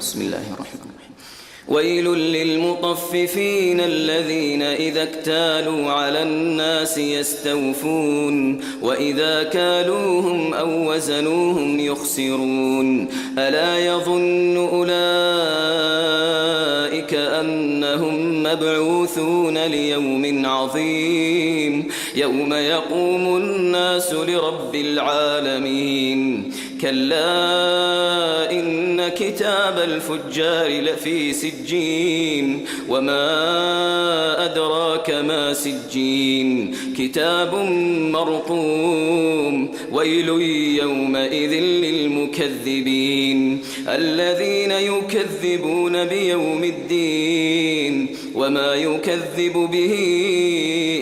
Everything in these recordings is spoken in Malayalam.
بسم الله الرحمن الرحيم. ويل للمطففين الذين إذا اكتالوا على الناس يستوفون وإذا كالوهم أو وزنوهم يخسرون ألا يظن أولئك أنهم مبعوثون ليوم عظيم يوم يقوم الناس لرب العالمين كلا إن كتاب الفجار لفي سجين وما أدراك ما سجين كتاب مرقوم ويل يومئذ للمكذبين الذين يكذبون بيوم الدين وما يكذب به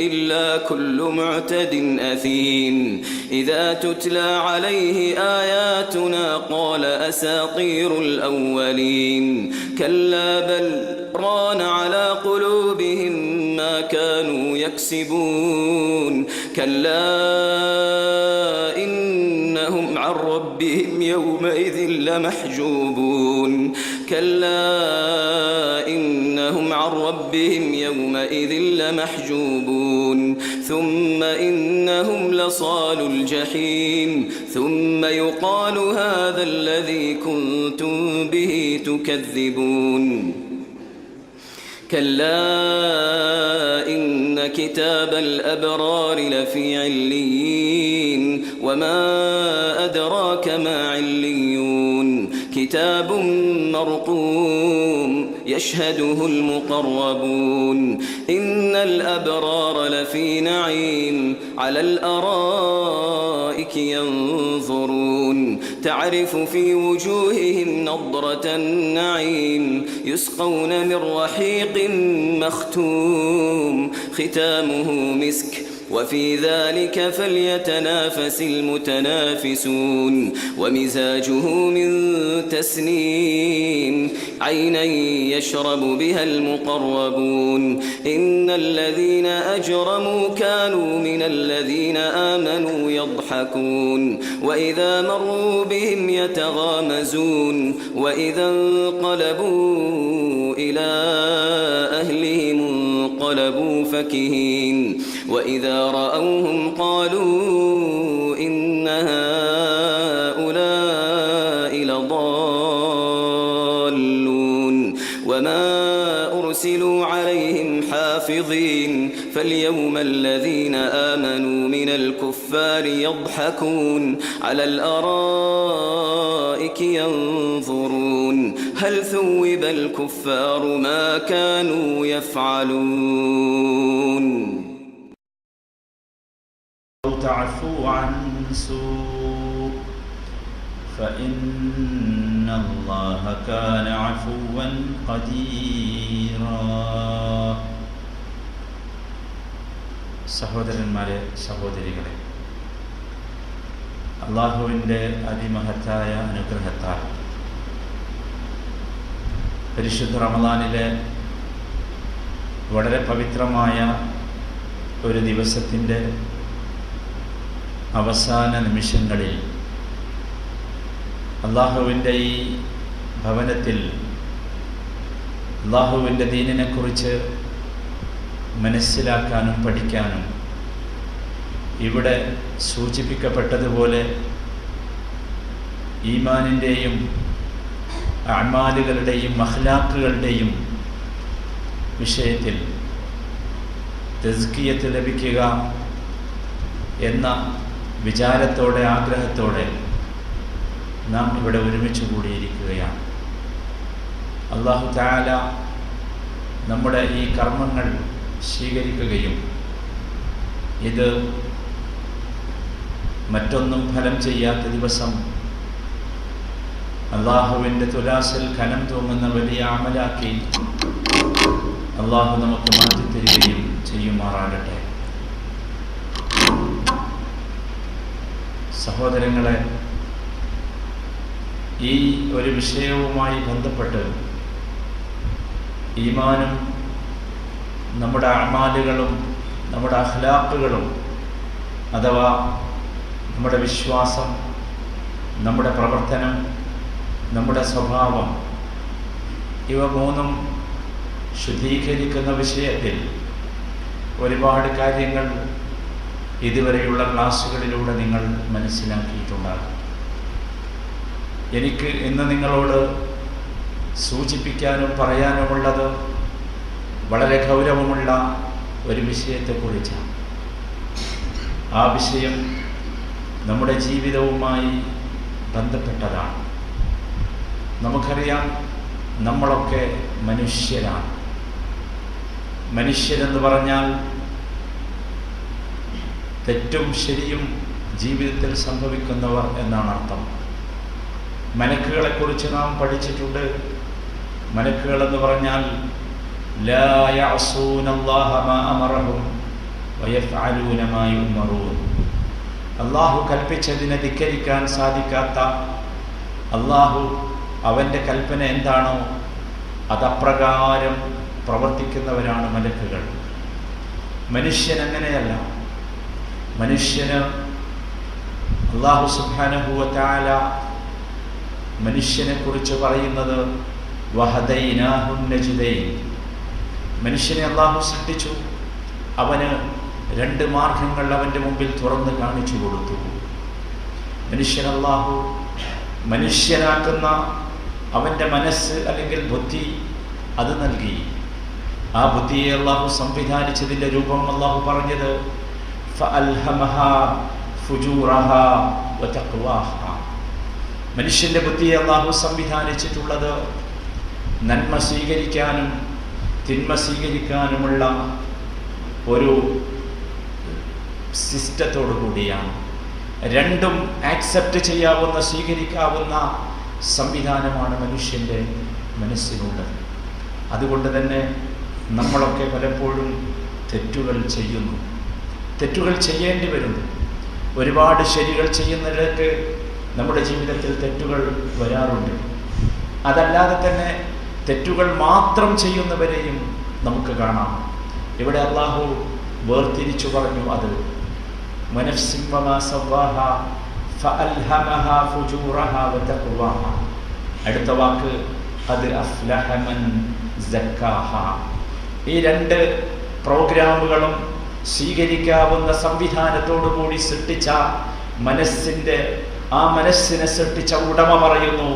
إلا كل معتد أثيم إذا تتلى عليه آياتنا قال أساطير الأولين كلا بل ران على قلوبهم ما كانوا يكسبون كلا إنهم عن ربهم يومئذ لمحجوبون كلا إنهم عن ربهم يومئذ لمحجوبون ثم إنهم لصال الجحيم ثم يقال هذا الذي كنتم به تكذبون كلا إن كتاب الأبرار لفي عليين وما أدراك ما عليون كتاب مرقوم يشهده المقربون إن الأبرار لفي نعيم على الأرائك ينظرون تعرف في وجوههم نضرة النعيم يسقون من رحيق مختوم ختامه مسك وفي ذلك فليتنافس المتنافسون ومزاجه من تسنيم عينا يشرب بها المقربون إن الذين أجرموا كانوا من الذين آمنوا يضحكون وإذا مروا بهم يتغامزون وإذا انقلبوا إلى أهلهم انقلبوا فكهين وإذا رأوهم قالوا إن هؤلاء لضالون وما أرسلوا عليهم حافظين فاليوم الذين آمنوا من الكفار يضحكون على الأرائك ينظرون هل ثوب الكفار ما كانوا يفعلون تعفو عن سوء فإن الله كان عفوا قديرا സഹോദരന്മാരെ സഹോദരികളെ അല്ലാഹുവിൻ്റെ അതിമഹത്തായ അനുഗ്രഹത്താൽ പരിശുദ്ധ റമദാനിലെ വളരെ പവിത്രമായ ഒരു ദിവസത്തിൻ്റെ അവസാന നിമിഷങ്ങളിൽ അല്ലാഹുവിൻ്റെ ഈ ഭവനത്തിൽ അല്ലാഹുവിൻ്റെ ദീനിനെക്കുറിച്ച് മനസ്സിലാക്കാനും പഠിക്കാനും ഇവിടെ സൂചിപ്പിക്കപ്പെട്ടതുപോലെ ഈമാനിൻ്റെയും അഅ്മാലുകളുടെയും അഖ്ലാഖുകളുടെയും വിഷയത്തിൽ തസ്കിയത്ത് ലഭിക്കുക എന്ന വിചാരത്തോടെ ആഗ്രഹത്തോടെ നാം ഇവിടെ ഒരുമിച്ച് കൂടിയിരിക്കുകയാണ്. അല്ലാഹു തആല നമ്മുടെ ഈ കർമ്മങ്ങൾ സ്വീകരിക്കുകയും ഇത് മറ്റൊന്നും ഫലം ചെയ്യാത്ത ദിവസം അല്ലാഹുവിൻ്റെ തുലാസിൽ ഖനം തൂങ്ങുന്ന വലിയ അമലാക്കി അല്ലാഹു നമുക്ക് മാറ്റിത്തരികയും ചെയ്യുമാറാകട്ടെ. സഹോദരങ്ങളെ, ഈ ഒരു വിഷയവുമായി ബന്ധപ്പെട്ട് ഈമാനും നമ്മുടെ അഅ്മാലുകളും നമ്മുടെ അഖ്ലാഖുകളും അഥവാ നമ്മുടെ വിശ്വാസം, നമ്മുടെ പ്രവർത്തനം, നമ്മുടെ സ്വഭാവം ഇവ മൂന്നും ശുദ്ധീകരിക്കുന്ന വിഷയത്തിൽ ഒരുപാട് കാര്യങ്ങൾ ഇതുവരെയുള്ള ക്ലാസ്സുകളിലൂടെ നിങ്ങൾ മനസ്സിലാക്കിയിട്ടുണ്ടാകും. എനിക്ക് ഇന്ന് നിങ്ങളോട് സൂചിപ്പിക്കാനും പറയാനുമുള്ളത് വളരെ ഗൗരവമുള്ള ഒരു വിഷയത്തെക്കുറിച്ചാണ്. ആ വിഷയം നമ്മുടെ ജീവിതവുമായി ബന്ധപ്പെട്ടതാണ്. നമുക്കറിയാം, നമ്മളൊക്കെ മനുഷ്യരാണ്. മനുഷ്യരെന്ന് പറഞ്ഞാൽ തെറ്റും ശരിയും ജീവിതത്തിൽ സംഭവിക്കുന്നവർ എന്നാണ് അർത്ഥം. മലക്കുകളെക്കുറിച്ച് നാം പഠിച്ചിട്ടുണ്ട്. മലക്കുകളെന്ന് പറഞ്ഞാൽ ലാ യഅസൂനല്ലാഹ മാ അമറഹും വയഫ്അലൂന മാ യുമറൂൻ. അല്ലാഹു കൽപ്പിച്ചതിനെ ധിക്കരിക്കാൻ സാധിക്കാത്ത, അല്ലാഹു അവൻ്റെ കൽപ്പന എന്താണോ അതപ്രകാരം പ്രവർത്തിക്കുന്നവരാണ് മലക്കുകൾ. മനുഷ്യൻ അങ്ങനെയല്ല. മനുഷ്യന് അല്ലാഹു സുബ്ഹാനഹു വ തആല മനുഷ്യനെ കുറിച്ച് പറയുന്നത് വഹദൈനാഹു നജ്ദൈൻ. മനുഷ്യനെ അല്ലാഹു സൃഷ്ടിച്ചു. അവന് 2 മാർഗങ്ങൾ അവൻ്റെ മുമ്പിൽ തുറന്ന് കാണിച്ചു കൊടുത്തു. മനുഷ്യൻ അല്ലാഹു മനുഷ്യനാക്കുന്ന അവൻ്റെ മനസ്സ് അല്ലെങ്കിൽ ബുദ്ധി അത് നൽകി. ആ ബുദ്ധിയെ അല്ലാഹു സംവിധാനിച്ചതിൻ്റെ രൂപം അല്ലാഹു പറഞ്ഞത് ഫഅൽഹമഹാ ഫുജൂറഹാ വതഖ്വാഹാ. മനുഷ്യൻ്റെ ബുദ്ധിയെ അല്ലാഹു സംവിധാനിച്ചിട്ടുള്ളത് നന്മ സ്വീകരിക്കാനും തിന്മ സ്വീകരിക്കാനുമുള്ള ഒരു സിസ്റ്റത്തോടു കൂടിയാണ്. രണ്ടും ആക്സെപ്റ്റ് ചെയ്യാവുന്ന, സ്വീകരിക്കാവുന്ന സംവിധാനമാണ് മനുഷ്യൻ്റെ മനസ്സിനുള്ളത്. അതുകൊണ്ട് തന്നെ നമ്മളൊക്കെ പലപ്പോഴും തെറ്റുകൾ ചെയ്യുന്നു, തെറ്റുകൾ ചെയ്യേണ്ടി വരുന്നു. ഒരുപാട് ശരികൾ ചെയ്യുന്നിടത്ത് നമ്മുടെ ജീവിതത്തിൽ തെറ്റുകൾ വരാറുണ്ട്. അതല്ലാതെ തന്നെ തെറ്റുകൾ മാത്രം ചെയ്യുന്നവരെയും നമുക്ക് കാണാം. ഇവിടെ അല്ലാഹു വേർതിരിച്ചു പറഞ്ഞു, അത് വനഫ്സിൻ വമാ സവ്വാഹാ ഫഅൽഹമഹാ ഫുജൂറഹാ വതഖ്വാഹാ. അടുത്ത വാക്ക് ഖദ് അഫ്ലഹ മൻ സക്കാഹാ. ഈ 2 പ്രോഗ്രാമുകളും സ്വീകരിക്കാവുന്ന സംവിധാനത്തോടു കൂടി സൃഷ്ടിച്ച ആ മനസ്സിനെ സൃഷ്ടിച്ച ഉടമ പറയുന്നു,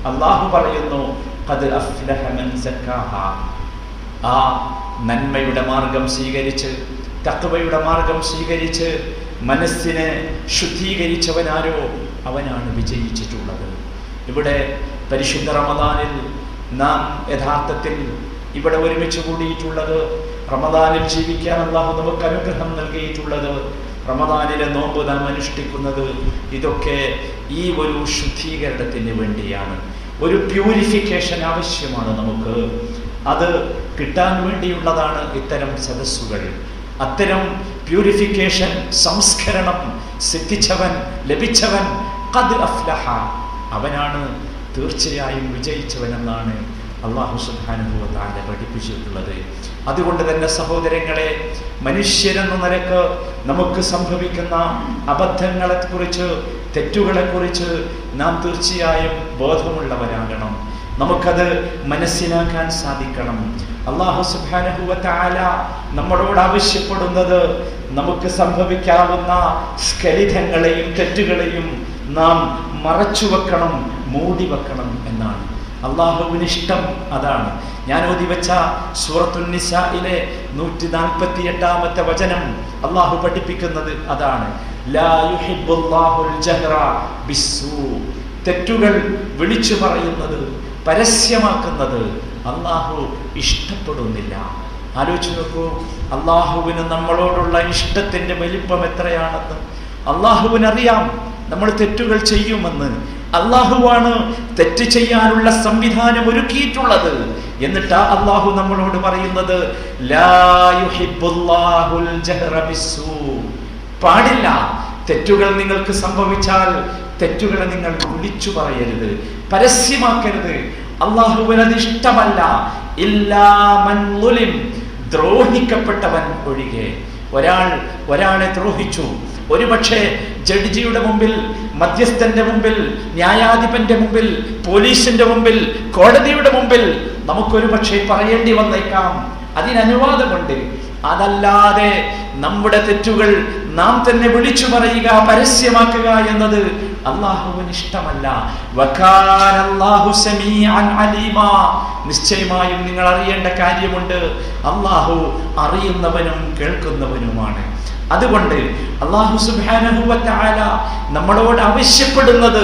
അല്ലാഹു പറയുന്നു, ഖദ് അഫ്ലഹ മൻ സക്കാഹാ. ആ നന്മയുടെ മാർഗം സ്വീകരിച്ച്, തഖ്വയുടെ മാർഗം സ്വീകരിച്ച് മനസ്സിനെ ശുദ്ധീകരിച്ചവനാരോ അവനാണ് വിജയിച്ചിട്ടുള്ളത്. ഇവിടെ പരിശുദ്ധ റമദാനിൽ നാം യഥാർത്ഥത്തിൽ ഇവിടെ ഒരുമിച്ച് കൂടിയിട്ടുള്ളത്, റമദാനിൽ ജീവിക്കാൻ അല്ലാഹു നമുക്ക് അനുഗ്രഹം നൽകിയിട്ടുള്ളത്, റമദാനിലെ നോമ്പ് നാം അനുഷ്ഠിക്കുന്നത്, ഇതൊക്കെ ഈ ഒരു ശുദ്ധീകരണത്തിന് വേണ്ടിയാണ്. ഒരു പ്യൂരിഫിക്കേഷൻ ആവശ്യമാണ് നമുക്ക്. അത് കിട്ടാൻ വേണ്ടിയുള്ളതാണ് ഇത്തരം സദസ്സുകൾ. അത്തരം പ്യൂരിഫിക്കേഷൻ, സംസ്കരണം സിദ്ധിച്ചവൻ, ലഭിച്ചവൻ ഖദ് അഫ്ലഹ, അവനാണ് തീർച്ചയായും വിജയിച്ചവനെന്നാണ് അല്ലാഹു സുബ്ഹാനഹു വ തആല പഠിപ്പിച്ചിട്ടുള്ളത്. അതുകൊണ്ട് തന്നെ സഹോദരങ്ങളെ, മനുഷ്യരെന്ന നിലക്ക് നമുക്ക് സംഭവിക്കുന്ന അബദ്ധങ്ങളെക്കുറിച്ച്, തെറ്റുകളെക്കുറിച്ച് നാം തീർച്ചയായും ബോധമുള്ളവരാകണം. നമുക്കത് മനസ്സിലാക്കാൻ സാധിക്കണം. അല്ലാഹു സുബ്ഹാനഹു വ തആല നമ്മളോട് ആവശ്യപ്പെടുന്നത് നമുക്ക് സംഭവിക്കാവുന്ന സ്ഖലിതങ്ങളെയും തെറ്റുകളെയും നാം മറച്ചുവെക്കണം, മൂടിവെക്കണം എന്നാണ്. അല്ലാഹുവിന് ഇഷ്ടം അതാണ്. ഞാൻ ഓതി വെച്ച സൂറത്തുൻ നിസായിലെ 148-ാമത്തെ വചനം അല്ലാഹു പഠിപ്പിക്കുന്നത് അതാണ്. ലാ യുഹിബ്ബുല്ലാഹുൽ ജഹ്റ ബിസ്സൂ. തെറ്റുകൾ വിളിച്ചു പറയുന്നത്, പരസ്യമാക്കുന്നത് അല്ലാഹു ഇഷ്ടപ്പെടുന്നില്ല. ആലോചിച്ച് നോക്കൂ, അല്ലാഹുവിന് നമ്മളോടുള്ള ഇഷ്ടത്തിന്റെ വലിപ്പം എത്രയാണെന്ന്. അല്ലാഹുവിനറിയാം നമ്മൾ തെറ്റുകൾ ചെയ്യുമെന്ന്. അല്ലാഹുവാണ് തെറ്റ് ചെയ്യാനുള്ള സംവിധാനം ഒരുക്കിയിട്ടുള്ളത്. എന്നിട്ടാ അല്ലാഹു നമ്മളോട് പറയുന്നത് ലാ യുഹിബ്ബുല്ലാഹുൽ ജഹ്റ ബിസ്സൂ. പാടില്ല. തെറ്റുകൾ നിങ്ങൾക്ക് സംഭവിച്ചാൽ തെറ്റുകളെ നിങ്ങൾ വിളിച്ചു പറയരുത്, പരസ്യമാക്കരുത്. അല്ലാഹുവിന് അത് ഇഷ്ടമല്ല. ഇല്ലാ മൻ ളുലിം, ദ്രോഹിക്കപ്പെട്ടവൻ ഒഴികെ. ഒരാളെ ദ്രോഹിച്ചു, ഒരുപക്ഷെ ജഡ്ജിയുടെ മുമ്പിൽ, മധ്യസ്ഥന്റെ മുമ്പിൽ, ന്യായാധിപന്റെ മുമ്പിൽ, പോലീസിന്റെ മുമ്പിൽ, കോടതിയുടെ മുമ്പിൽ നമുക്കൊരു പക്ഷേ പറയേണ്ടി വന്നേക്കാം. അതിനനുവാദമുണ്ട്. അതല്ലാതെ നമ്മുടെ തെറ്റുകൾ നാം തന്നെ വിളിച്ചു പറയുക, പരസ്യമാക്കുക എന്നത് അല്ലാഹുവിന് ഇഷ്ടമല്ല. വകാനല്ലാഹു സമീഅൻ അലീമാ. നിശ്ചയമായും നിങ്ങൾ അറിയേണ്ട കാര്യമുണ്ട്, അല്ലാഹു അറിയുന്നവനും കേൾക്കുന്നവനുമാണ്. അതുകൊണ്ട് അല്ലാഹു സുബ്ഹാനഹു വ തആല നമ്മളോട് ആവശ്യപ്പെടുന്നത്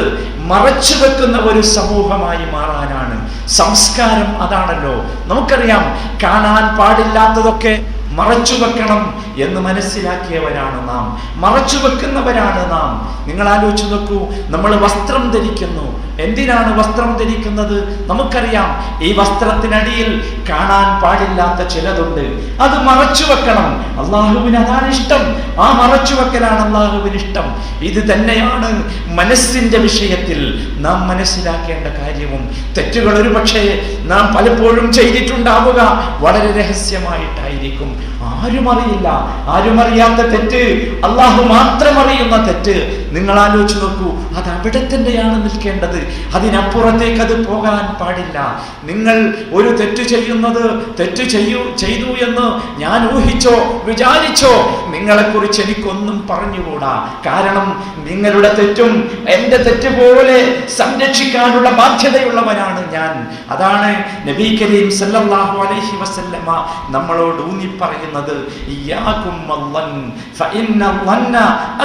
മറച്ചു വെക്കുന്ന ഒരു സമൂഹമായി മാറാനാണ്. സംസ്കാരം അതാണല്ലോ. നമുക്കറിയാം, കാണാൻ പാടില്ലാത്തതൊക്കെ മറച്ചു വെക്കണം എന്ന് മനസ്സിലാക്കിയവരാണ് നാം, മറച്ചു വെക്കുന്നവരാണ് നാം. നിങ്ങൾ ആലോചിച്ച് നോക്കൂ, നമ്മൾ വസ്ത്രം ധരിക്കുന്നു. എന്തിനാണ് വസ്ത്രം ധരിക്കുന്നത്? നമുക്കറിയാം, ഈ വസ്ത്രത്തിനടിയിൽ കാണാൻ പാടില്ലാത്ത ചിലതുണ്ട്, അത് മറച്ചു വെക്കണം. അള്ളാഹുവിന് അതാണ് ഇഷ്ടം. ആ മറച്ചു വെക്കലാണ് അള്ളാഹുവിന് ഇഷ്ടം. ഇത് തന്നെയാണ് മനസ്സിന്റെ വിഷയത്തിൽ നാം മനസ്സിലാക്കേണ്ട കാര്യവും. തെറ്റുകൾ ഒരു പക്ഷേ നാം പലപ്പോഴും ചെയ്തിട്ടുണ്ടാവുക വളരെ രഹസ്യമായിട്ടായിരിക്കും. ആരും അറിയില്ല. ആരും അറിയാത്ത തെറ്റ്, അള്ളാഹു മാത്രം അറിയുന്ന തെറ്റ്. നിങ്ങൾ ആലോചിച്ച് നോക്കൂ, അത് അവിടെ തന്നെയാണ് നിൽക്കേണ്ടത്. അതിനപ്പുറത്തേക്ക് അത് പോകാൻ പാടില്ല. നിങ്ങൾ ഒരു തെറ്റ് ചെയ്യുന്നത് ചെയ്തു എന്ന് ഞാൻ ഊഹിച്ചോ വിചാരിച്ചോ, നിങ്ങളെക്കുറിച്ച് എനിക്കൊന്നും പറഞ്ഞുകൂടാ. കാരണം നിങ്ങളുടെ തെറ്റും എന്റെ തെറ്റ് പോലെ സംരക്ഷിക്കാനുള്ള ബാധ്യതയുള്ളവനാണ് ഞാൻ. അതാണ് നബി കരീം സല്ലല്ലാഹു അലൈഹി വസല്ലമ നമ്മളോട് ഊന്നി പറയുന്നത്, ഇയ്യാകും വല്ലൻ ഫഇന്ന വന്ന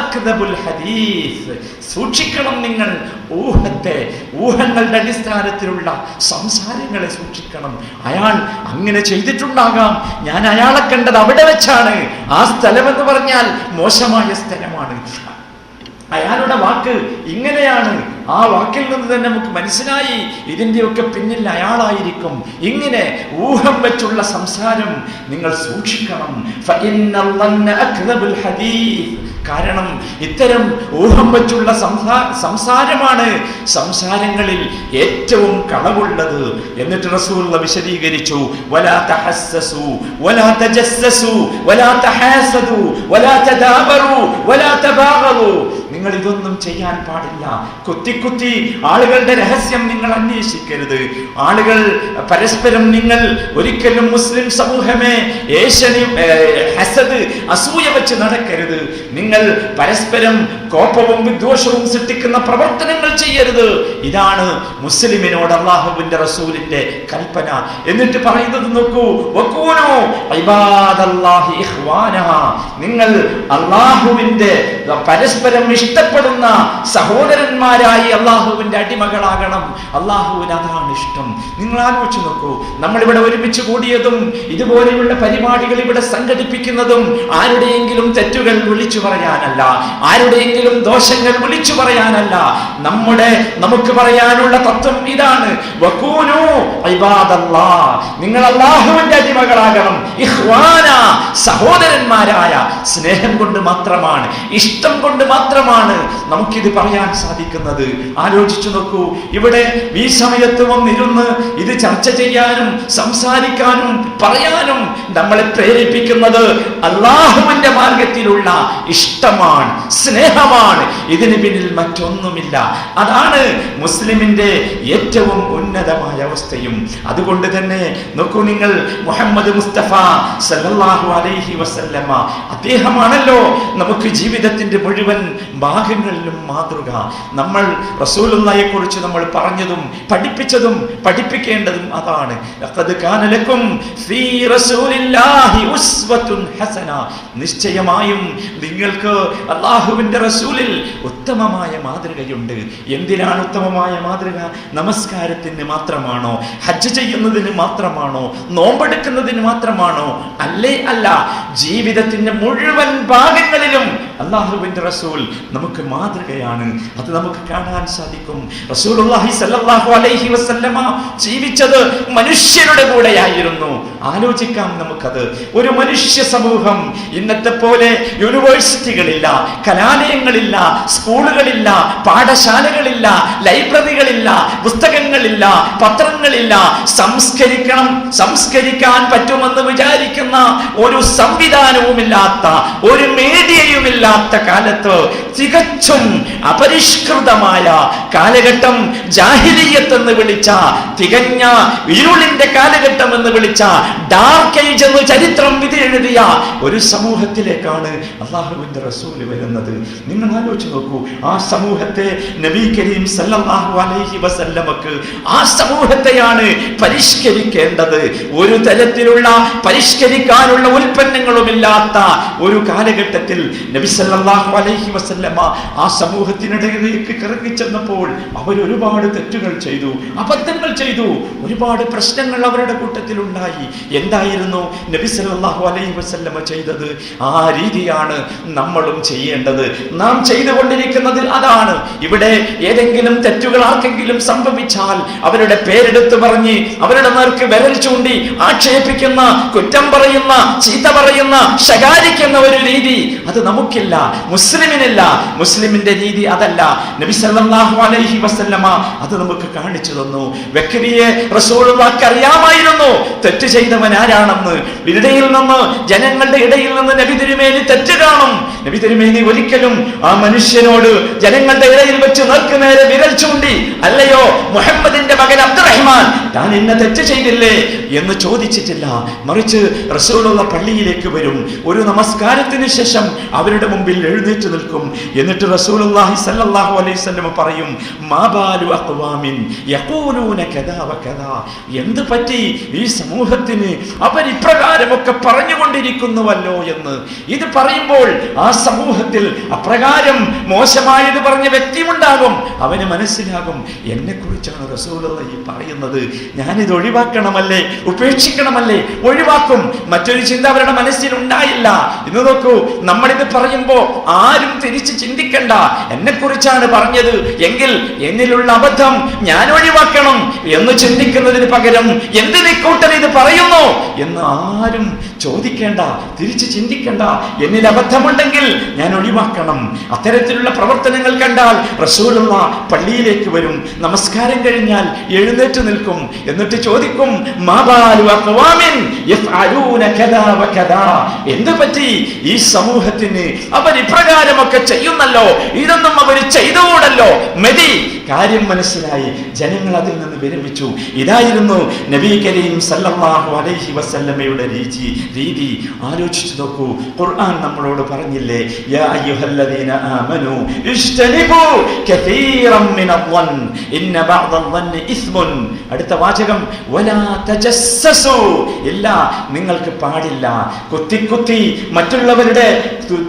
അക്ദബുൽ ഹദീസ്. സൂക്ഷിക്കണം നിങ്ങൾ ഊഹത്തെ, ഊഹങ്ങളുടെ അടിസ്ഥാനത്തിലുള്ള സംസാരങ്ങളെ സൂക്ഷിക്കണം. അയാൾ അങ്ങനെ ചെയ്തിട്ടുണ്ടാകാം, ഞാൻ അയാളെ കണ്ടത് അവിടെ വെച്ചാണ്. ആ സ്ഥലമെന്ന് പറഞ്ഞാൽ മോശമായ സ്ഥലമാണ്. അയാളുടെ വാക്ക് ഇങ്ങനെയാണ്. ആ വാക്കിൽ നിന്ന് തന്നെ നമുക്ക് മനസ്സിലായി ഇതിന്റെയൊക്കെ പിന്നിൽ അയാളായിരിക്കും. ഇങ്ങനെ ഊഹം വെച്ചുള്ള സംസാരം നിങ്ങൾ സൂക്ഷിക്കണം. കാരണം ഇത്തരം ഊഹം വെച്ചുള്ള സംസാരമാണ് സംസാരങ്ങളിൽ ഏറ്റവും കളവുള്ളത്. എന്നിട്ട് റസൂലുള്ള വിശദീകരിച്ചു, വലാ തഹസ്സസു വലാ തജസ്സസു വലാ തഹാസദു വലാ തദാബറു വലാ തബാഗദു. നിങ്ങൾ ഇതൊന്നും ചെയ്യാൻ പാടില്ല. കുത്തി ആളുകളുടെ രഹസ്യം നിങ്ങൾ അന്വേഷിക്കരുത്. ആളുകൾ പരസ്പരം, നിങ്ങൾ ഒരിക്കലും മുസ്ലിം സമൂഹമേ ഹസദ്, അസൂയ വെച്ച് നടക്കരുത്. നിങ്ങൾ പരസ്പരം കോപവും വിദ്വേഷവും സൃഷ്ടിക്കുന്ന പ്രവർത്തനങ്ങൾ ചെയ്യരുത്. ഇതാണ് മുസ്ലിമിനോട് അല്ലാഹുവിന്റെ റസൂലിന്റെ കൽപ്പന. എന്നിട്ട് പറയുന്നത് നോക്കൂ, വകൂനു ഇബാദല്ലാഹി ഇഖ്വാനാ. നിങ്ങൾ അല്ലാഹുവിന്റെ പരസ്പരം ഇഷ്ടപ്പെടുന്ന സഹോദരന്മാരായി അല്ലാഹുവിന്റെ അടിമകളാകണം. അല്ലാഹുവിന് അതാണ് ഇഷ്ടം. നിങ്ങൾ ആലോചിച്ച് നോക്കൂ, നമ്മളിവിടെ ഒരുമിച്ച് കൂടിയതും ഇതുപോലെയുള്ള പരിപാടികൾ ഇവിടെ സംഘടിപ്പിക്കുന്നതും ആരുടെയെങ്കിലും തെറ്റുകൾ വിളിച്ചു പറയാനല്ല, ആരുടെയെങ്കിലും ദോഷങ്ങൾ വിളിച്ചു പറയാനല്ല. നമുക്ക് പറയാനുള്ള തത്വം ഇതാണ്, വകൂനു ഇബാദല്ലാഹ്. നിങ്ങൾ അല്ലാഹുവിന്റെ അടിമകളാകണം. ഇഖ്വാന, സഹോദരന്മാരായ. സ്നേഹം കൊണ്ട് മാത്രമാണ്, ഇഷ്ടം കൊണ്ട് മാത്രമാണ് നമുക്കിത് പറയാൻ സാധിക്കുന്നത്. ആലോചിച്ചു നോക്കൂ, ഇവിടെ ഈ സമയത്ത് വന്നിരുന്ന് ഇത് ചർച്ച ചെയ്യാനും സംസാരിക്കാനും പറയാനും നമ്മളെ പ്രേരിപ്പിക്കുന്നത് അല്ലാഹുവിന്റെ മാർഗത്തിലുള്ള ഇഷ്ടമാണ്, സ്നേഹമാണ്. ഇതിന് പിന്നിൽ മറ്റൊന്നുമില്ല. അതാണ് മുസ്ലിമിന്റെ ഏറ്റവും ഉന്നതമായ അവസ്ഥയും. അതുകൊണ്ട് തന്നെ നോക്കൂ, നിങ്ങൾ മുഹമ്മദ് മുസ്തഫ സല്ലല്ലാഹു അലൈഹി വസല്ലമ, അദ്ദേഹമാണല്ലോ നമുക്ക് ജീവിതത്തിന്റെ മുഴുവൻ ഭാഗങ്ങളിലും മാതൃക. നമ്മൾ റസൂലുള്ളാഹിയെ കുറിച്ച് നമ്മൾ പറഞ്ഞതും പഠിപ്പിച്ചതും പഠിപ്പിക്കേണ്ടതും അതാണ്. ലഖദ് കാന ലക്കും ഫീ റസൂലില്ലാഹി ഉസ്വത്തുൻ ഹസന. നിശ്ചയമായും നിങ്ങൾക്ക് അല്ലാഹുവിന്റെ റസൂലിൽ ഉത്തമമായ മാതൃകയുണ്ട്. എന്തിനാണ് ഉത്തമമായ മാതൃക? നമസ്കാരത്തിന് മാത്രമാണോ? ഹജ്ജ് ചെയ്യുന്നതിന് മാത്രമാണോ? നോമ്പെടുക്കുന്നതിന് മാത്രമാണോ? അല്ലേ അല്ല. ജീവിതത്തിന്റെ മുഴുവൻ ഭാഗങ്ങളിലും അല്ലാഹുവിന്റെ റസൂൽ നമുക്ക് മാതൃകയാണ്. അത് നമുക്ക് കാണാൻ സാധിക്കും. റസൂലുള്ളാഹി സ്വല്ലല്ലാഹു അലൈഹി വസല്ലമ ജീവിച്ചത് മനുഷ്യരുടെ കൂടെയായിരുന്നു. ആലോചിക്കാം നമുക്കത്. ഒരു മനുഷ്യ സമൂഹം, ഇന്നത്തെ പോലെ യൂണിവേഴ്സിറ്റികളില്ല, കലാലയങ്ങളില്ല, സ്കൂളുകളില്ല, പാഠശാലകളില്ല, ലൈബ്രറി ഫാക്ടറികളില്ല, പുസ്തകങ്ങളില്ല, പത്രങ്ങളില്ല. സംസ്കരിക്കാൻ പറ്റുമെന്ന് വിചാരിക്കുന്ന ഒരു സംവിധാനവുമില്ലാത്ത, ഒരു മീഡിയയുമില്ലാത്ത കാലത്ത് തികച്ചും അപരിഷ്കൃതമായ കാലഘട്ടം, ജാഹിലിയ്യത്ത് എന്ന് വിളിച്ച, തികഞ്ഞ ഇരുളിന്റെ കാലഘട്ടം എന്ന് വിളിച്ച, ഡാർക്ക് ഏജ് എന്ന് ചരിത്രം വിധി എഴുതിയ ഒരു സമൂഹത്തിലേക്കാണ് അല്ലാഹുവിന്റെ റസൂൽ വരുന്നത്. നിങ്ങൾ ആലോചിച്ച് നോക്കൂ, ആ സമൂഹത്തെ നബി കരീം സല്ലല്ലാഹു അലൈഹി വസല്ലമക്ക് ആ സമൂഹത്തെയാണ് പരിഷ്കരിക്കേണ്ടത്. ഒരു തരത്തിലുള്ള പരിഷ്കരിക്കാനുള്ള ഉൽപ്പന്നങ്ങളുമില്ലാത്ത ഒരു കാലഘട്ടത്തിൽ നബി സല്ലല്ലാഹു അലൈഹി വസല്ലമ ആ സമൂഹത്തിനിടയിലേക്ക് ഇറങ്ങി ചെന്നപ്പോൾ അവർ ഒരുപാട് തെറ്റുകൾ ചെയ്തു, അബദ്ധങ്ങൾ ചെയ്തു, ഒരുപാട് പ്രശ്നങ്ങൾ അവരുടെ കൂട്ടത്തിൽ ഉണ്ടായി. എന്തായിരുന്നു നബി സല്ലല്ലാഹു അലൈഹി വസല്ലമ ചെയ്തത്? ആ രീതിയാണ് നമ്മളും ചെയ്യേണ്ടത്. നാം ചെയ്തുകൊണ്ടിരിക്കുന്നത് അതാണ്. ഇവിടെ ഏതെങ്കിലും തെറ്റുകൾ ആർക്കെങ്കിലും സംഭവിച്ചാൽ അവരുടെ പേരെടുത്ത് പറഞ്ഞ് അവരുടെ നേർക്ക് വിരൽ ചൂണ്ടി ആക്ഷേപിക്കുന്ന, കുറ്റം പറയുന്ന, ചീത്ത പറയുന്ന, ശകാരിക്കുന്ന ഒരു രീതി അത് നമുക്കില്ല, മുസ്ലിമിനില്ല. മുസ്ലിമിന്റെ രീതി അതല്ല. നബി സല്ലല്ലാഹു അലൈഹി വസല്ലമ അത് നമുക്ക് കാണിച്ചു തന്നു. വ്യക്തിയെ റസൂലുള്ളാഹിക്ക് അറിയാമായിരുന്നു തെറ്റ് ചെയ്തവൻ ആരാണെന്ന്. ഇടയിൽ നിന്ന്, ജനങ്ങളുടെ ഇടയിൽ നിന്ന് നബി തിരുമേനി തെറ്റ് കാണും. നബി തിരുമേനി ഒരിക്കലും ആ മനുഷ്യനോട് ജനങ്ങളുടെ ഇടയിൽ വെച്ച് നേർക്കുനേരെ വിരൽ ചൂണ്ടി, അല്ലയോ മുഹമ്മദിന്റെ മകൻ അബ്ദുറഹ്മാൻ, താൻ ഇന്ന തെറ്റ് ചെയ്തില്ലേ എന്ന് ചോദിച്ചിട്ടില്ല. മറിച്ച് റസൂലുള്ള പള്ളിയിലേക്ക് വരും. ഒരു നമസ്കാരത്തിന് ശേഷം അവരുടെ മുമ്പിൽ എഴുന്നേറ്റ് നിൽക്കും. എന്നിട്ട് റസൂലുള്ളാഹി സ്വല്ലല്ലാഹു അലൈഹി വസല്ലം പറയും, മാ ബാലു അഖ്വാമിൻ യഖൂലൂന കദാ വകദാ, എന്ത് പറ്റി ഈ സമൂഹത്തിന് അവർ ഇപ്രകാരമൊക്കെ പറഞ്ഞുകൊണ്ടിരിക്കുന്നുവല്ലോ എന്ന്. ഇത് പറയുമ്പോൾ ആ സമൂഹത്തിൽ അപ്രകാരം മോശമായത് പറഞ്ഞ വ്യക്തിയുണ്ടാകും. അവന് മനസ്സിലാകും, എന്നെ കുറിച്ചാണ് റസൂലുള്ളാഹി പറയുന്നത്, ഞാനിത് ഒഴിവാക്കണമല്ലേ, ഉപേക്ഷിക്കണമല്ലേ, ഒഴിവാക്കും. മറ്റൊരു ചിന്ത അവരുടെ മനസ്സിൽ ഉണ്ടായില്ല. ഇന്ന് നോക്കൂ, നമ്മളിത് പറയുമ്പോ ആരും തിരിച്ച് ചിന്തിക്കണ്ട, എന്നെ കുറിച്ചാണ് പറഞ്ഞത് എങ്കിൽ എന്നിലുള്ള അബദ്ധം ഞാൻ ഒഴിവാക്കണം എന്ന് ചിന്തിക്കുന്നതിന് പകരം എന്തിനീ കൂട്ടർ ഇത് പറയുന്നു എന്ന് ആരും ചോദിക്കേണ്ട, തിരിച്ച് ചിന്തിക്കേണ്ട. എന്നിൽ അബദ്ധമുണ്ടെങ്കിൽ ഞാൻ ഒഴിവാക്കണം. അത്തരത്തിലുള്ള പ്രവർത്തനങ്ങൾ കണ്ടാൽ റസൂലുള്ളാഹി പള്ളിയിലേക്ക് വരും. നമസ്കാരം കഴിഞ്ഞാൽ എഴുന്നേറ്റ് നിൽക്കും. എന്നിട്ട് ചോദിക്കും, മാ ബാലു അഖ്വാമിൻ യഫ്അലൂന കദാ വകദാ, എന്ത് പറ്റി ഈ സമൂഹത്തിന് അവർ ഇപ്രകാരമൊക്കെ ചെയ്യുന്നല്ലോ, ഇതൊന്നും അവർ ചെയ്തുകൂടല്ലോ. മതി, കാര്യം മനസ്സിലായി. ജനങ്ങൾ അതിൽ നിന്ന് വിരമിച്ചു. ഇതായിരുന്നു നബി കരീം സല്ലല്ലാഹു അലൈഹി വസല്ലമയുടെ രീതി. ആലോചിച്ചു നോക്കൂ, ഖുർആൻ നമ്മളോട് പറഞ്ഞില്ലേ, യാ അയ്യുഹല്ലദീന ആമനൂ ഇജ്തനിബൂ കസീറൻ മിനൽ-ളൻ ഇന്ന ബഅദൽ-ളന്നി ഇസ്മുൻ. അടുത്ത വാചകം വലാ തജസ്സസൂ, ഇല്ല, നിങ്ങൾക്ക് പാടില്ല കുത്തി മറ്റുള്ളവരുടെ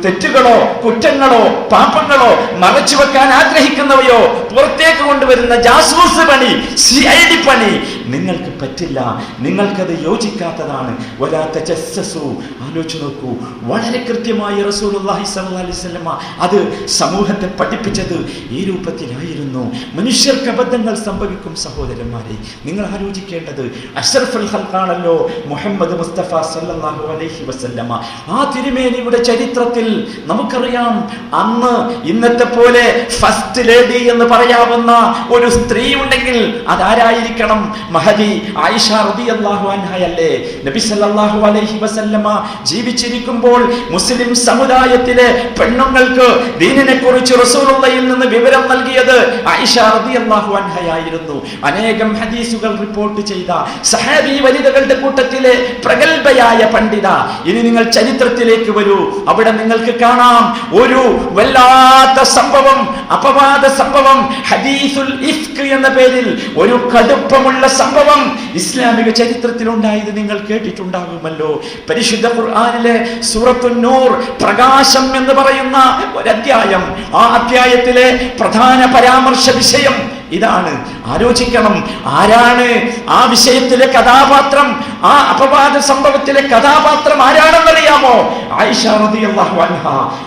തെറ്റുകളോ കുറ്റങ്ങളോ പാപങ്ങളോ മറച്ചു വെക്കാൻ ആഗ്രഹിക്കുന്നവയോ പുറത്തേക്ക് കൊണ്ടുവരുന്ന ജാസൂസ് പണി, CID പണി നിങ്ങൾക്ക് പറ്റില്ല, നിങ്ങൾക്കത് യോജിക്കാത്തതാണ്. വലാ തജസ്സസൂ. ആലോചിച്ച് നോക്കൂ, വളരെ കൃത്യമായി റസൂലുള്ളാഹി സ്വല്ലല്ലാഹി അലൈഹി വസല്ലമ അത് സമൂഹത്തെ പഠിപ്പിച്ചത് ഈ രൂപത്തിലായിരുന്നു. മനുഷ്യർക്ക് അബദ്ധങ്ങൾ സംഭവിക്കും സഹോദരന്മാരെ. നിങ്ങൾ ആലോചിക്കേണ്ടത് അഷ്റഫുൽ ഖൽഖാണല്ലോ മുഹമ്മദ് മുസ്തഫ സ്വല്ലല്ലാഹു അലൈഹി വസല്ലമ. ആ തിരുമേനിയുടെ ചരിത്രത്തിൽ നമുക്കറിയാം, അന്ന് ഇന്നത്തെ പോലെ ഫസ്റ്റ് ലേഡി എന്ന് പറയാവുന്ന ഒരു സ്ത്രീ ഉണ്ടെങ്കിൽ അതാരായിരിക്കണം? മഹദി ആയിഷ റളിയല്ലാഹു അൻഹയല്ലേ? നബി സല്ലല്ലാഹു അലൈഹി വസല്ലമ ജീവിച്ചിരിക്കുമ്പോൾ മുസ്ലിം സമുദായത്തിലെ പെണ്ണുങ്ങൾക്ക് ദീനിനെ കുറിച്ച് റസൂലുള്ളാഹിയിൽ നിന്ന് വിവരം നൽകിയത് ആയിഷ റളിയല്ലാഹു അൻഹയായിരുന്നു. അനേകം ഹദീസുകൾ റിപ്പോർട്ട് ചെയ്ത സഹാബി വനിതകളുടെ കൂട്ടത്തിലെ പ്രഗൽഭയായ പണ്ഡിത. ഇനി നിങ്ങൾ ചരിത്രത്തിലേക്ക് വരൂ, അവിടെ നിങ്ങൾക്ക് കാണാം ഒരു വല്ലാത്ത സംഭവം, അപവാദ സംഭവം, ഹദീസുൽ ഇഫ്ക് എന്ന പേരിൽ ഒരു കടുപ്പമുള്ള സംഭവം ഇസ്ലാമിക ചരിത്രത്തിൽ ഉണ്ടായത് നിങ്ങൾ കേട്ടിട്ടുണ്ടാകുമല്ലോ. പരിശുദ്ധ ഖുർആനിലെ സൂറത്തുൻ നൂർ, പ്രകാശം എന്ന് പറയുന്ന ഒരു അധ്യായം, ആ അധ്യായത്തിലെ പ്രധാന പരാമർശ വിഷയം ഇതാണ്. ആലോചിക്കണം, ആരാണ് ആ വിഷയത്തിലെ കഥാപാത്രം? ആ അപവാദ സംഭവത്തിലെ കഥാപാത്രം ആരാണെന്നറിയാമോ? ആയിഷ റളിയല്ലാഹു അൻഹ.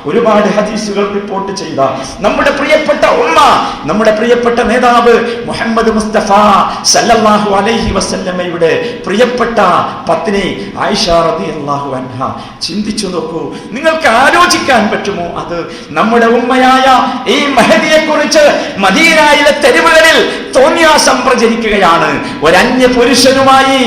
ഒരുപാട് ഹദീസുകൾ റിപ്പോർട്ട് ചെയ്ത നമ്മുടെ പ്രിയപ്പെട്ട ഉമ്മ, നമ്മുടെ പ്രിയപ്പെട്ട നേതാവ് മുഹമ്മദ് മുസ്തഫ സല്ലല്ലാഹു അലൈഹി വസല്ലമയുടെ പ്രിയപ്പെട്ട പത്നി ആയിഷ റളിയല്ലാഹു അൻഹ. ചിന്തിച്ചു നോക്കൂ, നിങ്ങൾക്ക് ആലോചിക്കാൻ പറ്റുമോ? അത് നമ്മുടെ ഉമ്മയായ ഈ മഹദിയെ കുറിച്ച് മദീനയിലെ തെരുവുകളിൽ ഇതിഹാസം പ്രചരിക്കുകയാണ്. ഒരന്യ പുരുഷനുമായി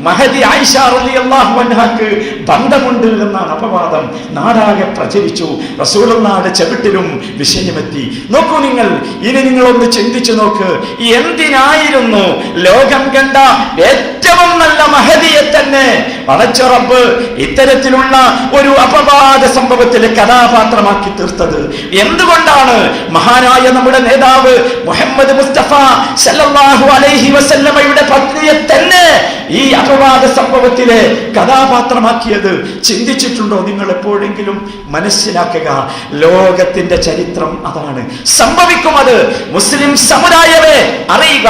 മഹദി ആയിഷ റളിയല്ലാഹു അൻഹക്ക് ബന്ധമുണ്ട് എന്നാണ് അപവാദം നാടാകെ പ്രചരിച്ചു. റസൂലുള്ളാഹിയുടെ ചെവിട്ടിലും വിഷയമെത്തി. നോക്കൂ നിങ്ങൾ, ഇനി നിങ്ങളൊന്ന് ചിന്തിച്ചു നോക്ക്, എന്തിനായിരുന്നു ലോകം കണ്ട ഏറ്റവും നല്ല മഹദിയെ തന്നെ പടച്ച റബ്ബ് ഇത്തരത്തിലുള്ള ഒരു അപവാദ സംഭവത്തിലെ കഥാപാത്രമാക്കി തീർത്തത്? എന്തുകൊണ്ടാണ് മഹാനായ നമ്മുടെ നേതാവ് മുഹമ്മദ് മുസ്തഫ സല്ലല്ലാഹു അലൈഹി വസല്ലമയുടെ പത്നിയെ തന്നെ ഈ അപവാദ സംഭവത്തിലെ കഥാപാത്രമാക്കിയത്? ചിന്തിച്ചിട്ടുണ്ടോ നിങ്ങൾ എപ്പോഴെങ്കിലും? മനസ്സിലാക്കുക, ലോകത്തിന്റെ ചരിത്രം അതാണ്. സംഭവിക്കും അത്. മുസ്ലിം സമുദായമേ അറിയുക,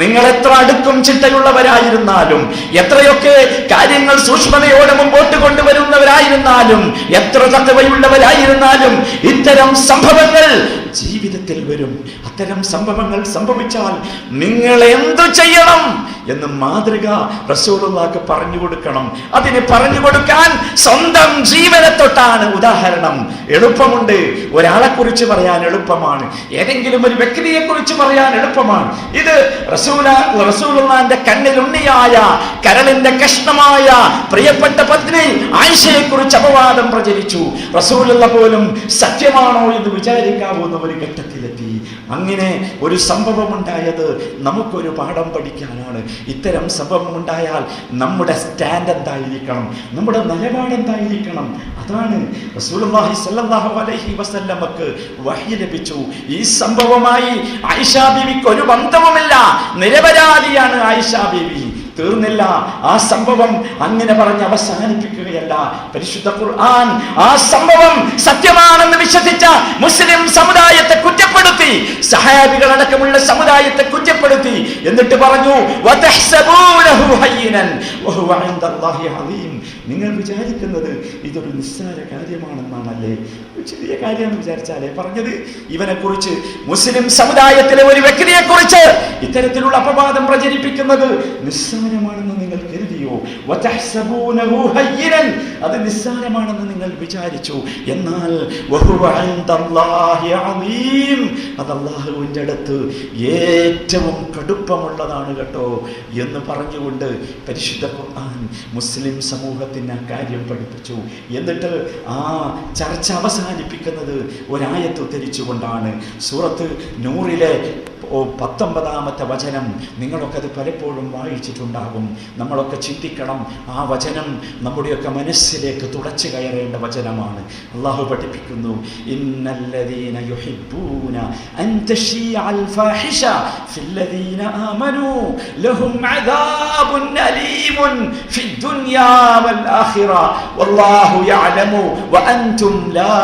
നിങ്ങൾ എത്ര അടുക്കും ചിട്ടയുള്ളവരായിരുന്നാലും, എത്രയൊക്കെ കാര്യങ്ങൾ സൂക്ഷ്മതയോടെ മുമ്പോട്ട് കൊണ്ടുവരുന്നവരായിരുന്നാലും, എത്ര തഖ്വയുള്ളവരായിരുന്നാലും ഇത്തരം സംഭവങ്ങൾ ജീവിതത്തിൽ വരും. അത്തരം സംഭവങ്ങൾ സംഭവിച്ചാൽ നിങ്ങൾ എന്തു ചെയ്യണം എന്ന് മാതൃക റസൂലുള്ളാഹിക്ക് പറഞ്ഞു കൊടുക്കണം. അതിന് പറഞ്ഞു കൊടുക്കാൻ സ്വന്തം ജീവനെ തൊട്ടാണ് ഉദാഹരണം. എളുപ്പമുണ്ട്, ഒരാളെ കുറിച്ച് പറയാൻ എളുപ്പമാണ്, ഏതെങ്കിലും ഒരു വ്യക്തിയെ കുറിച്ച് പറയാൻ എളുപ്പമാണ്. ഇത് റസൂലുള്ളാഹിന്റെ കണ്ണിലുണ്ണിയായ കരളിന്റെ കഷ്ണമായ പ്രിയപ്പെട്ട പത്നി ആയിഷയെ കുറിച്ച് അപവാദം പ്രചരിച്ചു. റസൂലുള്ളാഹി പോലും സത്യമാണോ എന്ന് വിചാരിക്കാവുന്ന ഒരു ഘട്ടത്തിലെത്തി. അങ്ങനെ ഒരു സംഭവം ഉണ്ടായത് നമുക്കൊരു പാഠം പഠിക്കാനാണ്. ഇത്തരം സംഭവം ഉണ്ടായാൽ നമ്മുടെ സ്റ്റാൻഡ് എന്തായിരിക്കണം, നമ്മുടെ നിലപാട് എന്തായിരിക്കണം? അതാണ് റസൂലുള്ളാഹി സ്വല്ലല്ലാഹു അലൈഹി വസല്ലമക്ക് വഹി ലഭിച്ചു. ഈ സംഭവമായി ആയിഷ ബീവിക്ക് ഒരു ബന്ധവുമില്ല, നിരപരാധിയാണ് ആയിഷ ബീവി. തീർന്നില്ല, ആ സംഭവം അങ്ങനെ പറഞ്ഞ് അവസാനിപ്പിക്കുകയല്ല. പരിശുദ്ധ ഖുർആൻ ആ സംഭവം സത്യമാണെന്ന് വിശ്വസിച്ച മുസ്ലിം സമുദായത്തെ കുറ്റപ്പെടുത്തി, സഹാബികളടക്കമുള്ള സമുദായത്തെ കുറ്റപ്പെടുത്തി. എന്നിട്ട് പറഞ്ഞു, വതഹ്സബൂനഹു ഹയ്യിനൻ വഹുവ ഇൻദല്ലാഹി അലീം. നിങ്ങൾ വിചാരിക്കുന്നത് ഇതൊരു നിസ്സാര കാര്യമാണെന്നാണല്ലേ? ചെറിയ കാര്യമെന്ന് വിചാരിച്ചാലേ പറഞ്ഞത്. ഇവനെ കുറിച്ച്, മുസ്ലിം സമുദായത്തിലെ ഒരു വ്യക്തിയെ കുറിച്ച് ഇത്തരത്തിലുള്ള അപവാദം പ്രചരിപ്പിക്കുന്നത് നിസ്സാരമാണെന്ന് നിങ്ങൾ കരുതിയോ? വതഹ്സബൂനഹു ഹയ്യിനൻ, അത് നിസ്സാരമാണെന്ന് നിങ്ങൾ വിചാരിച്ചു. എന്നാൽ വഹുവ ഇൻദല്ലാഹി അലീം, അത് അല്ലാഹുവിന്റെ അടുത്ത് ഏറ്റവും കടുപ്പമുള്ളതാണ് കേട്ടോ എന്ന് പറഞ്ഞുകൊണ്ട് പരിശുദ്ധ ഖുർആൻ മുസ്ലിം സമൂഹത്തിന് കാര്യം പഠിപ്പിച്ചു. എന്നിട്ട് ആ ചർച്ച അവസാനിപ്പിക്കുന്നത് ഒരായത്ത് ഉദ്ധരിച്ചുകൊണ്ടാണ്. സൂറത്ത് നൂറിലെ 19-ാമത്തെ വചനം. നിങ്ങളൊക്കെ അത് പലപ്പോഴും വായിച്ചിട്ടുണ്ടാകും. നമ്മളൊക്കെ ചിന്തിക്കണം. ആ വചനം നമ്മുടെയൊക്കെ മനസ്സിലേക്ക് തുളച്ചു കയറേണ്ട വചനമാണ്. അല്ലാഹു പഠിപ്പിക്കുന്നു, ഇന്നല്ലദീന യുഹിബ്ബൂന അൻ തശീഅൽ ഫാഹിഷ ഫില്ലദീന ആമനൂ ലഹും അദാബുൻ അലീമുൻ ഫിദ്ദുനിയാ വൽ ആഖിറ വല്ലാഹു യഅലമു വഅൻതും ലാ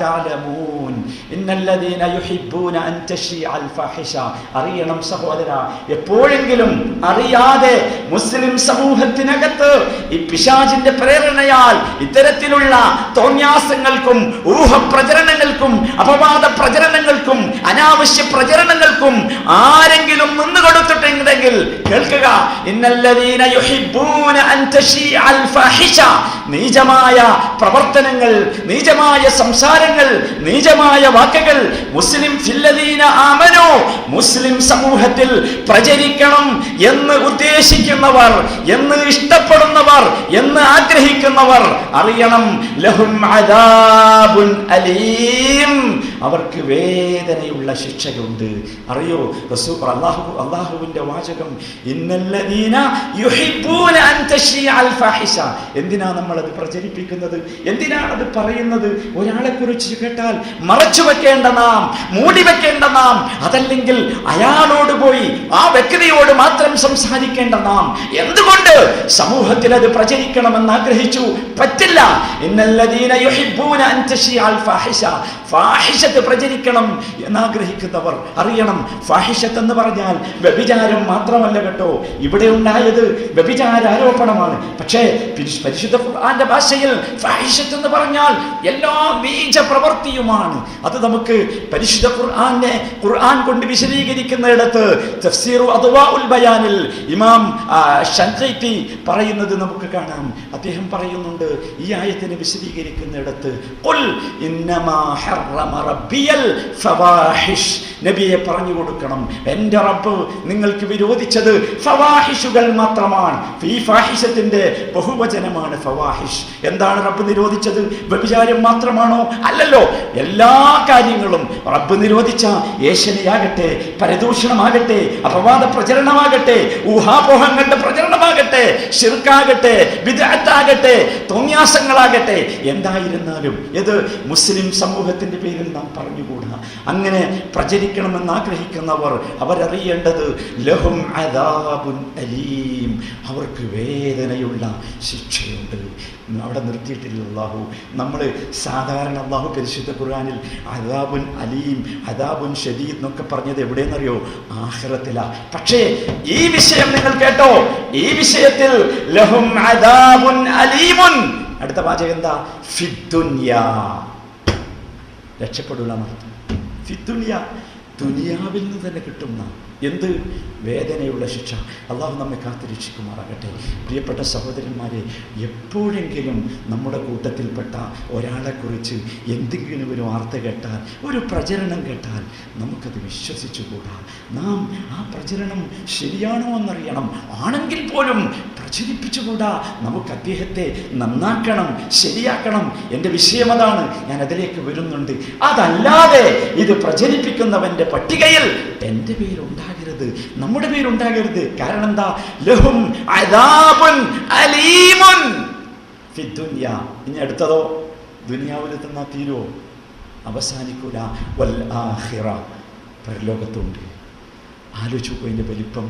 തഅലമൂൻ. ഇന്നല്ലദീന യുഹിബ്ബൂന അൻ തശീഅൽ ഫാഹിഷ. അറിയണം സഹോദര, എപ്പോഴെങ്കിലും അറിയാതെ മുസ്ലിം സമൂഹത്തിനകത്ത് ഈ പിശാചിന്റെ പ്രേരണയാൽ ഇത്തരത്തിലുള്ള തോന്യാസങ്ങൾക്കും ഊഹപ്രചരണങ്ങൾക്കും അപവാദ പ്രചരണങ്ങൾക്കും അനാവശ്യ പ്രചരണങ്ങൾക്കും ആരെങ്കിലും നിന്നുകൊടുത്തിട്ടുണ്ടെങ്കിൽ കേൾക്കുക, ഇന്നല്ലദീന യുഹിബ്ബൂന അൻ തശീഅൽ ഫാഹിഷ. നീചമായ പ്രവർത്തനങ്ങൾ, നീചമായ സംസാരങ്ങൾ, നീചമായ വാക്കുകൾ മുസ്ലിം ഫില്ലദീന ആമനൂ, മുസ്ലിം സമൂഹത്തിൽ പ്രചരിക്കണം എന്ന് ഉദ്ദേശിക്കുന്നവർ, എന്ന് ഇഷ്ടപ്പെടുന്നവർ, എന്ന് ആഗ്രഹിക്കുന്നവർ അറിയണം, ലഹും അദാബുൻ അലീം, അവർക്ക് വേദനയുള്ള ശിക്ഷയുണ്ട്. അറിയോ അല്ലാഹുവിന്റെ വാചകം, ഇന്നല്ലദീന യുഹിബ്ബൂന അൻ തശീഅൽ ഫാഹിഷ. എന്തിനാ നമ്മളത് പ്രചരിപ്പിക്കുന്നത്? എന്തിനാണത് പറയുന്നത്? ഒരാളെ കുറിച്ച് കേട്ടാൽ മറച്ചു വെക്കേണ്ട നാം, മൂടി വെക്കേണ്ട നാം, അതല്ലെങ്കിൽ അയാളോട് പോയി ആ വ്യക്തിയോട് മാത്രം സംസാരിക്കേണ്ട നാം എന്തുകൊണ്ട് സമൂഹത്തിൽ അത് പ്രചരിക്കണമെന്ന് ആഗ്രഹിച്ചു? പറ്റില്ല. ഇന്നല്ലദീന യുഹിബ്ബൂന അൻ തശീഅൽ ഫാഹിഷ, ഫാഹിഷത്ത് പ്രചരിക്കണം എന്നാഗ്രഹിക്കുന്നവർ അറിയണം. ഫാഹിഷത്ത് എന്ന് പറഞ്ഞാൽ വ്യഭിചാരം മാത്രമല്ല കേട്ടോ. ഇവിടെ ഉണ്ടായത് വ്യഭിചാരോപണമാണ്. പക്ഷേ പരിശുദ്ധ ഖുർആന്റെ ഭാഷയിൽ ഫാഹിഷത്ത് എന്ന് പറഞ്ഞാൽ എല്ലാ നീച പ്രവൃത്തിയുമാണ്. അത് നമുക്ക് പരിശുദ്ധ ഖുർആൻ കൊണ്ട് വിശദീകരിക്കുന്നിടത്ത് തഫ്സീറു അദ്വാഉൽ ബയാനിൽ ഇമാം ശൻഖൈതി പറയുന്നത് നമുക്ക് കാണാം. അദ്ദേഹം പറയുന്നുണ്ട്, ഈ ആയത്തിനെ വിശദീകരിക്കുന്നിടത്ത് ഖുൽ ഇന്നമാ ഹറമ റബ്ബിയൽ ഫവാഹിഷ്, നബിയെ പറഞ്ഞു കൊടുക്കണം, എൻ്റെ റബ്ബ് നിങ്ങൾക്ക് വിരോധിച്ചത് ഫവാഹിഷുകൾ മാത്രമാണ്. ഈ ഫാഹിഷത്തിന്റെ ബഹുവചനമാണ് ഫവാഹിഷ്. എന്താണ് റബ്ബ് നിരോധിച്ചത്? വ്യഭിചാരം മാത്രമാണോ? അല്ലല്ലോ. എല്ലാ കാര്യങ്ങളും റബ്ബ് നിരോധിച്ച ഏഷണിയാകട്ടെ, പരദൂഷണമാകട്ടെ, അപവാദ പ്രചരണമാകട്ടെ, ഊഹാപോഹങ്ങളുടെ പ്രചരണമാകട്ടെ, ശിർക്കാകട്ടെ, ബിദ്അത്താകട്ടെ, തോന്നിയാസങ്ങളാകട്ടെ, എന്തായിരുന്നാലും ഇത് മുസ്ലിം സമൂഹത്തിന്റെ പേരിൽ നാം പറഞ്ഞുകൂടാ. അങ്ങനെ പ്രചരിക്കണമെന്ന് ആഗ്രഹിക്കുന്നവർ അവരറിയേണ്ടത് ലഹും അദാബുൻ അലീം, അവർക്ക് വേദനയുള്ള ശിക്ഷയുണ്ട്. അവിടെ നിർത്തിയിട്ടില്ല അല്ലാഹു. നമ്മൾ സാധാരണ അല്ലാഹു പരിശുദ്ധ ഖുർആനിൽ അദാബുൻ അലീം, അദാബുൻ ഷദീദ് എന്നൊക്കെ പറഞ്ഞത് എവിടെയെന്നറിയോ? ആഖിറത്തിലാ. പക്ഷേ ഈ വിഷയം നിങ്ങൾ കേട്ടോ, ഈ വിഷയത്തിൽ ലഹും അദാബുൻ അലീമുൻ, അടുത്ത വാചകം എന്താ? ഫിദ്ദുനിയാ, രക്ഷപ്പെടൂല. ഫിദ്ദുനിയ, ദുനിയാവിൽ നിന്ന് തന്നെ കിട്ടുന്ന എന്ത്? വേദനയുള്ള ശിക്ഷ. അള്ളാഹു നമ്മെ കാത്തുരക്ഷിക്കുമാറാകട്ടെ. പ്രിയപ്പെട്ട സഹോദരന്മാരെ, എപ്പോഴെങ്കിലും നമ്മുടെ കൂട്ടത്തിൽപ്പെട്ട ഒരാളെക്കുറിച്ച് എന്തെങ്കിലും ഒരു വാർത്ത കേട്ടാൽ, ഒരു പ്രചരണം കേട്ടാൽ നമുക്കത് വിശ്വസിച്ചുകൂടാ. നാം ആ പ്രചരണം ശരിയാണോ എന്നറിയണം. ആണെങ്കിൽ പോലും പ്രചരിപ്പിച്ചുകൂടാ. നമുക്ക് അദ്ദേഹത്തെ നന്നാക്കണം, ശരിയാക്കണം. എൻ്റെ വിഷയം അതാണ്, ഞാൻ അതിലേക്ക് വരുന്നുണ്ട്. അതല്ലാതെ ഇത് പ്രചരിപ്പിക്കുന്നവൻ്റെ പട്ടികയിൽ എൻ്റെ പേരുണ്ടാകരുത്, നമ്മുടെ പേരുണ്ടാകരുത്. കാരണം എന്താ? ലഹും അദാബുൻ അലീമുൻ ഫിദ്ദുനിയ. ഇനി അടുത്തതോ? ദുനിയാവിൽ തന്നാ തീരുവോ? അവസാനിക്കൂല. വൽ ആഖിറ, പരലോകത്തുണ്ട്. ആലോചിച്ചു നോക്കൂ അതിൻ്റെ വലിപ്പം.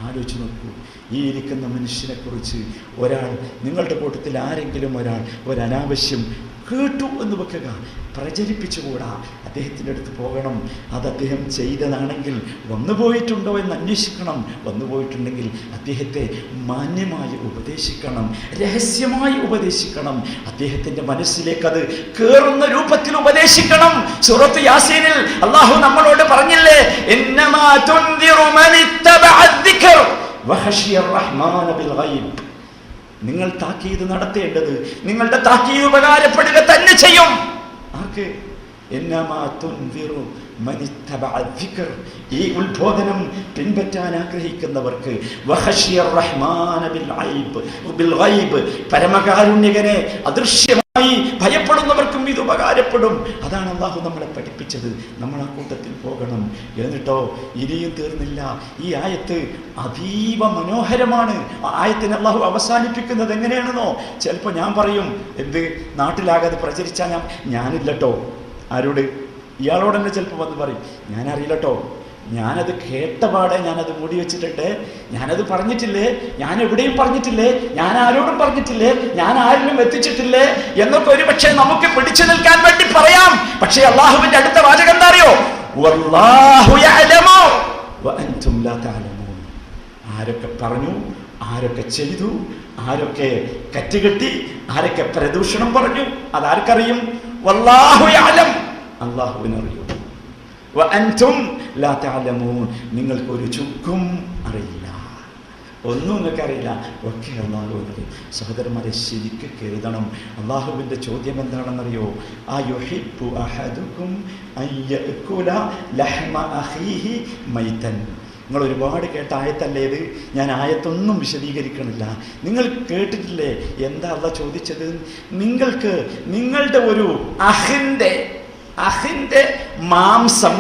ആലോചിച്ച് നോക്കൂ. ഈ ഇരിക്കുന്ന മനുഷ്യനെക്കുറിച്ച് ഒരാൾ, നിങ്ങളുടെ കൂട്ടത്തിൽ ആരെങ്കിലും ഒരാൾ ഒരനാവശ്യം കേട്ടു എന്ന് വെക്കുക, പ്രചരിപ്പിച്ചുകൂടാ. അദ്ദേഹത്തിൻ്റെ അടുത്ത് പോകണം. അത് അദ്ദേഹം ചെയ്തതാണെങ്കിൽ വന്നുപോയിട്ടുണ്ടോ എന്ന് അന്വേഷിക്കണം. വന്നുപോയിട്ടുണ്ടെങ്കിൽ അദ്ദേഹത്തെ മാന്യമായി ഉപദേശിക്കണം, രഹസ്യമായി ഉപദേശിക്കണം. അദ്ദേഹത്തിൻ്റെ മനസ്സിലേക്ക് അത് കേറുന്ന രൂപത്തിൽ ഉപദേശിക്കണം. സൂറത്ത് യാസീനിൽ അല്ലാഹു നമ്മളോട് പറഞ്ഞില്ലേ, ഇന്നമാ തുൻദിറു മൻ ഇത്തബഅ അദ്ദിക്ർ വഖശിയ അർറഹ്മാന ബിൽ ഗൈബ്. നിങ്ങൾ താക്കീത് നടത്തേണ്ടത്, നിങ്ങളുടെ താക്കീത് ഉപകാരപ്പെടുക തന്നെ ചെയ്യും. ആർക്ക്? ഇന്നമാ തുൻദിറു മൻ ഇത്തബഅ അദ്ദിക്ർ, ഈ ഉത്ബോധനം പിൻപറ്റാൻ ആഗ്രഹിക്കുന്നവർക്ക്. വഖശിയ അർറഹ്മാന ബിൽ ഗൈബ്, പരമകാരുണ്യകനെ അദൃശ്യമായി ഭയപ്പെടുന്നവർക്കും ഇത് ഉപകാരപ്പെടും. അതാണ് അല്ലാഹു നമ്മളെ പഠിപ്പിച്ചത്. നമ്മൾ ആ കൂട്ടത്തിൽ പോകണം. എന്നിട്ടോ ഇനിയും തീർന്നില്ല. ഈ ആയത്ത് അതീവ മനോഹരമാണ്. ആയത്തിന് അല്ലാഹു അവസാനിപ്പിക്കുന്നത് എങ്ങനെയാണെന്നോ? ചിലപ്പോൾ ഞാൻ പറയും, എന്ത് നാട്ടിലാകാതെ പ്രചരിച്ചാൽ ഞാനില്ലട്ടോ. ആരോട്? ഇയാളോട് തന്നെ ചിലപ്പോൾ വന്ന് പറയും, ഞാനറിയില്ലട്ടോ, ഞാനത് കേട്ടപാടെ ഞാനത് മൂടി വെച്ചിട്ടുണ്ട്, ഞാനത് പറഞ്ഞിട്ടില്ലേ, ഞാൻ എവിടെയും പറഞ്ഞിട്ടില്ലേ, ഞാൻ ആരോടും പറഞ്ഞിട്ടില്ലേ, ഞാൻ ആരിലും എത്തിച്ചിട്ടില്ലേ എന്നൊക്കെ ഒരു പക്ഷേ നമുക്ക് പിടിച്ചു നിൽക്കാൻ വേണ്ടി പറയാം. പക്ഷേ അള്ളാഹുവിന്റെ അടുത്ത വാചകം എന്താ അറിയോ? വല്ലാഹു യഅലമു വഅൻതും ലാ തഅലമൂൻ. ആരൊക്കെ പറഞ്ഞു, ആരൊക്കെ ചെയ്തു, ആരൊക്കെ കറ്റുകെട്ടി, ആരൊക്കെ പ്രദൂഷണം പറഞ്ഞു, അതാർക്കറിയും? വല്ലാഹു യഅലം, അല്ലാഹുവിനറിയും. വഅൻതും ലാ തഅലമൂൻ, നിങ്ങൾക്ക് ഒരു ചുക്കും അറിയില്ല, ഒന്നും നിങ്ങൾക്ക് അറിയില്ല, ഒക്കെ അല്ലാഹുവിനറിയും. സഹോദരന്മാരെ, ശരിക്ക് കരുതണം. അല്ലാഹുവിൻ്റെ ചോദ്യം എന്താണെന്നറിയോ? അയുഹിബ്ബു അഹദുകും അൻ യഅകുല ലഹ്മ അഖീഹി മൈതൻ. നിങ്ങൾ ഒരുപാട് കേട്ട ആയത്തല്ലേ ഇത്? ഞാൻ ആയത്തൊന്നും വിശദീകരിക്കണില്ല. നിങ്ങൾ കേട്ടിട്ടില്ലേ എന്താ അല്ലാഹു ചോദിച്ചത്? നിങ്ങൾക്ക് നിങ്ങളുടെ ഒരു അഹിന്റെ മാംസം,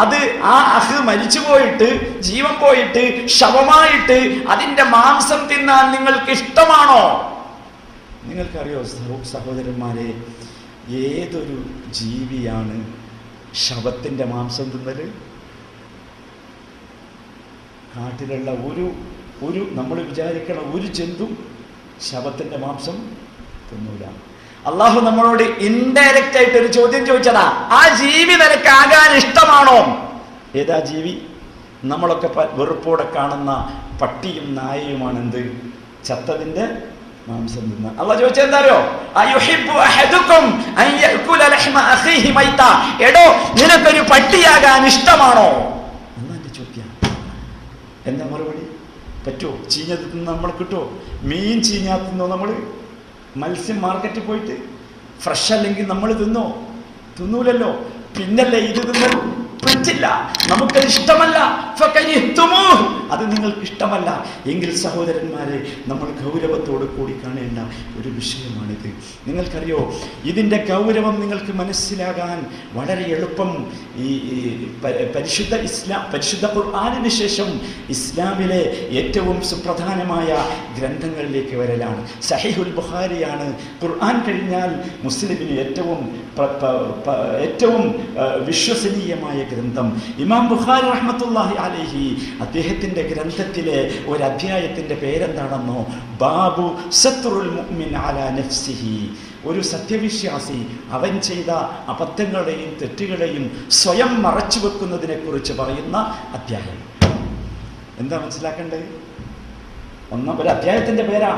അത് ആ അഹ് മരിച്ചു പോയിട്ട്, ജീവൻ പോയിട്ട്, ശവമായിട്ട് അതിന്റെ മാംസം തിന്നാൻ നിങ്ങൾക്ക് ഇഷ്ടമാണോ? നിങ്ങൾക്കറിയോ സഹോദരന്മാരെ, ഏതൊരു ജീവിയാണ് ശവത്തിന്റെ മാംസം തിന്നല്? കാട്ടിലുള്ള ഒരു നമ്മൾ വിചാരിക്കണ ഒരു ജന്തു ശവത്തിന്റെ മാംസം തിന്നൂല. അള്ളാഹു നമ്മളോട് ഇൻഡയറക്റ്റ് ആയിട്ട് ഒരു ചോദ്യം ചോദിച്ചതാ, ആ ജീവി നിനക്കാകാൻ ഇഷ്ടമാണോ? ഏതാ ജീവി? നമ്മളൊക്കെ വെറുപ്പോടെ കാണുന്ന പട്ടിയും നായയുമാണ് എന്ത്? ചത്തതിന്റെ മാംസം തിന്ന. അള്ളാഹു ചോദിച്ചത് എന്താ? അയുഹിബ്ബു അഹദുകും അൻ യഅകുല ലഹ്മ അഖീഹി മൈത. എടോ, നിനക്കൊരു പട്ടിയാകാൻ ഇഷ്ടമാണോ? എന്നാ ചോദ്യം. എന്താ മറുപടി? പറ്റുമോ? ചീഞ്ഞത് തിന്ന് നമ്മൾ കിട്ടുമോ? മീൻ ചീഞ്ഞാ തിന്നോ? നമ്മൾ മത്സ്യം മാർക്കറ്റിൽ പോയിട്ട് ഫ്രഷ് അല്ലെങ്കിൽ നമ്മൾ തിന്നോ? തിന്നൂലല്ലോ, പിന്നല്ലേ ഇത് തിന്നൽ പറ്റില്ല, നമുക്കത് ഇഷ്ടമല്ല. അത് നിങ്ങൾക്ക് ഇഷ്ടമല്ല എങ്കിൽ സഹോദരന്മാരെ, നമ്മൾ ഗൗരവത്തോട് കൂടി കാണേണ്ട ഒരു വിഷയമാണിത്. നിങ്ങൾക്കറിയോ, ഇതിൻ്റെ ഗൗരവം നിങ്ങൾക്ക് മനസ്സിലാകാൻ വളരെ എളുപ്പം ഈ പരിശുദ്ധ ഖുർആനിന് ശേഷം ഇസ്ലാമിലെ ഏറ്റവും സുപ്രധാനമായ ഗ്രന്ഥങ്ങളിലേക്ക് വരലാണ്. സഹീഹുൽ ബുഖാരിയാണ് ഖുർആൻ കഴിഞ്ഞാൽ മുസ്ലിമിന് ഏറ്റവും വിശ്വസനീയമായ ഗ്രന്ഥം. ഇമാം ബുഖാരി റഹ്മത്തുള്ളാഹി അലൈഹി അദ്ദേഹത്തിന്റെ ഗ്രന്ഥത്തിലെ ഒരു അധ്യായത്തിന്റെ പേരെന്താണെന്നോ? ബാബു സത്റുൽ മുഅ്മിൻ അലാ നഫ്സിഹി. ഒരു സത്യവിശ്വാസി അവൻ ചെയ്ത അബദ്ധങ്ങളെയും തെറ്റുകളെയും സ്വയം മറച്ചു വെക്കുന്നതിനെ കുറിച്ച് പറയുന്ന അധ്യായം. എന്താ മനസ്സിലാക്കേണ്ടത്? ഒരു അധ്യായത്തിന്റെ പേരാ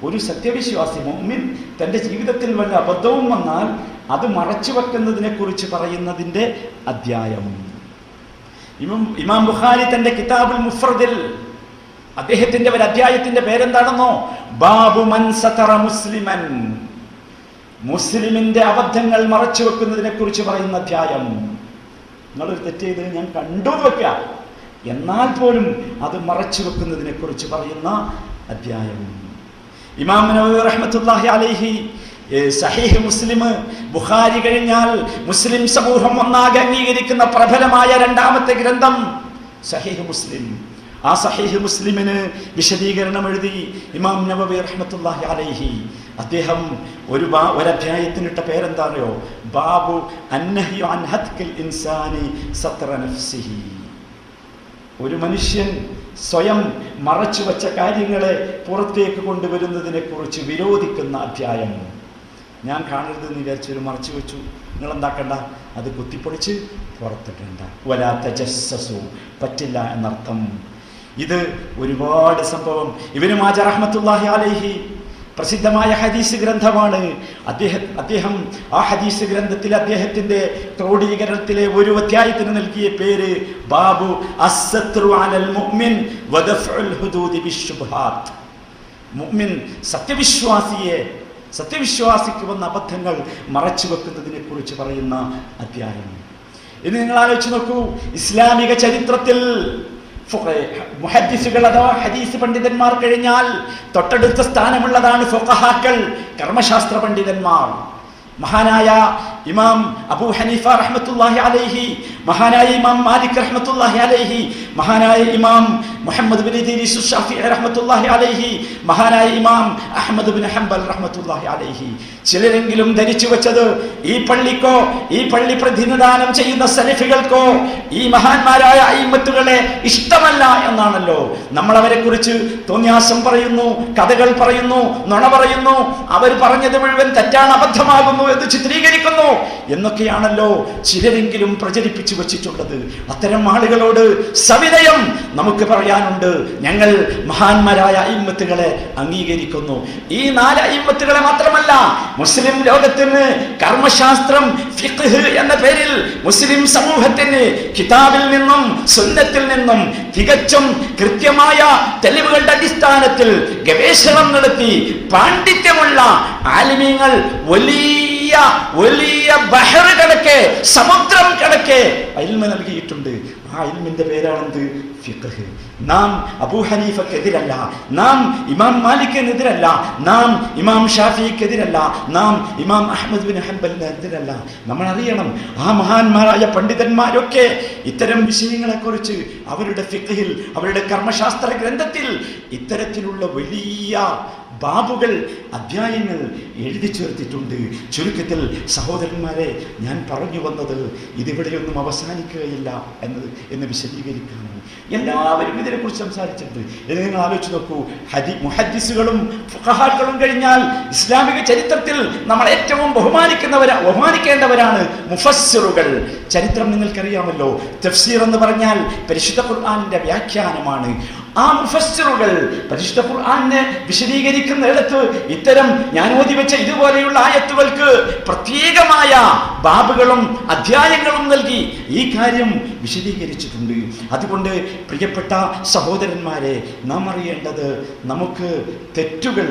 ഒരു സത്യവിശ്വാസി മുഅ്മിൻ തന്റെ ജീവിതത്തിൽ വല്ല അബദ്ധവും വന്നാൽ അത് മറച്ചു വെക്കുന്നതിനെ കുറിച്ച് പറയുന്നതിന്റെ അധ്യായം. ഇമാം ബുഖാരി തന്റെ കിതാബുൽ മുഫ്രദിൽ അദ്ദേഹത്തിന്റെ ഒരു അധ്യായത്തിന്റെ പേരെന്താണെന്നോ? ബാബു മൻ സതറ മുസ്ലിമൻ. മുസ്ലിമിന്റെ അബദ്ധങ്ങൾ മറച്ചു വെക്കുന്നതിനെ കുറിച്ച് പറയുന്ന അധ്യായം. നിങ്ങളൊരു തെറ്റ് ചെയ്ത് ഞാൻ കണ്ടു വെക്കുക, എന്നാൽ പോലും അത് മറച്ചു വെക്കുന്നതിനെ കുറിച്ച് പറയുന്ന അധ്യായം. ഇമാം നവവി റഹ്മത്തുള്ളാഹി അലൈഹി സഹീഹ് മുസ്ലിം, ബുഖാരി കഴിഞ്ഞാൽ മുസ്ലിം സമൂഹം ഒന്നാകെ അംഗീകരിക്കുന്ന പ്രബലമായ രണ്ടാമത്തെ ഗ്രന്ഥം സഹീഹ് മുസ്ലിം. ആ സഹീഹ് മുസ്ലിമിന് വിശദീകരണം എഴുതി ഇമാം നവവി റഹ്മത്തുള്ളാഹി അലൈഹി. അദ്ദേഹം ഒരധ്യായത്തിനിട്ട പേരെന്താ അറിയോ? ബാബു അന്നഹ്യു അൻ ഹത്കിൽ ഇൻസാനി സത്ര നഫ്സിഹി. ഒരു മനുഷ്യൻ സ്വയം മറച്ചു വച്ച കാര്യങ്ങളെ പുറത്തേക്ക് കൊണ്ടുവരുന്നതിനെ കുറിച്ച് വിരോധിക്കുന്ന അധ്യായം. ഞാൻ കാണരുതെന്ന് വിചാരിച്ചൊരു മറച്ചു വെച്ചു, നിങ്ങൾ എന്താക്കണ്ട, അത് കുത്തിപ്പൊളിച്ച് പുറത്തിട്ടണ്ട. വലാ തജസ്സസു, പറ്റില്ല എന്നർത്ഥം. ഇത് ഒരുപാട് സംഭവം. ഇബ്നു മാജ റഹ്മത്തുള്ളാഹി അലൈഹി പ്രസിദ്ധമായ ഹദീസ് ഗ്രന്ഥമാണ്. അദ്ദേഹം ആ ഹദീസ് ഗ്രന്ഥത്തിൽ അദ്ദേഹത്തിന്റെ ക്രോഡീകരണത്തിലെ ഒരു അധ്യായത്തിന് നൽകിയ പേര് ബാബു അസ്സത്റു അലൽ മുഅ്മിൻ വദഫഉൽ ഹുദൂദി ബിശ്ശുബ്ഹാത്ത്. മുഅ്മിൻ സത്യവിശ്വാസിക്ക് വന്ന അബദ്ധങ്ങൾ മറച്ചു വെക്കുന്നതിനെ കുറിച്ച് പറയുന്ന അധ്യായം. ഇനി നിങ്ങൾ ആലോചിച്ച് നോക്കൂ, ഇസ്ലാമിക ചരിത്രത്തിൽ മുഹദ്ദിസുകൾ അഥവാ ഹദീസ് പണ്ഡിതന്മാർ കഴിഞ്ഞാൽ തൊട്ടടുത്ത സ്ഥാനമുള്ളതാണ് ഫുഖഹാക്കൾ, കർമ്മശാസ്ത്ര പണ്ഡിതന്മാർ. മഹാനായ ഇമാം അബൂ ഹനീഫ റഹ്മത്തുള്ളാഹി അലൈഹി, മഹാനായ ഇമാം മാലിക് റഹ്മത്തുള്ളാഹി അലൈഹി, മഹാനായ ഇമാം മുഹമ്മദ് ബിൻ ഇദ്രീസ് ശാഫിഈ റഹ്മത്തുള്ളാഹി അലൈഹി, മഹാനായ ഇമാം അഹ്മദ് ബിൻ ഹംബൽ റഹ്മത്തുള്ളാഹി അലൈഹി. ചിലരെങ്കിലും ധരിച്ചു വെച്ചത് ഈ പള്ളിക്കോ ഈ പള്ളി പ്രതിനിധാനം ചെയ്യുന്ന സലഫികൾക്കോ ഈ മഹാന്മാരായ അയിമ്മത്തുകളെ ഇഷ്ടമല്ല എന്നാണല്ലോ. നമ്മൾ അവരെ കുറിച്ച് തോന്നിയാസം പറയുന്നു, കഥകൾ പറയുന്നു, നുണ പറയുന്നു, അവർ പറഞ്ഞത് മുഴുവൻ തെറ്റാണ്, അബദ്ധമാകുന്നു എന്ന് ചിത്രീകരിക്കുന്നു എന്നൊക്കെയാണല്ലോ ചിലരെങ്കിലും പ്രചരിപ്പിച്ചു വച്ചിട്ടുള്ളത്. അത്തരം ആളുകളോട് സവിനയം നമുക്ക് പറയാനുണ്ട്. ഞങ്ങൾ മഹാന്മാരായ അയിമ്മത്തുകളെ അംഗീകരിക്കുന്നു. ഈ 4 അയിമ്മത്തുകളെ മാത്രമല്ല, മുസ്ലിം ലോകത്തിന് കർമ്മശാസ്ത്രം ഫിഖ്ഹ് എന്ന പേരിൽ മുസ്ലിം സമൂഹത്തിന് കിതാബിൽ നിന്നും സുന്നത്തിൽ നിന്നും തികച്ചും കൃത്യമായ തെളിവുകളുടെ അടിസ്ഥാനത്തിൽ ഗവേഷണം നടത്തി പാണ്ഡിത്യമുള്ള ആലിമീങ്ങൾ വലിയ ബഹർ കണക്കെ, സമുദ്രം കണക്കെ ഇൽമ നൽകിയിട്ടുണ്ട്. ആ ഇൽമിന്റെ പേരാണെന്ത്? ഫിഖ്ഹ്. നാം അബൂ ഹനീഫക്കെതിരല്ല, നാം ഇമാം മാലിക്കിനെതിരല്ല, നാം ഇമാം ഷാഫിക്കെതിരല്ല, നാം ഇമാം അഹ്മദ് ബിൻ ഹംബലിനെതിരല്ല. നമ്മൾ അറിയണം, ആ മഹാന്മാരായ പണ്ഡിതന്മാരൊക്കെ ഇത്തരം വിഷയങ്ങളെ കുറിച്ച് അവരുടെ ഫിഖ്ഹിൽ, അവരുടെ കർമ്മശാസ്ത്ര ഗ്രന്ഥത്തിൽ ഇത്തരത്തിലുള്ള വലിയ ബാബുകൾ, അധ്യായങ്ങൾ എഴുതി ചേർത്തിട്ടുണ്ട്. ചുരുക്കത്തിൽ സഹോദരന്മാരെ, ഞാൻ പറഞ്ഞു വന്നത് ഇതിവിടെയൊന്നും അവസാനിക്കുകയില്ല എന്ന് വിശദീകരിക്കാണ്. എല്ലാവരും ഇതിനെക്കുറിച്ച് സംസാരിച്ചിട്ടുണ്ട്. ഇത് നിങ്ങൾ ആലോചിച്ച് നോക്കൂ. മുഹദ്ദിസുകളും ഫുഖഹാക്കളും കഴിഞ്ഞാൽ ഇസ്ലാമിക ചരിത്രത്തിൽ നമ്മൾ ഏറ്റവും ബഹുമാനിക്കേണ്ടവരാണ് മുഫസ്സിറുകൾ. ചരിത്രം നിങ്ങൾക്കറിയാമല്ലോ. തഫ്സീർ എന്ന് പറഞ്ഞാൽ പരിശുദ്ധ ഖുർആനിന്റെ വ്യാഖ്യാനമാണ്. ആ മുഫസ്സിറുകൾ പരിശുദ്ധ ഖുർആനെ വിശദീകരിക്കുന്നിടത്ത് ഇത്തരം ഞാൻ ഓതി വെച്ച ഇതുപോലെയുള്ള ആയത്തുകൾക്ക് പ്രത്യേകമായ ബാബുകളും അധ്യായങ്ങളും നൽകി ഈ കാര്യം വിശദീകരിച്ചിട്ടുണ്ട്. അതുകൊണ്ട് പ്രിയപ്പെട്ട സഹോദരന്മാരെ, നാം അറിയേണ്ടത്, നമുക്ക് തെറ്റുകൾ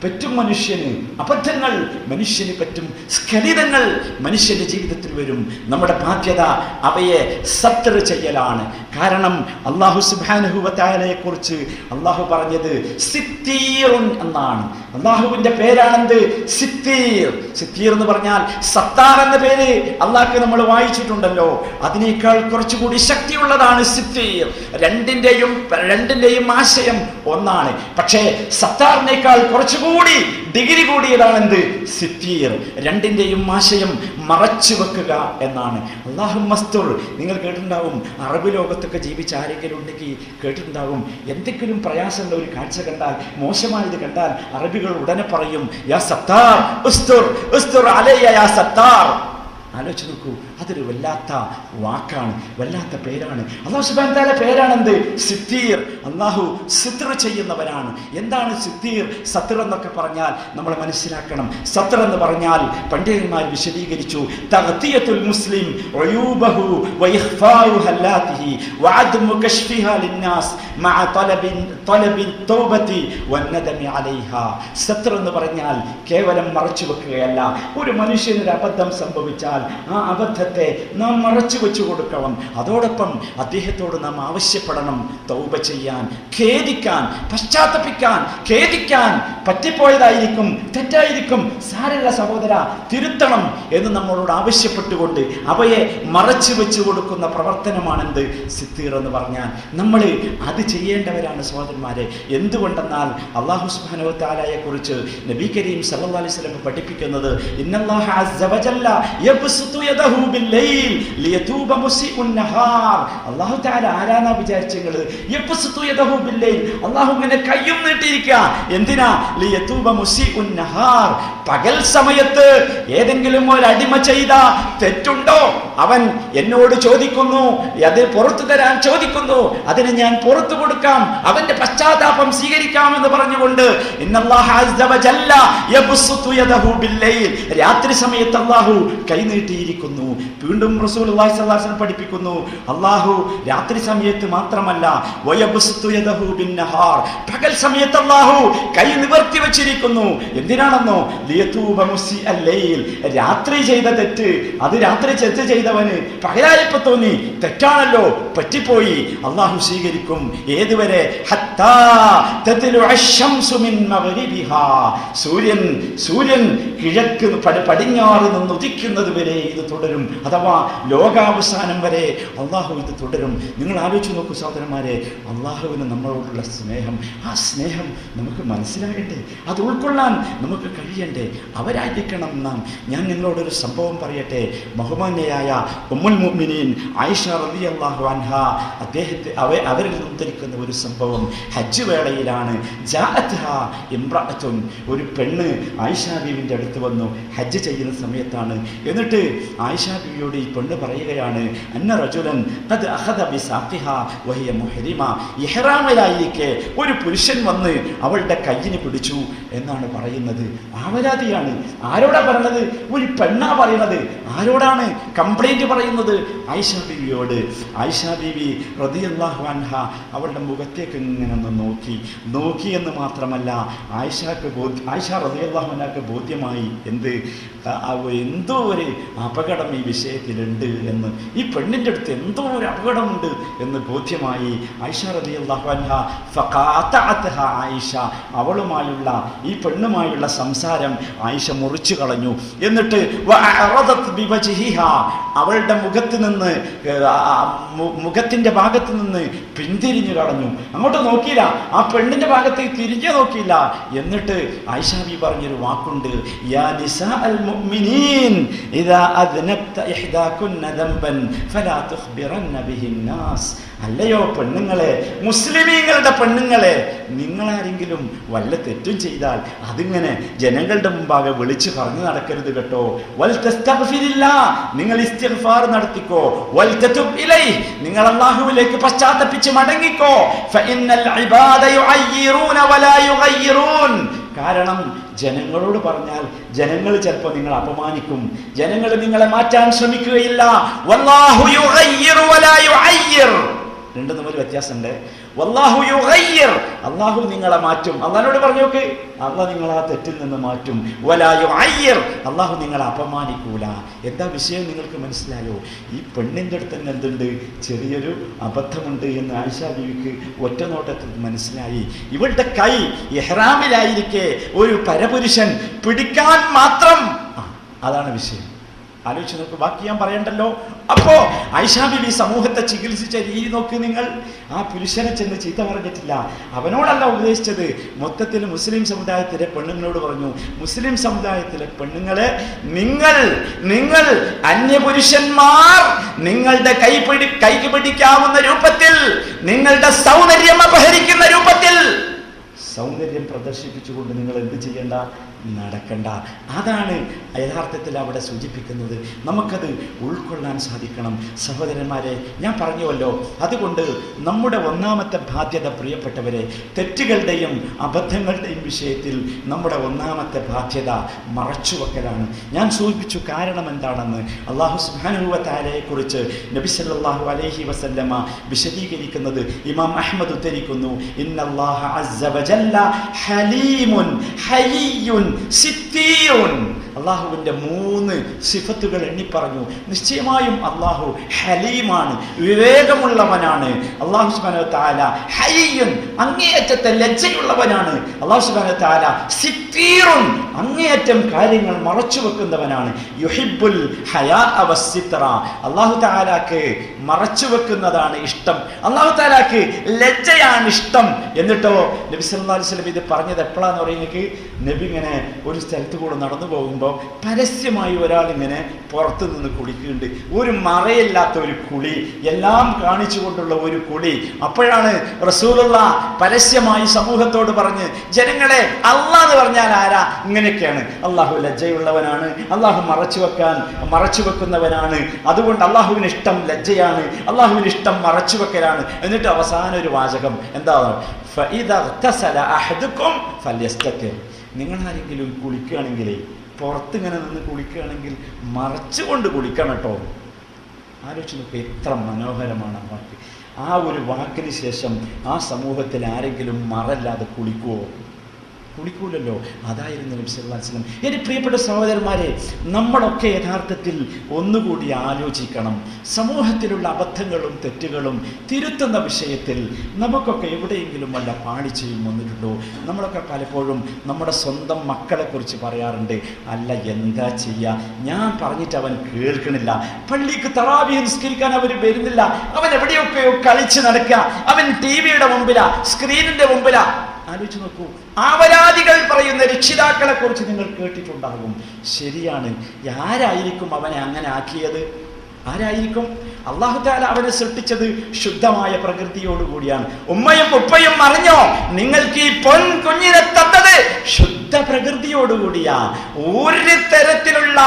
പറ്റും മനുഷ്യന്, അബദ്ധങ്ങൾ മനുഷ്യന് പറ്റും, സ്ഖലിതങ്ങൾ മനുഷ്യന്റെ ജീവിതത്തിൽ വരും. നമ്മുടെ ബാധ്യത അവയെ സത്ർ ചെയ്യലാണ്. കാരണം അല്ലാഹു സുബ്ഹാനഹു വ തആലയെ കുറിച്ച് അല്ലാഹു പറഞ്ഞത് സിത്തീറുൻ എന്നാണ്. അല്ലാഹുവിന്റെ പേരാണെന്ത്? സിത്തീർ. സിത്തീർ എന്ന് പറഞ്ഞാൽ സത്താർ എന്ന പേര് അല്ലാഹുക്ക് നമ്മൾ വായിച്ചിട്ടുണ്ടല്ലോ, അതിനേക്കാൾ കുറച്ചുകൂടി ശക്തിയുള്ളതാണ് സിത്തീർ. രണ്ടിന്റെയും ആശയം ഒന്നാണ്. പക്ഷേ സത്താറിനേക്കാൾ കുറച്ചുകൂടി ഡിഗ്രി കൂടിയതാണ് എന്ത്? സിത്തീർ. രണ്ടിന്റെയും ആശയം മറച്ചു വെക്കുക എന്നാണ്. അല്ലാഹു മസ്തുർ. നിങ്ങൾ കേട്ടിട്ടുണ്ടാവും, അറബ് ലോകത്തൊക്കെ ജീവിച്ച ആരെങ്കിലും ഉണ്ടെങ്കിൽ കേട്ടിട്ടുണ്ടാവും, എന്തെങ്കിലും പ്രയാസമുള്ള ഒരു കാഴ്ച കണ്ടാൽ, മോശമായത് കണ്ടാൽ അറബികൾ ഉടനെ പറയും, യാ സത്താർ ഉസ്തുർ ഉസ്തുർ അലയ്യ യാ സത്താർ. ആലോചിച്ച് നോക്കൂ, അതൊരു വല്ലാത്ത വാക്കാണ്, വല്ലാത്ത പേരാണ്. അല്ലാഹു സുബ്ഹാനഹു വ തആല പേരാണെന്ത്? സിത്തീർ. അല്ലാഹു സിത്ർ ചെയ്യുന്നവനാണ്. എന്താണ് സിത്തീർ? സത്ർ എന്നൊക്കെ പറഞ്ഞാൽ നമ്മൾ മനസ്സിലാക്കണം. സത്ർ എന്ന് പറഞ്ഞാൽ പണ്ഡിതന്മാർ വിശദീകരിച്ചു, തഗ്തിയത്തുൽ മുസ്ലിം ഉയൂബഹു വഇഖ്ഫാഉ ഹല്ലാതിഹി വഅദ്മു കശ്ഫിഹാ ലിന്നാസ് മഅ തലബി തൗബതി വന്നദമി അലൈഹാ. സത്ർ എന്ന് പറഞ്ഞാൽ കേവലം മറച്ചു വെക്കുകയല്ല. ഒരു മനുഷ്യനൊരു അബദ്ധം സംഭവിച്ചാൽ ആ അബദ്ധത്തെ നാം മറച്ചു വെച്ചു കൊടുക്കണം. അതോടൊപ്പം അദ്ദേഹത്തോട് നാം ആവശ്യപ്പെടണം തൗബ ചെയ്യാൻ, ഖേദിക്കാൻ, പശ്ചാത്തപിക്കാൻ, ഖേദിക്കാൻ. പറ്റിപ്പോയതായിരിക്കും, തെറ്റായിരിക്കും, സാരല്ല സഹോദര, തിരുത്തണം എന്ന് നമ്മളോട് ആവശ്യപ്പെട്ടുകൊണ്ട് അവയെ മറച്ചു വെച്ചു കൊടുക്കുന്ന പ്രവർത്തനമാണെന്ത്? സിത്തീർ എന്ന് പറഞ്ഞാൽ. നമ്മൾ അത് ചെയ്യേണ്ടവരാണ് സഹോദരന്മാരെ. എന്തുകൊണ്ടെന്നാൽ അല്ലാഹു സുബ്ഹാനഹു വ തആലയെ കുറിച്ച് നബി കരീം സല്ലല്ലാഹു അലൈഹി വസല്ലം പഠിപ്പിക്കുന്നത്, ഇന്നല്ലാഹ അസ്സ വജല്ല അല്ലാഹു തആല ആരാന്നാ വിചാരിച്ചത്? അല്ലാഹു ഇങ്ങനെ കയ്യും നീട്ടിയിരിക്കുക. എന്തിനാ? പകൽ സമയത്ത് ഏതെങ്കിലും ഒരു അടിമ ചെയ്ത തെറ്റുണ്ടോ അവൻ എന്നോട് ചോദിക്കുന്നു, അത് പുറത്തു തരാൻ ചോദിക്കുന്നു, അതിന് ഞാൻ പുറത്തു കൊടുക്കാം, അവന്റെ പശ്ചാത്താപം സ്വീകരിക്കാം എന്ന് പറഞ്ഞുകൊണ്ട് രാത്രി സമയത്ത് അല്ലാഹു കൈനീട്ടിയിരിക്കുന്നു. വീണ്ടും റസൂലുള്ളാഹി സ്വല്ലല്ലാഹു അലൈഹി വസല്ലം പഠിപ്പിക്കുന്നു, അല്ലാഹു രാത്രി സമയത്ത് മാത്രമല്ല പകൽ സമയത്ത് അല്ലാഹു കൈ നിവർത്തി വെച്ചിരിക്കുന്നു. എന്തിനാണെന്നോ? രാത്രി ചെയ്ത തെറ്റ്, അത് രാത്രി തെറ്റ് ചെയ്തവന് പകലായപ്പോ തോന്നി തെറ്റാണല്ലോ, പറ്റിപ്പോയി, അല്ലാഹു സ്വീകരിക്കും. ഏതുവരെ? സൂര്യൻ കിഴക്ക് പടിഞ്ഞാറ് നിന്ന് ഉദിക്കുന്നത് വരെ ഇത് തുടരും. അഥവാ ലോകാവസാനം വരെ അല്ലാഹു ഇത് തുടരും. നിങ്ങൾ ആലോചിച്ച് നോക്കൂ സഹോദരന്മാരെ, അല്ലാഹുവിന് നമ്മളോടുള്ള സ്നേഹം, ആ സ്നേഹം നമുക്ക് മനസ്സിലാകട്ടെ, അത് ഉൾക്കൊള്ളാൻ നമുക്ക് കഴിയണ്ടേ? അവരായിരിക്കണം നാം. ഞാൻ നിങ്ങളോടൊരു സംഭവം പറയട്ടെ. ബഹുമാന്യയായ ഉമ്മുൽ മുഅ്മിനീൻ ആയിഷ റളിയല്ലാഹു അൻഹാ അവരിൽ ഉദ്ധരിക്കുന്ന ഒരു സംഭവം ഹജ്ജ് വേളയിലാണ്. ഒരു പെണ്ണ് ആയിഷ ബീവിന്റെ അടുത്ത് വന്നു. ഹജ്ജ് ചെയ്യുന്ന സമയത്താണ്. എന്നിട്ട് ആയിഷ ബീവിയോട് ഈ പെണ്ണ് പറയുകയാണ്, അന്ന റജുലൻ ഖദ് അഖദ ബിസാഖിഹാ വഹിയ മുഹ്രിമ. ഇഹ്റാമിലായിരിക്കെ ഒരു പുരുഷൻ വന്ന് അവളുടെ കയ്യിന് പിടിച്ചു എന്നാണ് പറയുന്നത്. ആവരാതിയാണ്. ആരോടാ പറഞ്ഞത്? ഒരു പെണ്ണാ പറയുന്നത്. ആരോടാണ് കംപ്ലൈന്റ് പറയുന്നത്? ആയിഷ ബീവിയോട്. ആയിഷ ബീവി റളിയല്ലാഹു അൻഹ അവളുടെ മുഖത്തേക്ക് ഇങ്ങനെ നോക്കി എന്ന് മാത്രമല്ല, ആയിഷ റളിയല്ലാഹു അൻഹക്ക് ബോധ്യമായി എന്തോ ഒരു അപകടം ഈ വിഷയത്തിലുണ്ട് എന്ന്. ഈ പെണ്ണിൻ്റെ അടുത്ത് എന്തോ ഒരു അപകടമുണ്ട് എന്ന് ബോധ്യമായി. ആയിഷ റളിയല്ലാഹു അൻഹ ഫഖാതഅത്ഹ ആയിഷ, അവളുമായുള്ള ഈ പെണ്ണുമായുള്ള സംസാരം ആയിഷ മുറിച്ചു കളഞ്ഞു. എന്നിട്ട് വഅറദത് ബിവജ്ഹിഹാ, അവളുടെ മുഖത്തിന്റെ ഭാഗത്ത് നിന്ന് പിന്തിരിഞ്ഞു കളഞ്ഞു. അങ്ങോട്ട് നോക്കിയില്ല, ആ പെണ്ണിന്റെ ഭാഗത്തേക്ക് തിരിഞ്ഞു നോക്കിയില്ല. എന്നിട്ട് ആയിഷ ബി പറഞ്ഞൊരു വാക്കുണ്ട്, യാ നിസാഅൽ മുഅ്മിനീൻ ഇദാ അദ്നബ്ത ഇഹ്ദാകുന്ന ദംബൻ ഫലാ തുഖ്ബിറന്ന ബിഹിൻ നാസ്. അല്ലയോ പെണ്ണുങ്ങളെ, മുസ്ലിമീങ്ങളുടെ പെണ്ണുങ്ങളെ, നിങ്ങളാരെങ്കിലും വല്ല തെറ്റും ചെയ്താൽ അതിങ്ങനെ ജനങ്ങളുടെ മുമ്പാകെ വിളിച്ചു പറഞ്ഞു നടക്കരുത് കേട്ടോ. വൽ തസ്തഗ്ഫിരില്ലാ, നിങ്ങൾ ഇസ്തിഗ്ഫാർ നടത്തിക്കോ. വൽ തതുബ് ഇലൈഹി, നിങ്ങൾ അല്ലാഹുവിലേക്ക് പശ്ചാത്തപിച്ച് മടങ്ങിക്കോ. ഫഇന്നൽ ഇബാദ യുഅയ്യിറൂന വലാ യുഗയ്യിറൂൻ. കാരണം ജനങ്ങളോട് പറഞ്ഞാൽ ജനങ്ങൾ ചിലപ്പോൾ നിങ്ങളെ അപമാനിക്കും, ജനങ്ങൾ നിങ്ങളെ മാറ്റാൻ ശ്രമിക്കുകയില്ല. വല്ലാഹു യുഗയ്യിറു വലാ യുഅയ്യിർ. രണ്ടും തമ്മിൽ വ്യത്യാസമുണ്ട്. വല്ലാഹു യുഗയ്യിർ, അള്ളാഹു നിങ്ങളെ മാറ്റും. അള്ളാഹിനോട് പറഞ്ഞു നോക്ക്, അള്ളാഹ് നിങ്ങളെ ആ തെറ്റിൽ നിന്ന് മാറ്റും. വലാ യുഅയ്യിർ, അള്ളാഹു നിങ്ങളെ അപമാനിക്കൂല. എന്താ വിഷയം നിങ്ങൾക്ക് മനസ്സിലായോ? ഈ പെണ്ണിൻ്റെ അടുത്ത് തന്നെ എന്തുണ്ട്, ചെറിയൊരു അബദ്ധമുണ്ട് എന്ന് ആയിഷ ബീവിക്ക് ഒറ്റ നോട്ടത്തിൽ മനസ്സിലായി. ഇവളുടെ കൈ ഇഹ്റാമിലായിരിക്കെ ഒരു പരപുരുഷൻ പിടിക്കാൻ മാത്രം, അതാണ് വിഷയം. ആലോചിച്ച് നോക്ക്, ബാക്കി ഞാൻ പറയണ്ടല്ലോ. അപ്പോ ആയിഷാ ബീവി സമൂഹത്തെ ചികിത്സിച്ച രീതി നോക്ക് നിങ്ങൾ. ആ പുരുഷനെ ചെന്ന് ചീത്ത പറഞ്ഞിട്ടില്ല, അവനോടല്ല ഉപദേശിച്ചത്, മൊത്തത്തിൽ മുസ്ലിം സമുദായത്തിലെ പെണ്ണുങ്ങളോട് പറഞ്ഞു, മുസ്ലിം സമുദായത്തിലെ പെണ്ണുങ്ങളെ, നിങ്ങൾ അന്യപുരുഷന്മാർ നിങ്ങളുടെ കൈക്ക് പിടിക്കാവുന്ന രൂപത്തിൽ, നിങ്ങളുടെ സൗന്ദര്യം അപഹരിക്കുന്ന രൂപത്തിൽ സൗന്ദര്യം പ്രദർശിപ്പിച്ചുകൊണ്ട് നിങ്ങൾ എന്ത് ചെയ്യണ്ട, നടക്കണ്ട. അതാണ് യഥാർത്ഥത്തിൽ അവിടെ സൂചിപ്പിക്കുന്നത്. നമുക്കത് ഉൾക്കൊള്ളാൻ സാധിക്കണം സഹോദരന്മാരെ. ഞാൻ പറഞ്ഞുവല്ലോ, അതുകൊണ്ട് നമ്മുടെ ഒന്നാമത്തെ ബാധ്യത, പ്രിയപ്പെട്ടവരെ, തെറ്റുകളുടെയും അബദ്ധങ്ങളുടെയും വിഷയത്തിൽ നമ്മുടെ ഒന്നാമത്തെ ബാധ്യത മറച്ചുവെക്കലാണ്. ഞാൻ സൂചിപ്പിച്ചു കാരണം എന്താണെന്ന്. അല്ലാഹു സുബ്ഹാനഹു വ തആലയെ കുറിച്ച് നബി സല്ലല്ലാഹു അലൈഹി വസല്ലമ വിശദീകരിക്കുന്നത് ഇമാം അഹ്മദ് ഉദ്ധരിക്കുന്നു, ഇന്നല്ലാഹ അസ്സ വജല്ല ഹലീമുൻ ഹയ്യുൻ സിത്തീറുൻ. അള്ളാഹുവിൻ്റെ 3 സിഫത്തുകൾ എണ്ണിപ്പറഞ്ഞു. നിശ്ചയമായും അള്ളാഹു ഹലീമാണ്, വിവേകമുള്ളവനാണ്. അള്ളാഹു സുബ്ഹാനഹു വ തആല ഹയ്യുൻ, അങ്ങേയറ്റത്തെ ലജ്ജയുള്ളവനാണ്. അള്ളാഹു സുബ്ഹാനഹു വ തആല സിത്തീറുൻ, അങ്ങേയറ്റം കാര്യങ്ങൾ മറച്ചു വെക്കുന്നവനാണ്. യുഹിബ്ബുൽ ഹയാഅ വസ്സിത്ര, അള്ളാഹു തആലാക്ക് മറച്ചു വെക്കുന്നതാണ് ഇഷ്ടം. അള്ളാഹു തആലാക്ക് ലജ്ജയാണ് ഇഷ്ടം. എന്നിട്ടോ നബി സല്ലല്ലാഹു അലൈഹി വസല്ലം ഇത് പറഞ്ഞത് എപ്പോഴാന്ന് പറയുന്നത്, നബി ഇങ്ങനെ ഒരു സ്ഥലത്ത് കൂടെ നടന്നു പോകുമ്പോൾ പരസ്യമായി ഒരാളിങ്ങനെ പുറത്തു നിന്ന് കുളിക്കുന്നുണ്ട്. ഒരു മറയില്ലാത്ത ഒരു കുളി, എല്ലാം കാണിച്ചുകൊണ്ടുള്ള ഒരു കുളി. അപ്പോഴാണ് റസൂലുള്ളാഹ് പരസ്യമായി സമൂഹത്തോട് പറഞ്ഞ്, ജനങ്ങളെ, അല്ലാഹ് എന്ന് പറഞ്ഞാൽ ആരാ? ഇങ്ങനെയൊക്കെയാണ്. അള്ളാഹു ലജ്ജയുള്ളവനാണ്, അള്ളാഹു മറച്ചു വെക്കുന്നവനാണ്. അതുകൊണ്ട് അള്ളാഹുവിന് ഇഷ്ടം ലജ്ജയാണ്, അള്ളാഹുവിന് ഇഷ്ടം മറച്ചു വെക്കലാണ്. എന്നിട്ട് അവസാന ഒരു വാചകം എന്താണ്? ഫഇദാ ഇഗ്തസല അഹദുകും ഫല്യസ്തതിർ, നിങ്ങളാരെങ്കിലും കുളിക്കുകയാണെങ്കിൽ, പുറത്തിങ്ങനെ നിന്ന് കുളിക്കുകയാണെങ്കിൽ മറച്ചുകൊണ്ട് കുളിക്കണം കേട്ടോ. ആലോചിച്ച് നോക്കുക, എത്ര മനോഹരമാണ് ആ വാക്ക്. ആ ഒരു വാക്കിന് ശേഷം ആ സമൂഹത്തിൽ ആരെങ്കിലും മറല്ലാതെ കുളിക്കുമോ? കുളിക്കൂലല്ലോ. അതായിരുന്നു നബി സല്ലല്ലാഹു അലൈഹി വസല്ലം. എന്റെ പ്രിയപ്പെട്ട സഹോദരന്മാരെ, നമ്മളൊക്കെ യഥാർത്ഥത്തിൽ ഒന്നുകൂടി ആലോചിക്കണം. സമൂഹത്തിലുള്ള അബദ്ധങ്ങളും തെറ്റുകളും തിരുത്തുന്ന വിഷയത്തിൽ നമുക്കൊക്കെ എവിടെയെങ്കിലും വല്ല പാളിച്ചയും വന്നിട്ടുണ്ടോ? നമ്മളൊക്കെ പലപ്പോഴും നമ്മുടെ സ്വന്തം മക്കളെ കുറിച്ച് പറയാറുണ്ട്, അല്ല എന്താ ചെയ്യുക, ഞാൻ പറഞ്ഞിട്ട് അവൻ കേൾക്കണില്ല, പള്ളിക്ക് തറാവീഹ് നിസ്കരിക്കാൻ അവർ വരുന്നില്ല, അവൻ എവിടെയൊക്കെയോ കളിച്ച് നടക്കുക, അവൻ ടിവിയുടെ മുമ്പിലാ, സ്ക്രീനിന്റെ മുമ്പിലാ. ആലോചിച്ച് നോക്കൂ, ആവരാദികൾ പറയുന്ന രക്ഷിതാക്കളെ കുറിച്ച് നിങ്ങൾ കേട്ടിട്ടുണ്ടാകും. ശരിയാണ്. ആരായിരിക്കും അവനെ അങ്ങനെ ആക്കിയത്? ആരായിരിക്കും? അല്ലാഹു തആല അവനെ സൃഷ്ടിച്ചത് ശുദ്ധമായ പ്രകൃതിയോടുകൂടിയാണ്. ഉമ്മയും ഉപ്പയും അറിഞ്ഞോ, നിങ്ങൾക്ക് ഈ പൊൻ കുഞ്ഞിനെ തന്നത് ശുദ്ധ പ്രകൃതിയോടുകൂടിയാ. ഒരു തരത്തിലുള്ള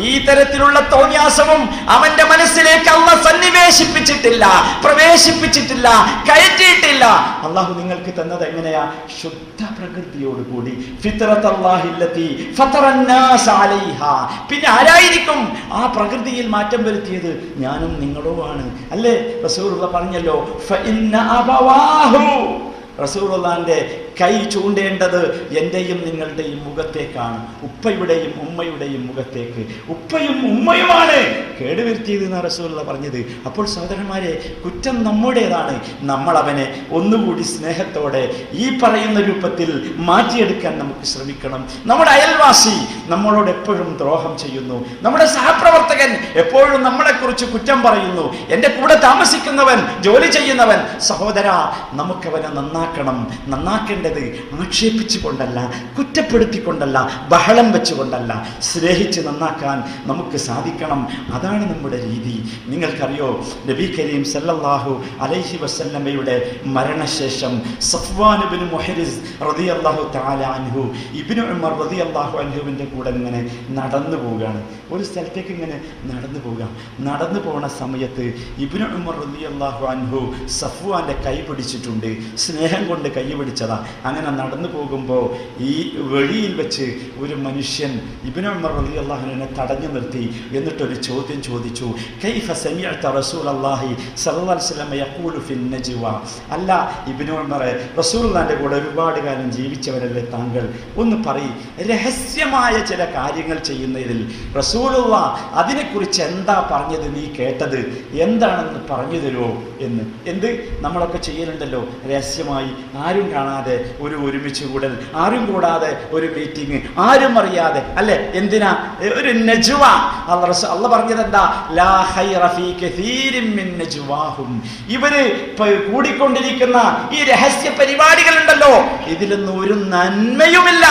ഈ തരത്തിലുള്ള തോന്നിയാസവും അവന്റെ മനസ്സിലേക്ക് അല്ലാഹ് സന്നിവേശിപ്പിച്ചിട്ടില്ല, പ്രവേശിപ്പിച്ചിട്ടില്ല, കയറ്റിയിട്ടില്ല. അല്ലാഹു നിങ്ങൾക്ക് തന്നത് എങ്ങനെയാ? ശുദ്ധ പ്രകൃതിയോടുകൂടി. ഫിത്രത്തല്ലാഹില്ലതി ഫതറന്നാസ അലൈഹാ. പിന്നെ ആരായിരിക്കും ആ പ്രകൃതിയിൽ മാറ്റം വരുത്തിയത്? ഞാനും നിങ്ങളുമാണ്. അല്ലേ? റസൂലുള്ളാഹി പറഞ്ഞല്ലോ, ഫഇന്ന അബവാഹു, റസൂലുള്ളാഹിന്റെ കൈ ചൂണ്ടേണ്ടത് എന്റെയും നിങ്ങളുടെയും മുഖത്തേക്കാണ്, ഉപ്പയുടെയും ഉമ്മയുടെയും മുഖത്തേക്ക്. ഉപ്പയും ഉമ്മയുമാണ് കേടുവരുത്തിയത് എന്നാണ് റസൂലുള്ളാഹി പറഞ്ഞത്. അപ്പോൾ സഹോദരന്മാരെ, കുറ്റം നമ്മുടേതാണ്. നമ്മൾ അവനെ ഒന്നുകൂടി സ്നേഹത്തോടെ ഈ പറയുന്ന രൂപത്തിൽ മാറ്റിയെടുക്കാൻ നമുക്ക് ശ്രമിക്കണം. നമ്മുടെ അയൽവാസി നമ്മളോട് എപ്പോഴും ദ്രോഹം ചെയ്യുന്നു, നമ്മുടെ സഹപ്രവർത്തകൻ എപ്പോഴും നമ്മളെക്കുറിച്ച് കുറ്റം പറയുന്നു, എൻ്റെ കൂടെ താമസിക്കുന്നവൻ, ജോലി ചെയ്യുന്നവൻ, സഹോദര, നമുക്കവനെ നന്നാക്കണം. നന്നാക്കേണ്ട ആക്ഷേപിച്ചുകൊണ്ടല്ല, കുറ്റപ്പെടുത്തിക്കൊണ്ടല്ല, ബഹളം വെച്ചുകൊണ്ടല്ല, സ്നേഹിച്ച് നന്നാക്കാൻ നമുക്ക് സാധിക്കണം. അതാണ് നമ്മുടെ രീതി. നിങ്ങൾക്കറിയോ, നബി കരീം സല്ലല്ലാഹു അലൈഹി വസല്ലമയുടെ മരണശേഷം സഫ്വാൻ ഇബ്നു മുഹരിസ് റളിയല്ലാഹു തആല അൻഹു ഇബ്നു ഉമർ റളിയല്ലാഹു അൻഹുവിൻ്റെ കൂടെ ഇങ്ങനെ നടന്നു പോവുകയാണ്. ഒരു സ്ഥലത്തേക്ക് ഇങ്ങനെ നടന്നു പോണ സമയത്ത് ഇബ്നു ഉമർ റളിയല്ലാഹു അൻഹു സഫ്വാന്റെ കൈ പിടിച്ചിട്ടുണ്ട്. സ്നേഹം കൊണ്ട് കൈ പിടിച്ചതാ. അങ്ങനെ നടന്നു പോകുമ്പോൾ ഈ വഴിയിൽ വെച്ച് ഒരു മനുഷ്യൻ ഇബ്നു ഉമർ റളിയല്ലാഹു അൻഹുവിനെ തടഞ്ഞു നിർത്തി. എന്നിട്ടൊരു ചോദ്യം ചോദിച്ചു, കൈഫ സമിഅത റസൂലല്ലാഹി സ്വല്ലല്ലാഹു അലൈഹി വസല്ലം യഖൂലു ഫിൻ നജ്വ. അല്ല ഇബ്നു ഉമർ, റസൂലുള്ളാഹിന്റെ കൂടെ ഒരുപാട് കാലം ജീവിച്ചവരല്ലേ താങ്കൾ, ഒന്ന് പറയ്, രഹസ്യമായ ചില കാര്യങ്ങൾ ചെയ്യുന്നതിൽ റസൂലുള്ളാഹ് അതിനെക്കുറിച്ച് എന്താ പറഞ്ഞത്, നീ കേട്ടത് എന്താണെന്ന് പറഞ്ഞു തരുമോ എന്ന്. എന്ത് നമ്മളൊക്കെ ചെയ്യലുണ്ടല്ലോ, രഹസ്യമായി ആരും കാണാതെ ഒരു ഒരുമിച്ച് കൂടൽ, ആരും കൂടാതെ ഒരു മീറ്റിംഗ്, ആരും അറിയാതെ അല്ലെ, എന്തിനാ ഒരു നജ്വ. അല്ല പറഞ്ഞത് എന്താ, ലാ ഖൈറ ഫീ കസീരിൻ മിൻ നജ്വാഹും. ഇവര് കൂടിക്കൊണ്ടിരിക്കുന്ന ഈ രഹസ്യ പരിപാടികളുണ്ടല്ലോ, ഇതിലൊന്നും ഒരു നന്മയുമില്ല,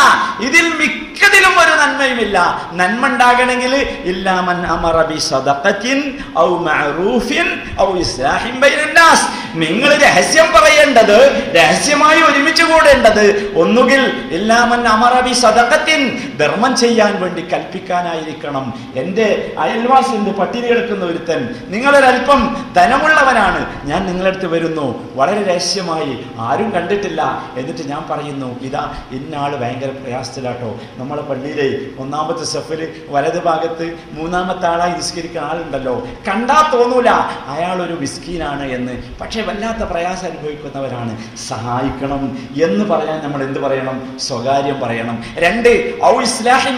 ഇതിൽ മിക്കതിലും ഒരു നന്മയുമില്ല. നന്മ ഉണ്ടാകണമെങ്കിൽ ഇല്ലാ മൻ അമറ ബി സദഖത്തിൻ ഔ മഅറൂഫിൻ ഔ ഇസ്ലാഹിൻ ബൈനൻ നാസ്. നിങ്ങൾ രഹസ്യം പറയേണ്ടത്, രഹസ്യമായി ഒരുമിച്ച് കൂടേണ്ടത് ഒന്നുകിൽ ഇല്ലാ മൻ അമറ ബി സദഖത്തിൻ, ധർമ്മം ചെയ്യാൻ വേണ്ടി കൽപ്പിക്കാനായിരിക്കണം. എൻ്റെ അയൽവാസിന്റെ പട്ടിണി കിടക്കുന്ന ഒരുത്തൻ, നിങ്ങളൊരൽപ്പം ധനമുള്ളവനാണ്, ഞാൻ നിങ്ങളടുത്ത് വരുന്നു, വളരെ രഹസ്യമായി ആരും കണ്ടിട്ടില്ല, എന്നിട്ട് ഞാൻ പറയുന്നു, ഇതാ ഇന്നാള് ഭയങ്കര പ്രയാസത്തിലാട്ടോ, നമ്മളെ പള്ളിയിലെ ഒന്നാമത്തെ സഫിൽ വലത് ഭാഗത്ത് മൂന്നാമത്തെ ആളായി നിസ്കരിക്കുന്ന ആളുണ്ടല്ലോ, കണ്ടാ തോന്നൂല അയാളൊരു മിസ്കീനാണ് എന്ന്, പക്ഷെ വല്ലാത്ത പ്രയാസം അനുഭവിക്കുന്നവരാണ്, സഹായിക്കണം എന്ന് പറയാൻ നമ്മൾ എന്ത് പറയണം, സ്വകാര്യം പറയണം. രണ്ട്, ഔ ഇസ്ലാഹിൻ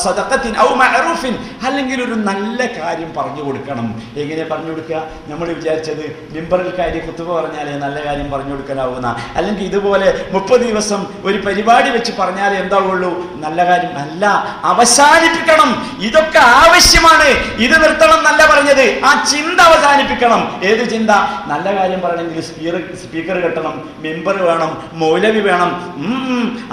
സദഖത്തിൻ ഔ മഅറൂഫിൻ, അല്ലെങ്കിൽ ഒരു നല്ല കാര്യം പറഞ്ഞു കൊടുക്കണം. എങ്ങനെ പറഞ്ഞു കൊടുക്കുക? നമ്മൾ വിചാരിച്ചത് മിമ്പറിൽ കാര്യം കുത്തുബ പറഞ്ഞാലേ നല്ല കാര്യം പറഞ്ഞു കൊടുക്കാനാവുന്ന, അല്ലെങ്കിൽ ഇതുപോലെ 30 ദിവസം ഒരു പരിപാടി വെച്ച് പറഞ്ഞാലേ എന്താവുള്ളൂ നല്ല കാര്യം അല്ല, അവസാനിപ്പിക്കണം. ഇതൊക്കെ ആവശ്യമാണ്, ഇത് നിർത്തണം എന്നല്ല പറഞ്ഞത്, ആ ചിന്ത അവസാനിപ്പിക്കണം. ഏത് ചിന്ത? നല്ല കാര്യം പറയണമെങ്കിൽ സ്പീക്കർ കെട്ടണം, മെമ്പർ വേണം, മൗലവി വേണം,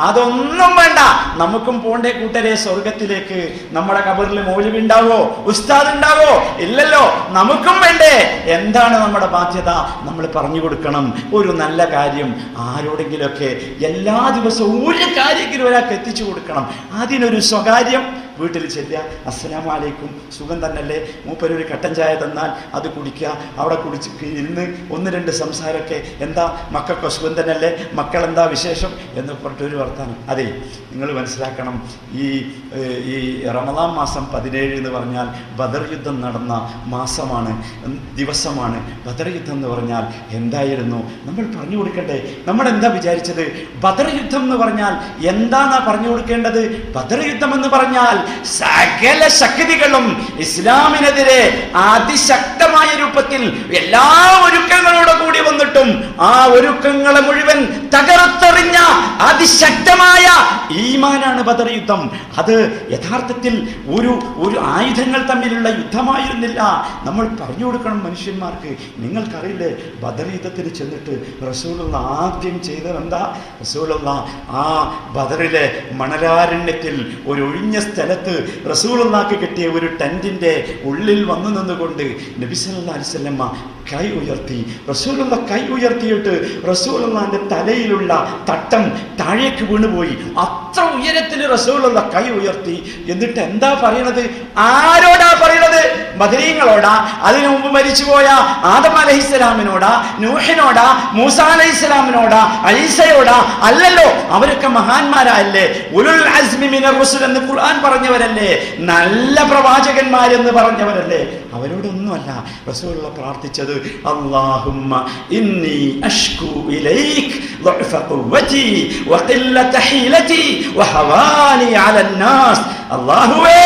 അതൊന്നും വേണ്ട. നമുക്കും പോണ്ടേ കൂട്ടരെ സ്വർഗത്തിലേക്ക്? നമ്മുടെ ഖബറിൽ മൗലവി ഉണ്ടാവോ, ഉസ്താദ് ഉണ്ടാവോ? ഇല്ലല്ലോ. നമുക്കും വേണ്ടേ? എന്താണ് നമ്മുടെ ബാധ്യത? നമ്മൾ പറഞ്ഞു കൊടുക്കണം ഒരു നല്ല കാര്യം. ആരോടെങ്കിലൊക്കെ എല്ലാ ദിവസവും ഒരു കാര്യമെങ്കിലും ഒരാൾക്ക് എത്തിച്ചു കൊടുക്കണം. അതിനൊരു സ്വകാര്യം വീട്ടിൽ ചെല്ലുക, അസ്സലാമു അലൈക്കും, സുഖം തന്നല്ലേ, മൂപ്പരൊരു കട്ടൻ ചായ തന്നാൽ അത് കുടിക്കുക, അവിടെ കുടിച്ച് ഇരുന്ന് 1-2 സംസാരമൊക്കെ, എന്താ മക്കൾക്ക് സുഖം തന്നല്ലേ, മക്കളെന്താ വിശേഷം എന്ന് പറഞ്ഞിട്ടൊരു വർത്താനം. അതെ, നിങ്ങൾ മനസ്സിലാക്കണം, ഈ റമദാൻ മാസം 17 എന്ന് പറഞ്ഞാൽ ബദർ യുദ്ധം നടന്ന മാസമാണ്, ദിവസമാണ്. ബദർ യുദ്ധം എന്ന് പറഞ്ഞാൽ എന്തായിരുന്നു നമ്മൾ പറഞ്ഞു കൊടുക്കണ്ടേ? നമ്മൾ എന്താ വിചാരിച്ചത്? ബദർ യുദ്ധം എന്ന് പറഞ്ഞാൽ എന്താന്നാ പറഞ്ഞു കൊടുക്കേണ്ടത്? ബദർ യുദ്ധം എന്ന് പറഞ്ഞാൽ സകല ശക്തികളും ഇസ്ലാമിനെതിരെ അതിശക്തമായ രൂപത്തിൽ എല്ലാ ഒരുക്കങ്ങളോട് കൂടി വന്നിട്ടും ആ ഒരുക്കങ്ങളെ മുഴുവൻ തകർത്തെറിഞ്ഞ അതിശക്തമായ ഈമാനാണ് ബദർ യുദ്ധം. അത് യഥാർത്ഥത്തിൽ ഒരു ആയുധങ്ങൾ തമ്മിലുള്ള യുദ്ധമായിരുന്നില്ല. നമ്മൾ പറഞ്ഞു കൊടുക്കണം മനുഷ്യന്മാർക്ക്. നിങ്ങൾക്കറിയില്ലേ, ബദർ യുദ്ധത്തിന് ചെന്നിട്ട് റസൂലുള്ള ആദ്യം ചെയ്തതെന്താ? റസൂലുള്ള ആ ബദറിലെ മണലാരണ്യത്തിൽ ഒരു ഒഴിഞ്ഞ സ്ഥലത്ത് റസൂലുള്ളാഹിക്ക് കിട്ടിയ ഒരു ടെന്റിന്റെ ഉള്ളിൽ വന്നു നിന്നുകൊണ്ട് നബി സല്ലല്ലാഹു അലൈഹി വസല്ലം കൈ ഉയർത്തി. റസൂലുള്ള കൈ ഉയർത്തിയിട്ട് റസൂലുള്ളാഹിന്റെ തലയിലുള്ള തട്ടം താഴേക്ക് വീണുപോയി. അത്ര ഉയരത്തിൽ റസൂലുള്ള കൈ ഉയർത്തി. എന്നിട്ട് എന്താ പറയണത്? ആരോടാ പറയണത്? ബദരീങ്ങളോടാ? അതിനു മുമ്പ് മരിച്ചുപോയ ആദം അലൈഹിസ്സലാമിനോടാ? നൂഹിനോടാ? മൂസ അലൈഹിസ്സലാമിനോടാ? ഈസയോടാ? അല്ലല്ലോ. അവരൊക്കെ മഹാന്മാരല്ലേ, ഉലുൽ അസ്മി മിനർ റുസുൽ എന്ന് ഖുർആൻ പറഞ്ഞവരല്ലേ, നല്ല പ്രവാചകന്മാരെന്ന് പറഞ്ഞവരല്ലേ. അവരോടൊന്നുമല്ല റസൂലുള്ള പ്രാർത്ഥിച്ചത്, അല്ലാഹുമ്മ ഇന്നി അഷ്കു ഇലൈക് ضعف قوتي وقلة حيلتي وهواني على الناس. അല്ലാഹുവേ,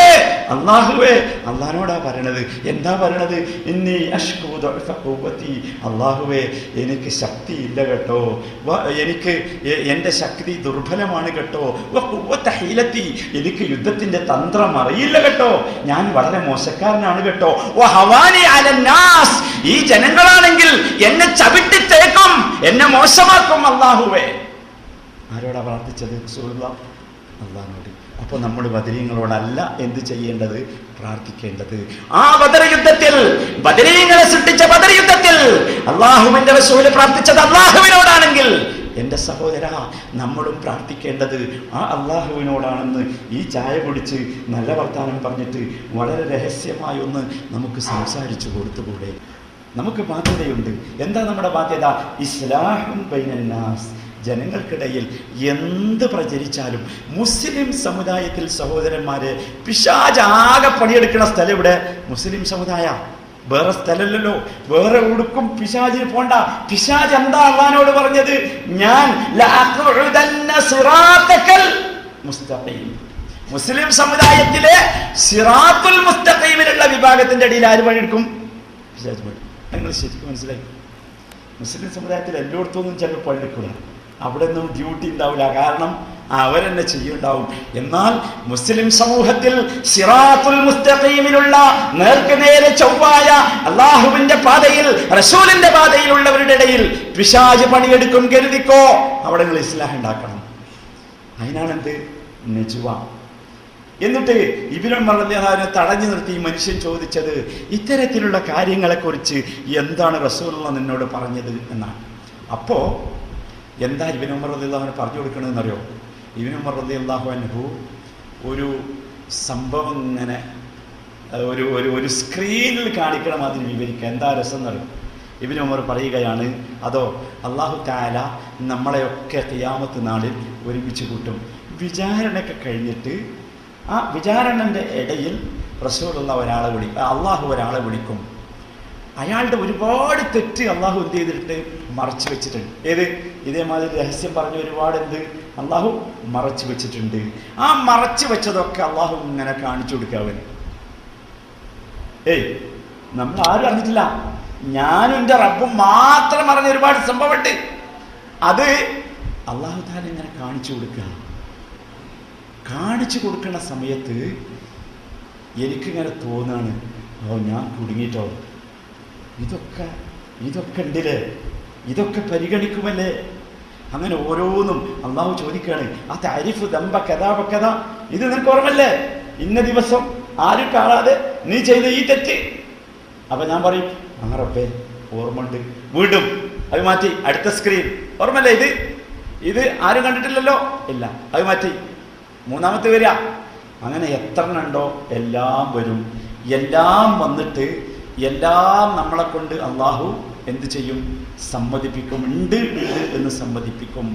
അല്ലാഹുവേ, അല്ലാഹുവോടാ പറയണത്. എന്താ പറയണത്? ഇന്നി അഷ്കു ضعف قوتي, അല്ലാഹുവേ എനിക്ക് ശക്തിയില്ല കേട്ടോ, എനിക്ക് എൻ്റെ ശക്തി ദുർബലമാണ് കേട്ടോ, وقوة حيلتي, എനിക്ക് യുദ്ധത്തിന്റെ തന്ത്രം അറിയില്ല കേട്ടോ, ഞാൻ വളരെ മോശക്കാരനാണ് കേട്ടോ, وهواني على الناس, ഈ ജനങ്ങളാണെങ്കിൽ എന്നെ ചവിട്ടിത്തേക്കും, എന്നെ മോശമാക്കും. അല്ലാഹുവേ. ആരോടാ പ്രാർത്ഥിച്ചത്? റസൂലുള്ളാഹി അല്ലാഹുവോട്. അപ്പോൾ നമ്മൾ ബദരീങ്ങളോടല്ല എന്ത് ചെയ്യേണ്ടത്? പ്രാർത്ഥിക്കേണ്ടത്. ആ ബദർ യുദ്ധത്തിൽ, ബദരീങ്ങളെ സൃഷ്ടിച്ച ബദർ യുദ്ധത്തിൽ അല്ലാഹുവിന്റെ റസൂൽ പ്രാർത്ഥിച്ചത് അല്ലാഹുവിനോടാണെങ്കിൽ, എൻ്റെ സഹോദര, നമ്മളും പ്രാർത്ഥിക്കേണ്ടത് ആ അല്ലാഹുവിനോടാണെന്ന് ഈ ചായ കുടിച്ച് നല്ല വർത്താനം പറഞ്ഞിട്ട് വളരെ രഹസ്യമായി ഒന്ന് നമുക്ക് സംസാരിച്ചു കൊടുത്തുകൂടെ? നമുക്ക് ബാധ്യതയുണ്ട്. എന്താ നമ്മുടെ ബാധ്യത? ഇസ്ലാഹുൻ ബൈനന്നാസ്, ജനങ്ങൾക്കിടയിൽ എന്ത് പ്രചരിച്ചാലും മുസ്ലിം സമുദായത്തിൽ സഹോദരന്മാരെ പിശാചാകെ പണിയെടുക്കുന്ന സ്ഥലം ഇവിടെ മുസ്ലിം സമുദായ. വേറെ സ്ഥലമല്ലല്ലോ, വേറെ ഉടുക്കും പിശാചിന് പോണ്ട. പിശാച് എന്താ അള്ളാനോട് പറഞ്ഞത്? ഞാൻ മുസ്ലിം സമുദായത്തിലെ സിറാത്തുൽ മുസ്തഖീമിലുള്ള വിഭാഗത്തിന്റെ അടിയിൽ ആര് പണിയെടുക്കും? പിശാച് പണി. നിങ്ങൾ ശരിക്കും മനസ്സിലായി? മുസ്ലിം സമുദായത്തിൽ എല്ലായിടത്തൊന്നും ചിലർ പണിയെടുക്കില്ല, അവിടെ ഒന്നും ഡ്യൂട്ടി ഉണ്ടാവില്ല, കാരണം അവരെന്നെ ചെയ്യുണ്ടാവും. എന്നാൽ മുസ്ലിം സമൂഹത്തിൽ സിറാത്തുൽ മുസ്തഖീമിലുള്ള നേർക്കുനേരെ ചൊവ്വായ അള്ളാഹുവിന്റെ പാതയിൽ റസൂലിന്റെ പാതയിലുള്ളവരുടെ ഇടയിൽ പിശാച് പണിയെടുക്കും കരുതിക്കോ. അവിടെ നിങ്ങൾ ഇസ്ലാഹ് ഉണ്ടാക്കണം. അതിനാണെന്ത് നജ്വ. എന്നിട്ട് ഇബ്നു ഉമർ റളിയല്ലാഹു അൻഹു തടഞ്ഞു നിർത്തി മനുഷ്യൻ ചോദിച്ചത് ഇത്തരത്തിലുള്ള കാര്യങ്ങളെക്കുറിച്ച് എന്താണ് റസൂലുള്ളാഹി നിന്നോട് പറഞ്ഞത് എന്നാണ്. അപ്പോ എന്താ ഇബ്നു ഉമർ റളിയല്ലാഹു അൻഹു പറഞ്ഞു കൊടുക്കണമെന്നറിയോ? ഇബ്നു ഉമർ റളിയല്ലാഹു അൻഹു ഒരു സംഭവം ഇങ്ങനെ ഒരു സ്ക്രീനിൽ കാണിക്കണ മാതിരി വിവരിക്കുക. എന്താ രസം എന്നറിയോ? ഇബ്നു ഉമർ പറയുകയാണ്, അതോ അല്ലാഹു തആല നമ്മളെയൊക്കെ ഖിയാമത്ത് നാളിൽ ഒരുമിച്ച് കൂട്ടും. വിചാരണയൊക്കെ കഴിഞ്ഞിട്ട് ആ വിചാരണന്റെ ഇടയിൽ റസൂലുള്ളാഹി ഒരാളെ വിളിക്കും, അള്ളാഹു ഒരാളെ വിളിക്കും. അയാളുടെ ഒരുപാട് തെറ്റ് അള്ളാഹു എന്ത് ചെയ്തിട്ടുണ്ട്? മറച്ചു വെച്ചിട്ടുണ്ട്. ഇതേമാതിരി രഹസ്യം പറഞ്ഞ ഒരുപാട് അള്ളാഹു മറച്ചു വെച്ചിട്ടുണ്ട്. ആ മറച്ചു വെച്ചതൊക്കെ അള്ളാഹു ഇങ്ങനെ കാണിച്ചു കൊടുക്കുക അവന്. നമ്മൾ ആരും അറിഞ്ഞിട്ടില്ല, ഞാനും എൻ്റെ റബ്ബും മാത്രം അറിഞ്ഞ ഒരുപാട് സംഭവമുണ്ട്. അത് അള്ളാഹു താല ഇങ്ങനെ കാണിച്ചു കൊടുക്കുക. കാണിച്ചു കൊടുക്കുന്ന സമയത്ത് എനിക്കിങ്ങനെ തോന്നാണ്, ഞാൻ കുടുങ്ങിയിട്ടോ, ഇതൊക്കെ ഉണ്ടില്ലേ, ഇതൊക്കെ പരിഗണിക്കുമല്ലേ. അങ്ങനെ ഓരോന്നും അള്ളാഹു ചോദിക്കുകയാണ്, ആ താരിഫ് ദമ്പ കഥാപക്കഥ, ഇത് നിനക്ക് ഓർമ്മല്ലേ? ഇന്ന ദിവസം ആരും കാണാതെ നീ ചെയ്ത ഈ തെറ്റ്. അപ്പൊ ഞാൻ പറയും, ആ റബ്ബേ ഓർമ്മയുണ്ട്. വീണ്ടും അത് മാറ്റി, അടുത്ത സ്ക്രീൻ, ഓർമ്മല്ലേ ഇത് ആരും കണ്ടിട്ടില്ലല്ലോ, ഇല്ല, അത് മാറ്റി, മൂന്നാമത്തെ വരിക. അങ്ങനെ എത്ര ഉണ്ടോ എല്ലാം വരും. എല്ലാം വന്നിട്ട് എല്ലാം നമ്മളെ കൊണ്ട് അള്ളാഹു എന്ത് ചെയ്യും? സമ്മതിപ്പിക്കും. ഉണ്ട് എന്ന് സമ്മതിപ്പിക്കും.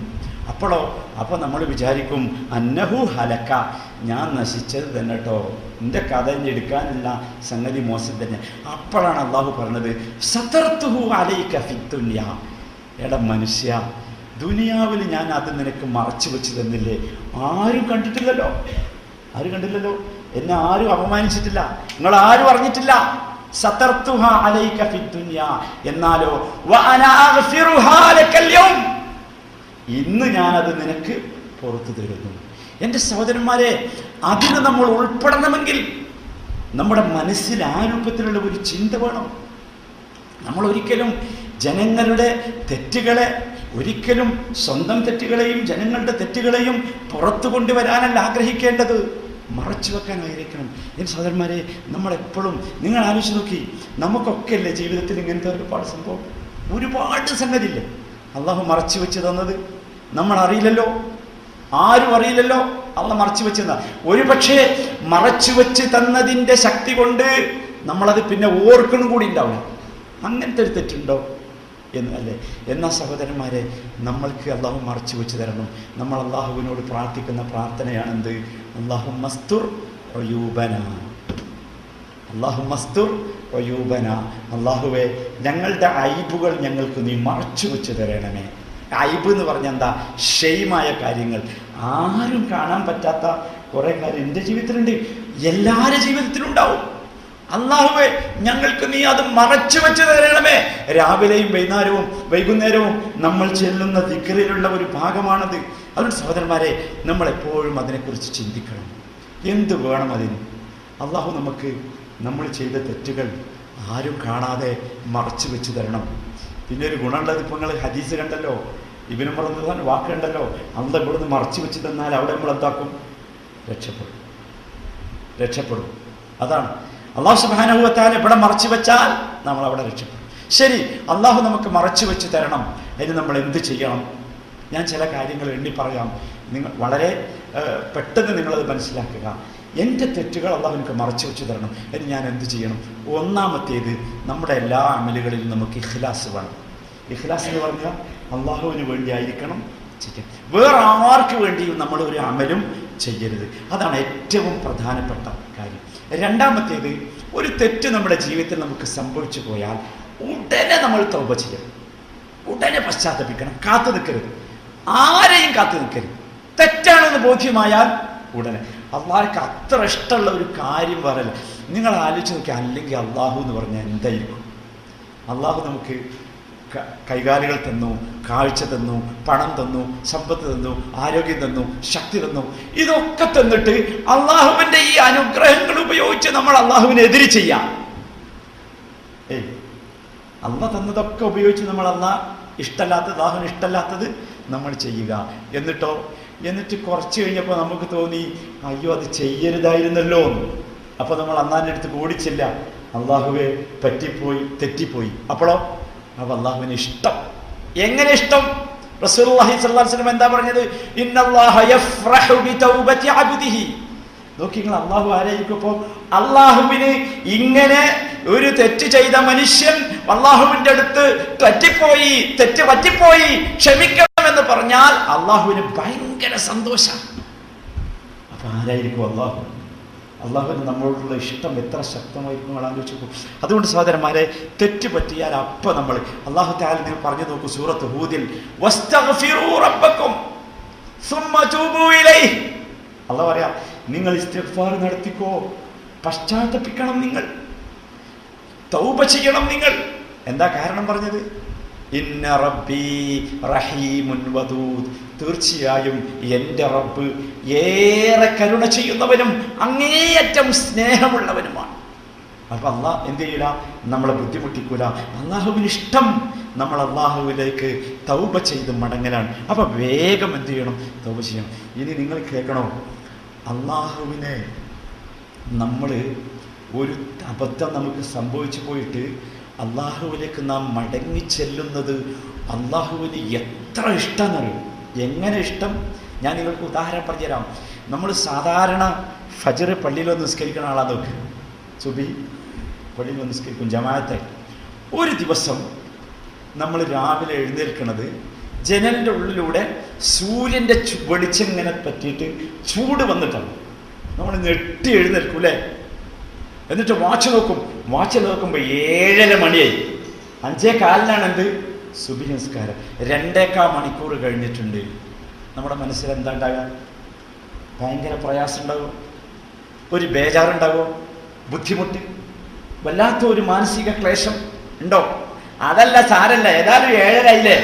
അപ്പോൾ നമ്മൾ വിചാരിക്കും, അന്നഹു ഹലക്ക, ഞാൻ നശിച്ചത് തന്നെ കേട്ടോ, എൻ്റെ കഥ എടുക്കാനില്ല, സംഗതി മോശം തന്നെ. അപ്പോഴാണ് അള്ളാഹു പറഞ്ഞത്, സതർത്തുഹു അലൈക ഫിദ്ദുനിയ, എടാ മനുഷ്യ, ദുനിയാവിൽ ഞാൻ അത് നിനക്ക് മറച്ചു വെച്ച് തന്നില്ലേ? ആരും കണ്ടിട്ടില്ലല്ലോ, എന്നെ ആരും അപമാനിച്ചിട്ടില്ല, നിങ്ങൾ ആരും അറിഞ്ഞിട്ടില്ല. സതർത്തുഹ അലൈക ഫിദ്ദുനിയ, എന്നാലോ വഅനാ അഗ്ഫിറുഹാ ലകൽ യൗം, ഇന്ന് ഞാനത് നിനക്ക് പുറത്തു തരുന്നു. എൻ്റെ സഹോദരന്മാരെ, അതിന് നമ്മൾ ഉൾപ്പെടണമെങ്കിൽ നമ്മുടെ മനസ്സിൽ ആ രൂപത്തിലുള്ള ഒരു ചിന്ത വേണം. നമ്മൾ ഒരിക്കലും ജനങ്ങളുടെ തെറ്റുകളെ, ഒരിക്കലും സ്വന്തം തെറ്റുകളെയും ജനങ്ങളുടെ തെറ്റുകളെയും പുറത്തു കൊണ്ടുവരാനല്ല ആഗ്രഹിക്കേണ്ടത്, മറച്ചു വെക്കാൻ ആഗ്രഹിക്കണം. എൻ്റെ സഹോദരന്മാരെ, നമ്മളെപ്പോഴും നിങ്ങൾ ആലോചിച്ച് നോക്കി, നമുക്കൊക്കെ അല്ലേ ജീവിതത്തിൽ ഇങ്ങനത്തെ ഒരുപാട് സംഭവം, ഒരുപാട് സംഗതിയില്ലേ അള്ളാഹു മറച്ചു വെച്ച് തന്നത്? നമ്മൾ അറിയില്ലല്ലോ, ആരും അറിയില്ലല്ലോ അള്ളാഹ് മറച്ചു വെച്ചെന്നാ. ഒരു പക്ഷേ മറച്ചു വെച്ച് തന്നതിൻ്റെ ശക്തി കൊണ്ട് നമ്മളത് പിന്നെ ഓർക്കണം കൂടി ഉണ്ടാവില്ല. അങ്ങനത്തെ ഒരു തെറ്റുണ്ടോ എന്നല്ലേ? എന്നാൽ സഹോദരന്മാരെ, നമ്മൾക്ക് അള്ളാഹു മറച്ചു വെച്ച് തരണം. നമ്മൾ അള്ളാഹുവിനോട് പ്രാർത്ഥിക്കുന്ന പ്രാർത്ഥനയാണെന്ത്? അല്ലാഹുമ്മസ്തുർ ഉയൂബന, അല്ലാഹുമ്മസ്തുർ ഉയൂബന, അള്ളാഹുവേ ഞങ്ങളുടെ ഐബുകൾ ഞങ്ങൾക്ക് നീ മറച്ചു വെച്ച് തരണമേ. ഐബ് എന്ന് പറഞ്ഞാൽ എന്താ? ഷെയ്മായ കാര്യങ്ങൾ, ആരും കാണാൻ പറ്റാത്ത കുറെ കാര്യം എൻ്റെ ജീവിതത്തിലുണ്ട്, എല്ലാവരുടെ ജീവിതത്തിലുണ്ടാവും. അല്ലാഹുവേ ഞങ്ങൾക്ക് നീ അത് മറച്ചു വെച്ച് തരണമേ. രാവിലെയും വൈകുന്നേരവും നമ്മൾ ചെല്ലുന്ന ദിക്റിലുള്ള ഒരു ഭാഗമാണത്. അതുകൊണ്ട് സഹോദരന്മാരെ, നമ്മൾ എപ്പോഴും അതിനെക്കുറിച്ച് ചിന്തിക്കണം. എന്ത് വേണം അതിന്? അള്ളാഹു നമുക്ക് നമ്മൾ ചെയ്ത തെറ്റുകൾ ആരും കാണാതെ മറച്ചു വെച്ച് തരണം. പിന്നെ ഒരു ഗുണമുള്ളത്, ഇപ്പോൾ നിങ്ങൾ ഹദീസ് കണ്ടല്ലോ, ഇബ്നു ഉമർ റളിയല്ലാഹു വാക്ക് കണ്ടല്ലോ, അള്ളാഹ് ഇവിടുന്ന് മറച്ചു വെച്ച് തന്നാൽ അവിടെ നമ്മൾ എന്താക്കും? രക്ഷപ്പെടും. അതാണ് അള്ളാഹു സുബ്ഹാനഹു വ തആല ഇവിടെ മറച്ചു വെച്ചാൽ നമ്മൾ അവിടെ രക്ഷപ്പെടും. ശരി, അള്ളാഹു നമുക്ക് മറച്ചു വെച്ച് തരണം, അതിന് നമ്മൾ എന്ത് ചെയ്യണം? ഞാൻ ചില കാര്യങ്ങൾ എണ്ണി പറയാം, നിങ്ങൾ വളരെ പെട്ടെന്ന് നിങ്ങളത് മനസ്സിലാക്കുക. എൻ്റെ തെറ്റുകൾ അള്ളാഹു എനിക്ക് മറച്ചു വെച്ച് തരണം, അതിന് ഞാൻ എന്ത് ചെയ്യണം? ഒന്നാമത്തേത്, നമ്മുടെ എല്ലാ അമലുകളിലും നമുക്ക് ഇഖ്ലാസ് വേണം. ഇഖ്ലാസ് എന്ന് പറഞ്ഞാൽ അള്ളാഹുവിന് വേണ്ടി ആയിരിക്കണം, ചെയ്യാം. വേറെ ആർക്ക് വേണ്ടിയും നമ്മൾ ഒരു അമലും ചെയ്യരുത്. അതാണ് ഏറ്റവും പ്രധാനപ്പെട്ട കാര്യം. രണ്ടാമത്തേത്, ഒരു തെറ്റ് നമ്മുടെ ജീവിതത്തിൽ നമുക്ക് സംഭവിച്ചു പോയാൽ ഉടനെ നമ്മൾ തൗബ ചെയ്യണം, ഉടനെ പശ്ചാത്തപിക്കണം, കാത്തു നിൽക്കരുത്, ആരെയും കാത്തു നിൽക്കരുത്. തെറ്റാണെന്ന് ബോധ്യമായാൽ ഉടനെ. അള്ളാഹ്ക്ക് അത്ര ഇഷ്ടമുള്ള ഒരു കാര്യം പറയല്ല. നിങ്ങൾ ആലോചിച്ച് നോക്കി, അല്ലെങ്കിൽ അള്ളാഹു എന്ന് പറഞ്ഞാൽ എന്തായിരിക്കും? അള്ളാഹു നമുക്ക് കൈകാലുകൾ തന്നു, കാഴ്ച തന്നു, പണം തന്നു, സമ്പത്ത് തന്നു, ആരോഗ്യം തന്നു, ശക്തി തന്നു. ഇതൊക്കെ തന്നിട്ട് അള്ളാഹുവിന്റെ ഈ അനുഗ്രഹങ്ങൾ ഉപയോഗിച്ച് നമ്മൾ അള്ളാഹുവിനെതിരെ ചെയ്യാം. അള്ളാഹ് തന്നതൊക്കെ ഉപയോഗിച്ച് നമ്മൾ അള്ളാഹുവിന് ഇഷ്ടമല്ലാത്തത് നമ്മൾ ചെയ്യുക. എന്നിട്ട് കുറച്ച് കഴിഞ്ഞപ്പോൾ നമുക്ക് തോന്നി, അയ്യോ അത് ചെയ്യരുതായിരുന്നല്ലോ. അപ്പൊ നമ്മൾ അള്ളാഹിന്റെ അടുത്ത് ഓടിച്ചില്ല, അള്ളാഹുവെ പറ്റിപ്പോയി, തെറ്റിപ്പോയി. അപ്പോഴോ അപ്പൊ അള്ളാഹുവിന് ഇഷ്ടം. എങ്ങനെ ഇഷ്ടം? റസൂലുള്ളാഹി സ്വല്ലല്ലാഹു അലൈഹി വസല്ലം എന്താ പറഞ്ഞത്? ഇന്നല്ലാഹ യഫ്റഹു ബിതൗബതി അബ്ദിഹി. നോക്കി നിങ്ങൾ, അള്ളാഹു ആരായിരിക്കും? അപ്പോൾ അള്ളാഹുവിന് ഇങ്ങനെ ഒരു തെറ്റ് ചെയ്ത മനുഷ്യൻ അള്ളാഹുവിന്റെ അടുത്ത് തെറ്റ് പറ്റിപ്പോയി, ക്ഷമിക്കണം എന്ന് പറഞ്ഞാൽ അള്ളാഹുവിന് ഭയങ്കര സന്തോഷം. അപ്പൊ ആരായിരിക്കും അള്ളാഹു? അള്ളാഹുവിന് നമ്മളോടുള്ള ഇഷ്ടം എത്ര ശക്തമായിരിക്കും ആലോചിച്ചു. അതുകൊണ്ട് സഹോദരന്മാരെ, തെറ്റ് പറ്റിയാൽ അപ്പൊ നമ്മൾ അള്ളാഹു തആല നിങ്ങൾ പറഞ്ഞു നോക്കൂ, സൂറത്ത് ഹൂദിൽ വസ്തഗ്ഫിറൂ റബ്ബക്കും സുമ്മ തൂബൂ ഇലൈഹി. അള്ളാഹു പറയാ, നിങ്ങൾ ഇസ്തിഗ്ഫാർ നടത്തിക്കോ, പശ്ചാത്തപിക്കണം, നിങ്ങൾ തൗബ ചെയ്യണം. നിങ്ങൾ എന്താ കാരണം പറഞ്ഞത്? ഇന്ന റബ്ബി റഹീമുൻ വദൂദ്. തീർച്ചയായും എൻ്റെ റബ്ബ് ഏറെ കരുണ ചെയ്യുന്നവനും അങ്ങേയറ്റം സ്നേഹമുള്ളവനുമാണ്. അപ്പൊ അള്ളാഹ് എന്ത് ചെയ്യില്ല, നമ്മളെ ബുദ്ധിമുട്ടിക്കൂല. അള്ളാഹുവിന് ഇഷ്ടം നമ്മൾ അള്ളാഹുവിലേക്ക് തൗബ ചെയ്ത് മടങ്ങലാണ്. അപ്പൊ വേഗം എന്ത് ചെയ്യണം? തൗബ ചെയ്യണം. ഇനി നിങ്ങൾ കേൾക്കണോ, അള്ളാഹുവിനെ നമ്മൾ ഒരു അബദ്ധം നമുക്ക് സംഭവിച്ചു പോയിട്ട് അള്ളാഹുവിലേക്ക് നാം മടങ്ങി ചെല്ലുന്നത് അള്ളാഹുവിന് എത്ര ഇഷ്ടമെന്നറിയും. എങ്ങനെ ഇഷ്ടം? ഞാൻ നിങ്ങൾക്ക് ഉദാഹരണം പറഞ്ഞുതരാം. നമ്മൾ സാധാരണ ഫജ്ർ പള്ളിയിൽ നിസ്കരിക്കുന്ന ആളാണ്. നോക്ക്, സുബി പള്ളിയിൽ നിസ്കരിക്കും ജമാഅത്തായി. ഒരു ദിവസം നമ്മൾ രാവിലെ എഴുന്നേൽക്കുന്നത് ജനലിൻ്റെ ഉള്ളിലൂടെ സൂര്യൻ്റെ വെളിച്ചം ഇങ്ങനെ പറ്റിയിട്ട് ചൂട് വന്നിട്ടാണ്. നമ്മൾ ഞെട്ടി എഴുന്നേൽക്കും അല്ലേ? എന്നിട്ട് വാച്ച് നോക്കുമ്പോൾ 7:30 മണിയായി. 5:15 എന്ത്? സുബഹി നിസ്കാരം. 2.25 മണിക്കൂർ കഴിഞ്ഞിട്ടുണ്ട്. നമ്മുടെ മനസ്സിൽ എന്താ ഉണ്ടാകുക? ഭയങ്കര പ്രയാസം ഉണ്ടാകും, ഒരു ബേജാറുണ്ടാകും, ബുദ്ധിമുട്ട്, വല്ലാത്ത ഒരു മാനസിക ക്ലേശം ഉണ്ടോ? അതല്ല, സാരല്ല, ഏതായാലും 7:30 ആയില്ലേ,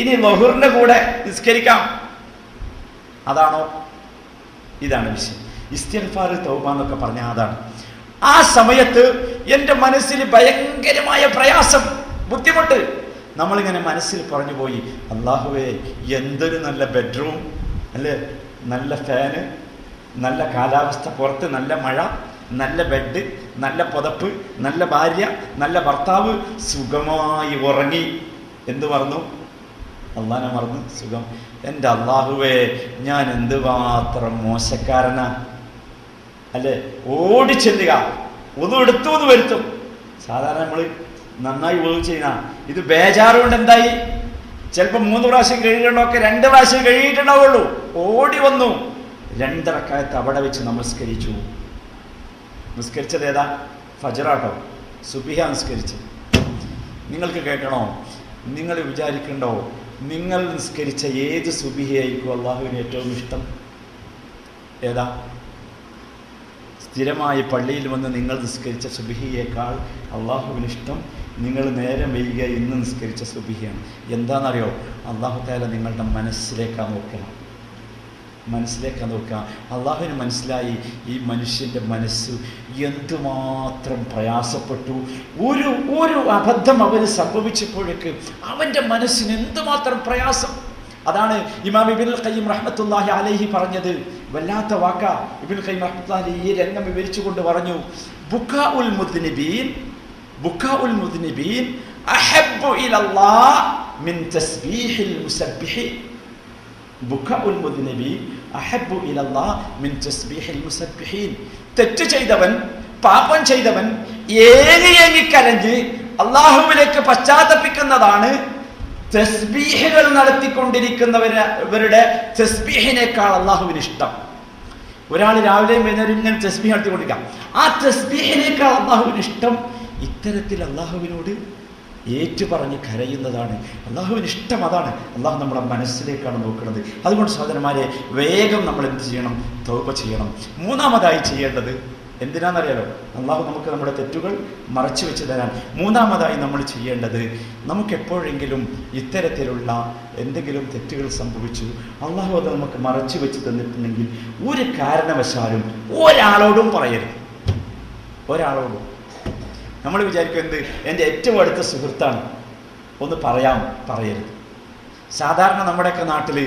ഇനി ളുഹറിന്റെ കൂടെ നിസ്കരിക്കാം. അതാണോ? ഇതാണ് വിഷയം. ഇസ്തിഗ്ഫാർ തൗബ എന്നൊക്കെ പറഞ്ഞാൽ അതാണ്. ആ സമയത്ത് എൻ്റെ മനസ്സിൽ ഭയങ്കരമായ പ്രയാസം, ബുദ്ധിമുട്ട്. നമ്മളിങ്ങനെ മനസ്സിൽ പറഞ്ഞു പോയി, അല്ലാഹുവേ എന്തൊരു നല്ല ബെഡ്റൂം അല്ലേ, നല്ല ഫാന്, നല്ല കാലാവസ്ഥ, പുറത്ത് നല്ല മഴ, നല്ല ബെഡ്, നല്ല പുതപ്പ്, നല്ല ഭാര്യ, നല്ല ഭർത്താവ്, സുഖമായി ഉറങ്ങി. എന്ത് മറന്നു? അള്ളാനെ മറന്നു, സുഖം. എൻ്റെ അല്ലാഹുവേ ഞാൻ എന്തുമാത്രം മോശക്കാരനാ അല്ലേ? ഓടിച്ചെല്ലുക, ഒന്നും എടുത്തു എന്ന് വരുത്തും. സാധാരണ നമ്മൾ നന്നായി ഒഴിവ് ചെയ്യുന്ന ഇത് ബേജാറുകൊണ്ട് എന്തായി? ചിലപ്പോൾ 3 പ്രാവശ്യം കഴുകേണ്ടതൊക്കെ 2 പ്രാവശ്യം കഴുകിയിട്ടുണ്ടാവുള്ളൂ. ഓടി വന്നു, 2 റക്അത്ത് അവിടെ വെച്ച് നമസ്കരിച്ചു. നിസ്കരിച്ചത് ഏതാ? ഫജ്റാട്ടോ, സുബ്ഹിഹ നിസ്കരിച്ച്. നിങ്ങൾക്ക് കേൾക്കണോ? നിങ്ങൾ വിചാരിക്കണ്ടോ, നിങ്ങൾ നിസ്കരിച്ച ഏത് സുബ്ഹിയായിരിക്കും അള്ളാഹുവിന് ഏറ്റവും ഇഷ്ടം? ഏതാ? സ്ഥിരമായി പള്ളിയിൽ വന്ന് നിങ്ങൾ നിസ്കരിച്ച സുബ്ഹിയേക്കാൾ അള്ളാഹുവിന് ഇഷ്ടം നിങ്ങൾ നേരം വൈകിയ ഇന്ന് നിസ്കരിച്ച സുബ്ഹിയാണ്. എന്താണെന്നറിയോ? അള്ളാഹു തആല നിങ്ങളുടെ മനസ്സിലേക്കാണ് നോക്കുക. അള്ളാഹുവിന് മനസ്സിലായി ഈ മനുഷ്യൻ്റെ മനസ്സ് എന്തുമാത്രം പ്രയാസപ്പെട്ടു. ഒരു അബദ്ധം അവന് സംഭവിച്ചപ്പോഴേക്ക് അവൻ്റെ മനസ്സിന് എന്തുമാത്രം പ്രയാസം. അതാണ് ഇമാം ഇബ്നുൽ ഖയ്യിം റഹ്മത്തുള്ളാഹി അലൈഹി പറഞ്ഞത്. വല്ലാത്ത വാക്ക. ഇബ്നുൽ ഖയ്യിം റഹ്മത്തുള്ളാഹി ഈ രംഗം വിവരിച്ചുകൊണ്ട് പറഞ്ഞു, ബുക്കാഉൽ മുദ്നിബീൻ അഹബ്ബു ഇലല്ലാഹ് മിൻ തസ്ബീഹിൽ മുസബ്ബിഹീൻ. ബുക്കാഉൽ മുദ്നിബീൻ അഹബ്ബു ഇലല്ലാഹ് മിൻ തസ്ബീഹിൽ മുസബ്ബിഹീൻ. തെറ്റ് ചെയ്തവൻ, പാപം ചെയ്തവൻ ഏങ്ങി കരഞ്ഞ് അള്ളാഹുവിലേക്ക് പശ്ചാത്തപിക്കുന്നതാണ് തസ്ബീഹുകൾ നടത്തിക്കൊണ്ടിരിക്കുന്നവരുടെ തസ്ബീഹിനേക്കാൾ അള്ളാഹുവിന് ഇഷ്ടം. ഒരാൾ രാവിലെയും വൈകുന്നേരം ഇങ്ങനെ തസ്ബീഹ് നടത്തിക്കൊണ്ടിരിക്കാം. ആ തസ്ബീഹിനേക്കാൾ അള്ളാഹുവിന് ഇഷ്ടം ഇത്തരത്തിൽ അള്ളാഹുവിനോട് ഏറ്റുപറഞ്ഞ് കരയുന്നതാണ്. അള്ളാഹുവിന് ഇഷ്ടം അതാണ്. അള്ളാഹു നമ്മുടെ മനസ്സിലേക്കാണ് നോക്കുന്നത്. അതുകൊണ്ട് സഹോദരന്മാരെ, വേഗം നമ്മൾ എന്ത് ചെയ്യണം? തൗബ ചെയ്യണം. മൂന്നാമതായി ചെയ്യേണ്ടത് എന്തിനാണെന്നറിയാലോ? അള്ളാഹു നമുക്ക് നമ്മുടെ തെറ്റുകൾ മറച്ചു വെച്ച് തരാൻ. മൂന്നാമതായി നമ്മൾ ചെയ്യേണ്ടത്, നമുക്ക് എപ്പോഴെങ്കിലും ഇത്തരത്തിലുള്ള എന്തെങ്കിലും തെറ്റുകൾ സംഭവിച്ചു, അള്ളാഹു അത് നമുക്ക് മറച്ചു വെച്ച് തന്നിട്ടുണ്ടെങ്കിൽ ഒരു കാരണവശാലും ഒരാളോടും പറയരുത്. ഒരാളോടും. നമ്മൾ വിചാരിക്കും എന്ത്, എൻ്റെ ഏറ്റവും അടുത്ത സുഹൃത്താണ്, ഒന്ന് പറയരുത്. സാധാരണ നമ്മുടെയൊക്കെ നാട്ടിൽ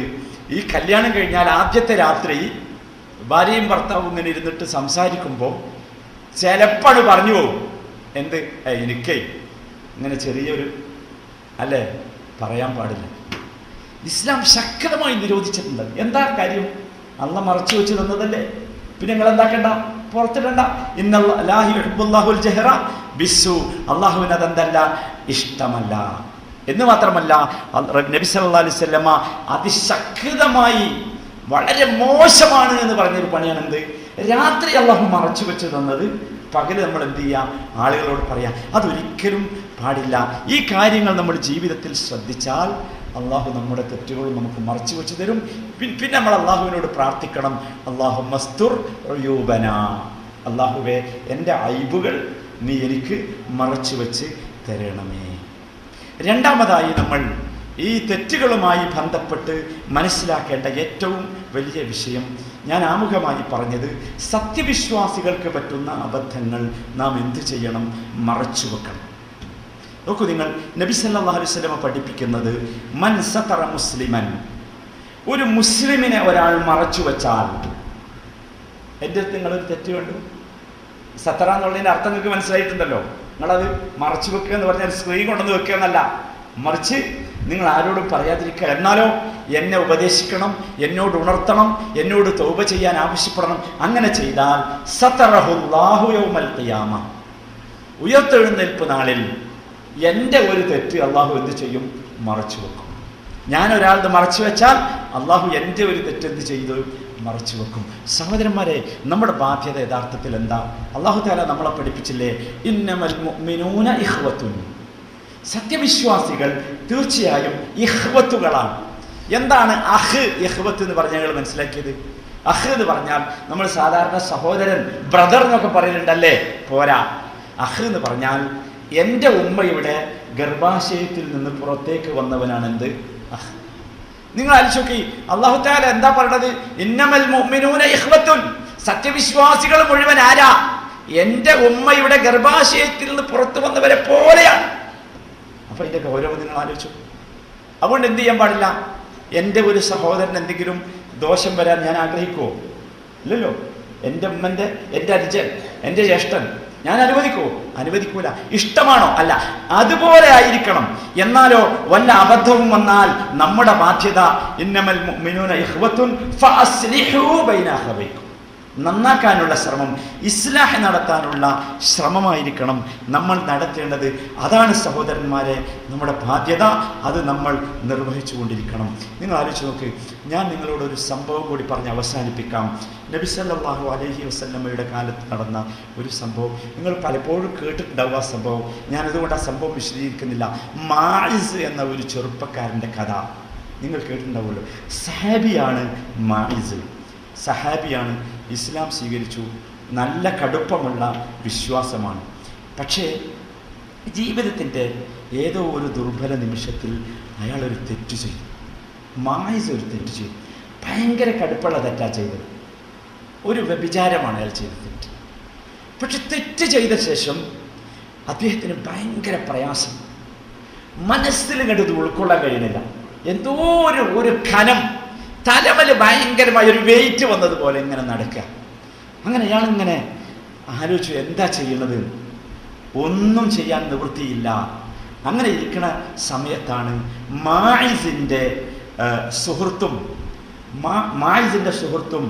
ഈ കല്യാണം കഴിഞ്ഞാൽ ആദ്യത്തെ രാത്രി ഭാര്യയും ഭർത്താവും ഇങ്ങനെ ഇരുന്നിട്ട് സംസാരിക്കുമ്പോൾ ചിലപ്പോൾ പറഞ്ഞു പോകും, എന്ത്, എനിക്കേ ഇങ്ങനെ ചെറിയൊരു അല്ലേ, പറയാൻ പാടില്ല. ഇസ്ലാം ശക്തമായി നിരോധിച്ചിട്ടുണ്ട്. എന്താ കാര്യം? അള്ളാഹ് മറച്ചു വെച്ച് തന്നതല്ലേ, പിന്നെ നിങ്ങൾ എന്താക്കണ്ട, പുറത്തിടണ്ട. അള്ളാഹുവിന് അതെന്തല്ല, ഇഷ്ടമല്ല. എന്ന് മാത്രമല്ല, നബി സല്ലല്ലാഹു അലൈഹി വസല്ലമ അതിശക്തമായി വളരെ മോശമാണ് എന്ന് പറഞ്ഞൊരു പണിയാണ് എന്ത്, രാത്രി അള്ളാഹു മറച്ചു വെച്ച് തന്നത് പകല് നമ്മൾ എന്ത് ചെയ്യാം, ആളുകളോട് പറയാം. അതൊരിക്കലും പാടില്ല. ഈ കാര്യങ്ങൾ നമ്മൾ ജീവിതത്തിൽ ശ്രദ്ധിച്ചാൽ അള്ളാഹു നമ്മുടെ തെറ്റുകൾ നമുക്ക് മറച്ചു വെച്ച് തരും. പിന്നെ നമ്മൾ അള്ളാഹുവിനോട് പ്രാർത്ഥിക്കണം, അല്ലാഹുമ്മസ്തുർ ഉയൂബനാ, അള്ളാഹുവേ എൻ്റെ ഐബുകൾ നീ എനിക്ക് മറച്ചു വെച്ച് തരണമേ. രണ്ടാമതായി നമ്മൾ ഈ തെറ്റുകളുമായി ബന്ധപ്പെട്ട് മനസ്സിലാക്കേണ്ട ഏറ്റവും വലിയ വിഷയം, ഞാൻ ആമുഖമായി പറഞ്ഞത്, സത്യവിശ്വാസികൾക്ക് പറ്റുന്ന അബദ്ധങ്ങൾ നാം എന്ത് ചെയ്യണം? മറച്ചു വെക്കണം. നോക്കൂ നിങ്ങൾ, നബി സല്ലല്ലാഹു അലൈഹി വസല്ലം പഠിപ്പിക്കുന്നത്, മൻ സതറ മുസ്ലിമൻ, ഒരു മുസ്ലിമിനെ ഒരാൾ മറച്ചു വെച്ചാൽ, എൻ്റെ അടുത്ത് നിങ്ങളൊരു തെറ്റ് കണ്ടു, സത്തറ എന്നുള്ളതിൻ്റെ അർത്ഥം നിങ്ങൾക്ക് മനസ്സിലായിട്ടുണ്ടല്ലോ. നിങ്ങളത് മറച്ചു വെക്കുക എന്ന് പറഞ്ഞാൽ സ്ക്രീൻ കൊണ്ടുവന്ന് വെക്കുക എന്നല്ല, മറിച്ച് നിങ്ങൾ ആരോടും പറയാതിരിക്കുക. എന്നാലോ എന്നെ ഉപദേശിക്കണം, എന്നോട് ഉണർത്തണം, എന്നോട് തൗബ ചെയ്യാൻ ആവശ്യപ്പെടണം. അങ്ങനെ ചെയ്താൽ സതറഹുല്ലാഹു യൗമൽ ഖിയാമ, ഉയർത്തെഴുന്നേൽപ്പ് നാളിൽ എൻ്റെ ഒരു തെറ്റ് അള്ളാഹു എന്ത് ചെയ്യും? മറച്ചു വെക്കും. ഞാൻ ഒരാളുടെ മറച്ചു വെച്ചാൽ അള്ളാഹു എൻ്റെ ഒരു തെറ്റ് എന്ത് ചെയ്തു? മറച്ചു വെക്കും. സഹോദരന്മാരെ, നമ്മുടെ ബാധ്യത യഥാർത്ഥത്തിൽ എന്താ? അള്ളാഹു തആല നമ്മളെ പഠിപ്പിച്ചില്ലേ, ഇന്നമൽ മുഅ്മിനൂന ഇഖ്വത്തുൻ, സത്യവിശ്വാസികൾ തീർച്ചയായും ഇഖ്വത്തുകളാണ്. എന്താണ് അഹ്, ഇഖ്വത്ത് എന്ന് പറഞ്ഞാൽ ഞങ്ങൾ മനസ്സിലാക്കിയത്? അഹ് എന്ന് പറഞ്ഞാൽ നമ്മൾ സാധാരണ സഹോദരൻ, ബ്രദർ എന്നൊക്കെ പറയുന്നുണ്ടല്ലേ, പോരാ. അഹ് എന്ന് പറഞ്ഞാൽ എൻ്റെ ഉമ്മയുടെ ഗർഭാശയത്തിൽ നിന്ന് പുറത്തേക്ക് വന്നവനാണ് എന്ത്? അഹ്. നിങ്ങൾ ആലോചിച്ച്, അല്ലാഹു തആല എന്താ പറഞ്ഞത്? ഇന്നമൽ മുഅ്മിനൂന ഇഖ്വത്തുൻ, സത്യവിശ്വാസികൾ മുഴുവൻ ആരാ? എൻ്റെ ഉമ്മയുടെ ഗർഭാശയത്തിൽ നിന്ന് പുറത്തു വന്നവരെ പോലെയാണ്. അപ്പൊ ഇതിന്റെ ഗൗരവം നിങ്ങൾ ആലോചിച്ചു. അതുകൊണ്ട് എന്ത് ചെയ്യാൻ പാടില്ല? എൻ്റെ ഒരു സഹോദരൻ എന്തെങ്കിലും ദോഷം വരാൻ ഞാൻ ആഗ്രഹിക്കുമോ? ഇല്ലല്ലോ. എൻ്റെ ഉമ്മൻ്റെ, എൻ്റെ അനുജൻ, എൻ്റെ ജ്യേഷ്ഠൻ ഞാൻ അനുവദിക്കുമോ? അനുവദിക്കൂല. ഇഷ്ടമാണോ? അല്ല. അതുപോലെ ആയിരിക്കണം. എന്നാലോ വല്ല അബദ്ധവും വന്നാൽ നമ്മുടെ ബാധ്യത, ഇന്നമൽ മുഅ്മിനൂന ഇഖ്വത്തുൻ ഫഅസ്ലിഹൂ ബൈന അഖവൈക്കും, നന്നാക്കാനുള്ള ശ്രമം, ഇസ്ലാഹ് നടത്താനുള്ള ശ്രമമായിരിക്കണം നമ്മൾ നടത്തേണ്ടത്. അതാണ് സഹോദരന്മാരെ നമ്മുടെ ബാധ്യത. അത് നമ്മൾ നിർവഹിച്ചു കൊണ്ടിരിക്കണം. നിങ്ങൾ ആലോചിച്ച് നോക്ക്, ഞാൻ നിങ്ങളോടൊരു സംഭവം കൂടി പറഞ്ഞ് അവസാനിപ്പിക്കാം. നബി സല്ലല്ലാഹു അലൈഹി വസല്ലമയുടെ കാലത്ത് നടന്ന ഒരു സംഭവം നിങ്ങൾ പലപ്പോഴും കേട്ടിട്ടുണ്ടാവും. ആ സംഭവം ഞാനതുകൊണ്ട് ആ സംഭവം വിശദീകരിക്കുന്നില്ല. മാഇസ് എന്ന ഒരു ചെറുപ്പക്കാരൻ്റെ കഥ നിങ്ങൾ കേട്ടിട്ടുണ്ടാവുമല്ലോ. സഹാബിയാണ് മാഇസ്, സഹാബിയാണ്, ഇസ്ലാം സ്വീകരിച്ചു, നല്ല കടുപ്പമുള്ള വിശ്വാസമാണ്. പക്ഷേ ജീവിതത്തിൻ്റെ ഏതോ ഒരു ദുർബല നിമിഷത്തിൽ അയാളൊരു തെറ്റ് ചെയ്തു. മായിസ് ഒരു തെറ്റ് ചെയ്തു. ഭയങ്കര കടുപ്പുള്ള തെറ്റാ ചെയ്തത്. ഒരു വ്യഭിചാരമാണ് അയാൾ ചെയ്ത തെറ്റ്. പക്ഷെ തെറ്റ് ചെയ്ത ശേഷം അദ്ദേഹത്തിന് ഭയങ്കര പ്രയാസം, മനസ്സിൽ കണ്ടത് ഉൾക്കൊള്ളാൻ കഴിയുന്നില്ല. എന്തോ ഒരു ഖനം, തലമല് ഭയങ്കരമായ ഒരു വെയിറ്റ് വന്നതുപോലെ ഇങ്ങനെ നടക്കുക. അങ്ങനെ അയാളിങ്ങനെ ആലോചിച്ചു, എന്താ ചെയ്യുന്നത്? ഒന്നും ചെയ്യാൻ നിവൃത്തിയില്ല. അങ്ങനെ ഇരിക്കുന്ന സമയത്താണ് മായിസിൻ്റെ സുഹൃത്തും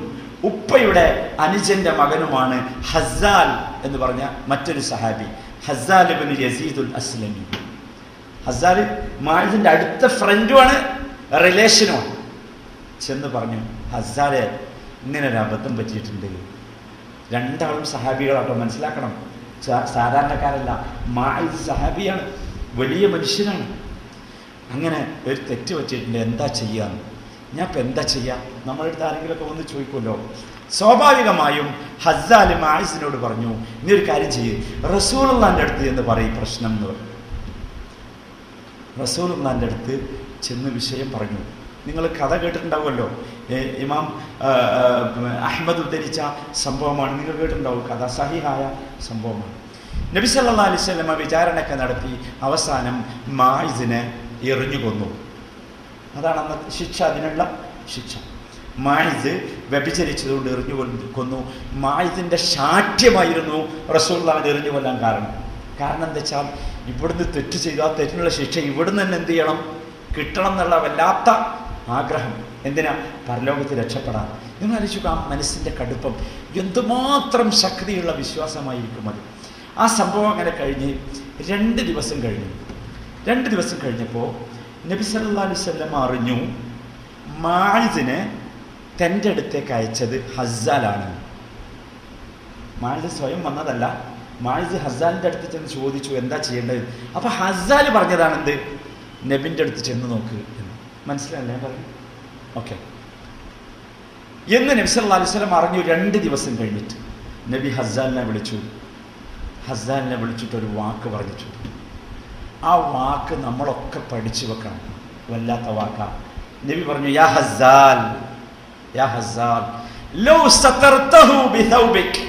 ഉപ്പയുടെ അനുജന്റെ മകനുമാണ് ഹസ്സാൽ എന്ന് പറഞ്ഞ മറ്റൊരു സഹാബി, ഹസ്സാൽ ഇബ്നു യസീദുൽ അസ്ലമി. ഹസ്സാൽ മാഇസിന്റെ അടുത്ത ഫ്രണ്ടുമാണ്, റിലേഷനുമാണ്. ചെന്ന് പറഞ്ഞു, ഹസ്സാലെ ഇങ്ങനെ ഒരു അബദ്ധം പറ്റിയിട്ടുണ്ട്. രണ്ടാളും സഹാബികളാട്ടോ, മനസ്സിലാക്കണം, സാധാരണക്കാരല്ല. മാഇസ് സഹാബിയാണ്, വലിയ മനുഷ്യനാണ്. അങ്ങനെ ഒരു തെറ്റ് പറ്റിയിട്ടുണ്ട്, എന്താ ചെയ്യാന്ന്. ഞാൻ ഇപ്പം എന്താ ചെയ്യാം? നമ്മളെടുത്ത് ആരെങ്കിലുമൊക്കെ വന്ന് ചോദിക്കുമല്ലോ. സ്വാഭാവികമായും ഹസ്സാൽ മാഇസിനോട് പറഞ്ഞു, നീ ഒരു കാര്യം ചെയ്യ്, റസൂലുള്ളാഹിന്റെ അടുത്ത് എന്ന് പറയും പ്രശ്നം എന്ന് പറഞ്ഞു. റസൂലുള്ളാഹിന്റെ അടുത്ത് ചെന്ന് വിഷയം പറഞ്ഞു. നിങ്ങൾ കഥ കേട്ടിട്ടുണ്ടാവുമല്ലോ, ഇമാം അഹ്മദ് ഉദ്ധരിച്ച സംഭവമാണ്, നിങ്ങൾ കേട്ടിട്ടുണ്ടാവും. കഥ സഹിഹായ സംഭവമാണ്. നബി സല്ലല്ലാഹു അലൈഹി വസല്ലം വിചാരണയൊക്കെ നടത്തി അവസാനം മാഇസിനെ എറിഞ്ഞു കൊന്നു. അതാണ് അന്നത്തെ ശിക്ഷ, അതിനുള്ള ശിക്ഷ. മാഇസ് വ്യഭിചരിച്ചതുകൊണ്ട് എറിഞ്ഞു കൊന്നു. മാഇസിന്റെ ശാഠ്യമായിരുന്നു റസൂലുള്ളാഹിനെ എറിഞ്ഞു കൊല്ലാൻ കാരണം. എന്താ വെച്ചാൽ, ഇവിടുന്ന് തെറ്റ് ചെയ്താൽ തെറ്റിനുള്ള ശിക്ഷ ഇവിടുന്ന് തന്നെ എന്ത് ചെയ്യണം, കിട്ടണം എന്നുള്ള വല്ലാത്ത ആഗ്രഹം. എന്തിനാ? പരലോകത്ത് രക്ഷപ്പെടാൻ. നിങ്ങൾ ആലോചിക്കുക, ആ മനസ്സിൻ്റെ കടുപ്പം, എന്തുമാത്രം ശക്തിയുള്ള വിശ്വാസമായിരിക്കും അത്. ആ സംഭവം അങ്ങനെ കഴിഞ്ഞ് 2 ദിവസം കഴിഞ്ഞു. 2 ദിവസം കഴിഞ്ഞപ്പോൾ നബി സല്ലല്ലാഹു അലൈഹി വസല്ലം അറിഞ്ഞു മാഇസിനെ തൻ്റെ അടുത്തേക്ക് അയച്ചത് ഹസ്സാലാണ്. മാഇസ് സ്വയം വന്നതല്ല. മാഇസ് ഹസ്സാലിൻ്റെ അടുത്ത് ചെന്ന് ചോദിച്ചു, എന്താ ചെയ്യേണ്ടത്? അപ്പം ഹസ്സാൽ പറഞ്ഞതാണ് എന്ത്, നബിൻ്റെ അടുത്ത് ചെന്ന് നോക്ക് എന്ന്. മനസ്സിലായില്ലേ ഞാൻ പറഞ്ഞു? ഓക്കെ എന്ന് നബി സല്ലല്ലാഹു അലൈഹി വസല്ലം അറിഞ്ഞു. 2 ദിവസം കഴിഞ്ഞിട്ട് നബി ഹസ്സാലിനെ വിളിച്ചു. ഹസ്സാലിനെ വിളിച്ചിട്ടൊരു വാക്ക് പറഞ്ഞിട്ടു. ആ വാക്ക് നമ്മളൊക്കെ പഠിച്ചു വെക്കണം, വല്ലാത്ത വാക്കാണ്. നബി പറഞ്ഞു, യാ ഹസ്സാൽ, യാ ഹസ്സാൽ, ലൗ സതർതഹു ബിഥൗബിക്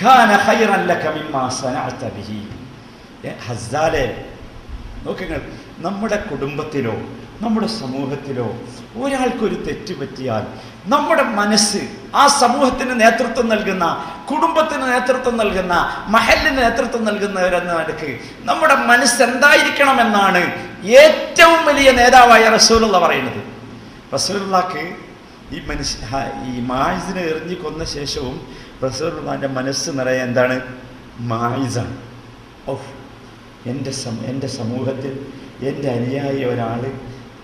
കാന ഖൈറൻ ലക മിമ്മാ സനഅത ബിഹി. ഹസ്സാലെ, നോക്കുക, നമ്മുടെ കുടുംബത്തിലോ നമ്മുടെ സമൂഹത്തിലോ ഒരാൾക്കൊരു തെറ്റ് പറ്റിയാൽ നമ്മുടെ മനസ്സ്, ആ സമൂഹത്തിന് നേതൃത്വം നൽകുന്ന, കുടുംബത്തിന് നേതൃത്വം നൽകുന്ന, മഹലിന് നേതൃത്വം നൽകുന്നവരെന്ന നിലയ്ക്ക് നമ്മുടെ മനസ്സ് എന്തായിരിക്കണമെന്നാണ് ഏറ്റവും വലിയ നേതാവായ റസൂലുള്ള പറയുന്നത്. റസൂലുള്ളാഹിക്ക് ഈ മാഇസിനെ എറിഞ്ഞു കൊന്ന ശേഷവും റസൂലുള്ളാഹിന്റെ മനസ്സ് നിറയെ എന്താണ്? മാഇസാണ്. എൻ്റെ സമൂഹത്തിൽ എൻ്റെ അനുയായി ഒരാൾ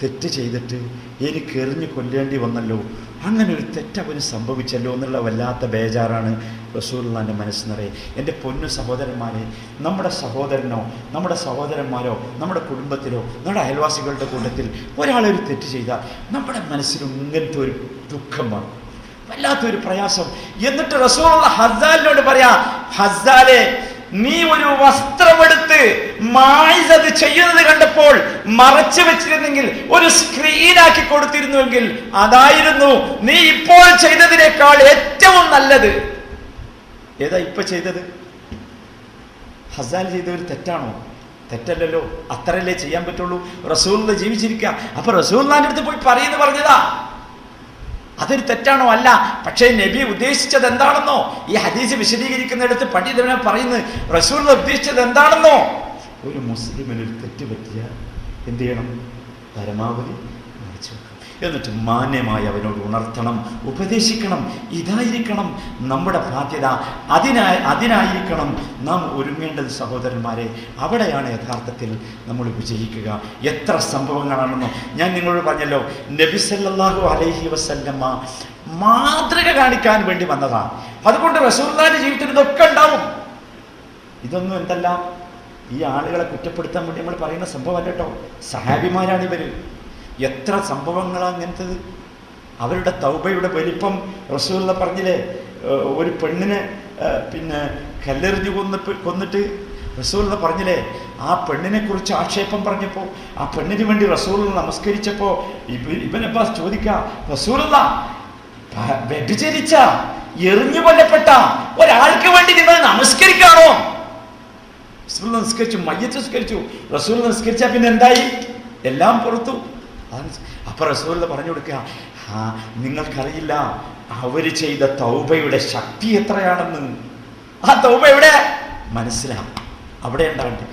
തെറ്റ് ചെയ്തിട്ട് എനിക്ക് എറിഞ്ഞു കൊല്ലേണ്ടി വന്നല്ലോ, അങ്ങനെ ഒരു തെറ്റ് അവന് സംഭവിച്ചല്ലോ എന്നുള്ള വല്ലാത്ത ബേജാറാണ് റസൂലുള്ളാഹിന്റെ മനസ്സ് നിറയെ. എൻ്റെ പൊന്നു സഹോദരന്മാരെ, നമ്മുടെ സഹോദരനോ നമ്മുടെ സഹോദരന്മാരോ നമ്മുടെ കുടുംബത്തിലോ നമ്മുടെ അയൽവാസികളുടെ കൂട്ടത്തിൽ ഒരാളൊരു തെറ്റ് ചെയ്താൽ നമ്മുടെ മനസ്സിൽ ഇങ്ങനത്തെ ഒരു ദുഃഖം വന്നു, വല്ലാത്തൊരു പ്രയാസം. എന്നിട്ട് റസൂലുള്ള ഹസ്സാലിനോട് പറയാ, ഹസ്സാലെ, നീ ഒരു വസ്ത്രമെടുത്ത് മാഇസ് അത് ചെയ്യുന്നത് കണ്ടപ്പോൾ മറച്ചു വെച്ചിരുന്നെങ്കിൽ, ഒരു സ്ക്രീനാക്കി കൊടുത്തിരുന്നുവെങ്കിൽ അതായിരുന്നു നീ ഇപ്പോൾ ചെയ്തതിനേക്കാൾ ഏറ്റവും നല്ലത്. ഏതാ ഇപ്പൊ ചെയ്തത്? ഹസ്സാൽ ചെയ്ത ഒരു തെറ്റാണോ? തെറ്റല്ലല്ലോ, അത്രയല്ലേ ചെയ്യാൻ പറ്റുള്ളൂ. റസൂലുള്ളാഹി ജീവിച്ചിരിക്കുക. അപ്പൊ റസൂലുള്ളാഹിന്റെ അടുത്ത് പോയി പറയുന്നു പറഞ്ഞതാ, അതൊരു തെറ്റാണോ? അല്ല. പക്ഷേ നബി ഉദ്ദേശിച്ചത് എന്താണെന്നോ ഈ ഹദീസ് വിശദീകരിക്കുന്നിടത്ത് പണ്ഡിതനെ പറയുന്നത്, റസൂൽ ഉദ്ദേശിച്ചത് എന്താണെന്നോ, ഒരു മുസ്ലിമിന് ഒരു തെറ്റ് പറ്റിയാൽ എന്ത് ചെയ്യണം? പരമാവധി മറിച്ചു വെക്കണം. എന്നിട്ട് മാന്യമായി അവനോട് ഉണർത്തണം, ഉപദേശിക്കണം. ഇതായിരിക്കണം നമ്മുടെ ബാധ്യത. അതിനായിരിക്കണം നാം ഒരുങ്ങേണ്ടത് സഹോദരന്മാരെ. അവിടെയാണ് യഥാർത്ഥത്തിൽ നമ്മൾ വിജയിക്കുക. എത്ര സംഭവങ്ങളാണെന്നോ ഞാൻ നിങ്ങളോട് പറഞ്ഞല്ലോ, നബി സല്ലല്ലാഹു അലൈഹി വസല്ലമ മാതൃക കാണിക്കാൻ വേണ്ടി വന്നതാണ്. അതുകൊണ്ട് റസൂലുള്ളാഹിന്റെ ജീവിതത്തിൽ ഇതൊക്കെ ഉണ്ടാവും. ഇതൊന്നും എന്തല്ല, ഈ ആളുകളെ കുറ്റപ്പെടുത്താൻ വേണ്ടി നമ്മൾ പറയുന്ന സംഭവമല്ല കേട്ടോ. സഹാബിമാരാണ് ഇവര്. എത്ര സംഭവങ്ങളാണ് അങ്ങനത്തത്. അവരുടെ തൗബയുടെ വലിപ്പം റസൂലുള്ളാഹി പറഞ്ഞില്ലേ, ഒരു പെണ്ണിനെ കല്ലെറിഞ്ഞു കൊന്നിട്ട് റസൂലുള്ളാഹി പറഞ്ഞില്ലേ, ആ പെണ്ണിനെ കുറിച്ച് ആക്ഷേപം പറഞ്ഞപ്പോൾ, ആ പെണ്ണിന് വേണ്ടി റസൂലുള്ളാഹി നമസ്കരിച്ചപ്പോൾ ഇബ്നു അബ്ബാസ് ചോദിക്കുക, റസൂലുള്ളാഹി വ്യഭിചരിച്ച, എറിഞ്ഞു കൊല്ലപ്പെട്ട ഒരാൾക്ക് വേണ്ടി നിങ്ങൾ നമസ്കരിക്കാണോ? റസൂലുള്ളാഹി നിസ്കരിച്ചു, മയ്യത്ത് നിസ്കരിച്ചു. റസൂലുള്ളാഹി നിസ്കരിച്ചാൽ പിന്നെ എന്തായി? എല്ലാം പുറത്തു. അപ്പൊ റസൂലുള്ളാഹി പറഞ്ഞു കൊടുക്കുക, നിങ്ങൾക്കറിയില്ല അവര് ചെയ്ത തൗബയുടെ ശക്തി എത്രയാണെന്ന്. ആ തൗബ എവിടെ മനസ്സിലാവും, അവിടെ ഉണ്ടാകട്ടെ.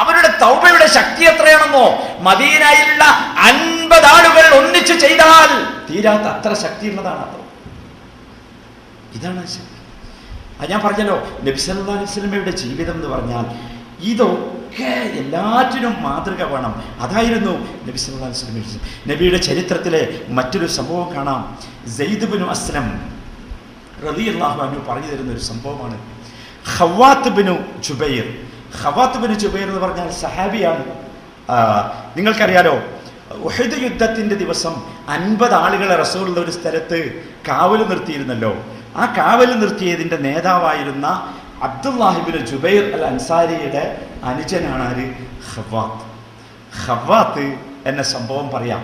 അവരുടെ തൗബയുടെ ശക്തി എത്രയാണെന്നോ, മദീനയിലുള്ള 50 ആളുകൾ ഒന്നിച്ചു ചെയ്താൽ തീരാത്ത അത്ര ശക്തിയുള്ളതാണ്. ഇതാണ് ശക്തി. അത് ഞാൻ പറഞ്ഞല്ലോ, നബി സല്ലല്ലാഹു അലൈഹി വസല്ലമയുടെ ജീവിതം എന്ന് പറഞ്ഞാൽ ഇതിലൊക്കെ എല്ലാറ്റിനും മാതൃക വേണം. അതായിരുന്നു നബി സല്ലല്ലാഹു അലൈഹി വസല്ലം. നബിയുടെ ചരിത്രത്തിലെ മറ്റൊരു സംഭവം കാണാം. സെയ്ദ് ബിനു അസ്ലം റളിയല്ലാഹു അൻഹു പറഞ്ഞു തരുന്ന ഒരു സംഭവമാണ്. ഖവാത്ത് ബിനു ജുബൈർ എന്ന് പറഞ്ഞാൽ സഹാബിയാണ്. നിങ്ങൾക്കറിയാലോ, ഉഹദ് യുദ്ധത്തിന്റെ ദിവസം 50 ആളുകളെ റസൂലുള്ള ഒരു സ്ഥലത്ത് കാവല് നിർത്തിയിരുന്നല്ലോ. ആ കാവല് നിർത്തിയതിന്റെ നേതാവായിരുന്ന അബ്ദുല്ലാഹിബിൻ ജുബൈർ അൽ അൻസാരിയുടെ അനുജനാണ് ആര്? ഖവാത്ത് എന്ന സംഭവം പറയാം.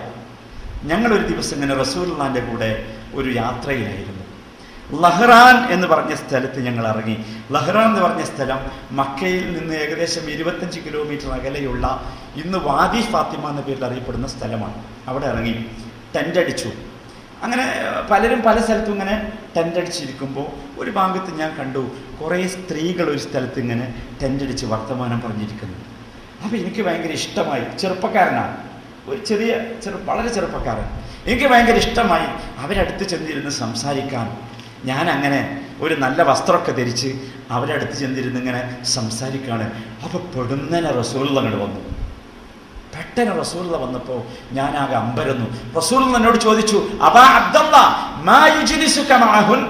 ഞങ്ങളൊരു ദിവസം ഇങ്ങനെ റസൂലുള്ളാഹിന്റെ കൂടെ ഒരു യാത്രയിലായിരുന്നു. ലഹ്റാൻ എന്ന് പറഞ്ഞ സ്ഥലത്ത് ഞങ്ങൾ ഇറങ്ങി. ലഹ്റാൻ എന്ന് പറഞ്ഞ സ്ഥലം മക്കയിൽ നിന്ന് ഏകദേശം 25 കിലോമീറ്റർ അകലെയുള്ള ഇന്ന് വാദി ഫാത്തിമ എന്ന പേരിൽ അറിയപ്പെടുന്ന സ്ഥലമാണ്. അവിടെ ഇറങ്ങി ടെൻ്റ് അടിച്ചു. അങ്ങനെ പലരും പല സ്ഥലത്തും ഇങ്ങനെ ടെൻ്റ് അടിച്ചിരിക്കുമ്പോൾ ഒരു ഭാഗത്ത് ഞാൻ കണ്ടു കുറേ സ്ത്രീകൾ ഒരു സ്ഥലത്ത് ഇങ്ങനെ ടെൻ്റ് അടിച്ച് വർത്തമാനം പറഞ്ഞിരിക്കുന്നു. അപ്പോൾ എനിക്ക് ഭയങ്കര ഇഷ്ടമായി. ചെറുപ്പക്കാരനാണ്, ഒരു വളരെ ചെറുപ്പക്കാരൻ. എനിക്ക് ഭയങ്കര ഇഷ്ടമായി അവരടുത്ത് ചെന്നിരുന്ന് സംസാരിക്കാൻ. ഞാൻ അങ്ങനെ ഒരു നല്ല വസ്ത്രമൊക്കെ ധരിച്ച് അവരടുത്ത് ചെന്നിരുന്ന് ഇങ്ങനെ സംസാരിക്കുകയാണ്. അപ്പോൾ പെടുന്നനെ റസൂലുള്ള അങ്ങോട്ട് വന്നു. പെട്ടെന്ന് റസൂലുള്ള വന്നപ്പോൾ ഞാനാകെ അമ്പരന്നു. റസൂലുള്ള എന്നോട് ചോദിച്ചു, അബാ അബ്ദുല്ലാ മാ യുജ്ലിസുക മഅഹുൻ?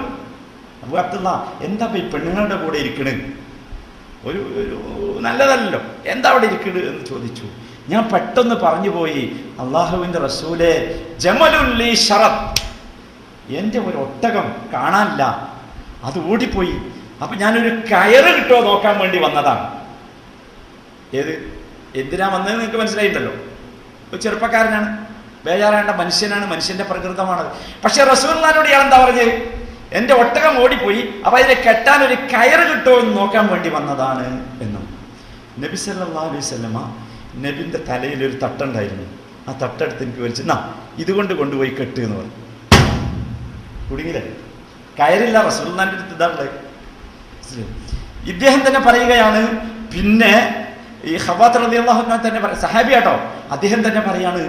അബൂ അബ്ദുല്ലാ, എന്താ ഈ പെണ്ണുങ്ങളുടെ കൂടെ ഇരിക്കണ്? ഒരു നല്ലതല്ലോ, എന്താ അവിടെ ഇരിക്കണ് എന്ന് ചോദിച്ചു. ഞാൻ പെട്ടെന്ന് പറഞ്ഞു പോയി, അള്ളാഹുവിൻ്റെ റസൂലേ, ജമലുൻ ലീ ശറത്, എൻ്റെ ഒരു ഒട്ടകം കാണാനില്ല, അത് ഓടിപ്പോയി. അപ്പം ഞാനൊരു കയറ് കിട്ടുമോ നോക്കാൻ വേണ്ടി വന്നതാണ്. എന്തിനാ വന്നത് നിങ്ങൾക്ക് മനസ്സിലായിട്ടല്ലോ. ഒരു ചെറുപ്പക്കാരനാണ്, ബേജാറേണ്ട മനുഷ്യനാണ്, മനുഷ്യന്റെ പ്രകൃതമാണത്. പക്ഷെ റസൂലുള്ളാഹിനോട് ഇയാൾ എന്താ പറഞ്ഞത്? എൻ്റെ ഒട്ടകം ഓടിപ്പോയി, അപ്പം അതിനെ കെട്ടാൻ ഒരു കയറ് കിട്ടുമോ എന്ന് നോക്കാൻ വേണ്ടി വന്നതാണ് എന്നും. നബി സല്ലല്ലാഹു അലൈഹി വസല്ലമ നബിൻ്റെ തലയിൽ ഒരു തട്ടുണ്ടായിരുന്നു. ആ തട്ടെടുത്ത് എനിക്ക് വലിച്ചു, എന്നാ ഇതുകൊണ്ട് കൊണ്ടുപോയി കെട്ട് എന്ന് പറഞ്ഞു. കുടുങ്ങിയില്ലേ? കയറില്ല, റസൂലുള്ളാഹിന്റെ അടുത്ത് ഇതാണുള്ളത്. ഇദ്ദേഹം തന്നെ പറയുകയാണ്. പിന്നെ ഈ ഖവാത്ത് റളിയല്ലാഹു അൻഹു തന്നെ സഹാബിയാട്ടോ, അദ്ദേഹം തന്നെ പറയാണ്,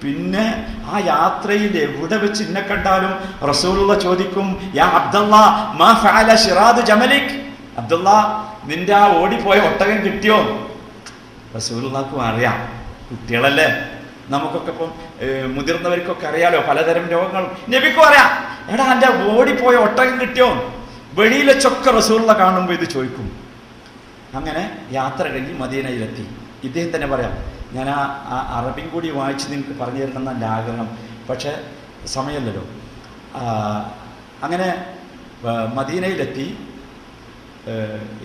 പിന്നെ ആ യാത്രയിൽ എവിടെ വെച്ച് എന്നെ കണ്ടാലും റസൂലുള്ള ചോദിക്കും, യാ അബ്ദുല്ലാ മാ ഫഅല ശിറാദു ജമലിക്? അബ്ദുല്ലാ, നിന്റെ ആ ഓടിപ്പോയ ഒട്ടകം കിട്ടിയോ? റസൂലുള്ളാഹിക്കും അറിയാം, കുട്ടികളല്ലേ, നമുക്കൊക്കെ ഇപ്പം മുതിർന്നവർക്കൊക്കെ അറിയാലോ പലതരം രോഗങ്ങളും. നബിക്കും അറിയാം, എടാ എൻ്റെ ഓടിപ്പോയ ഒട്ടകം കിട്ടിയോ? വെളിയിൽ വെച്ചൊക്കെ റസൂലുള്ള കാണുമ്പോൾ ഇത് ചോദിക്കും. അങ്ങനെ യാത്ര കഴിഞ്ഞ് മദീനയിലെത്തി. ഇദ്ദേഹം തന്നെ പറയാം, ഞാൻ ആ അറബിയും കൂടി വായിച്ച് നിങ്ങൾക്ക് പറഞ്ഞു തരണം എന്നല്ല ആഗ്രഹം, പക്ഷേ സമയമല്ലല്ലോ. അങ്ങനെ മദീനയിലെത്തി.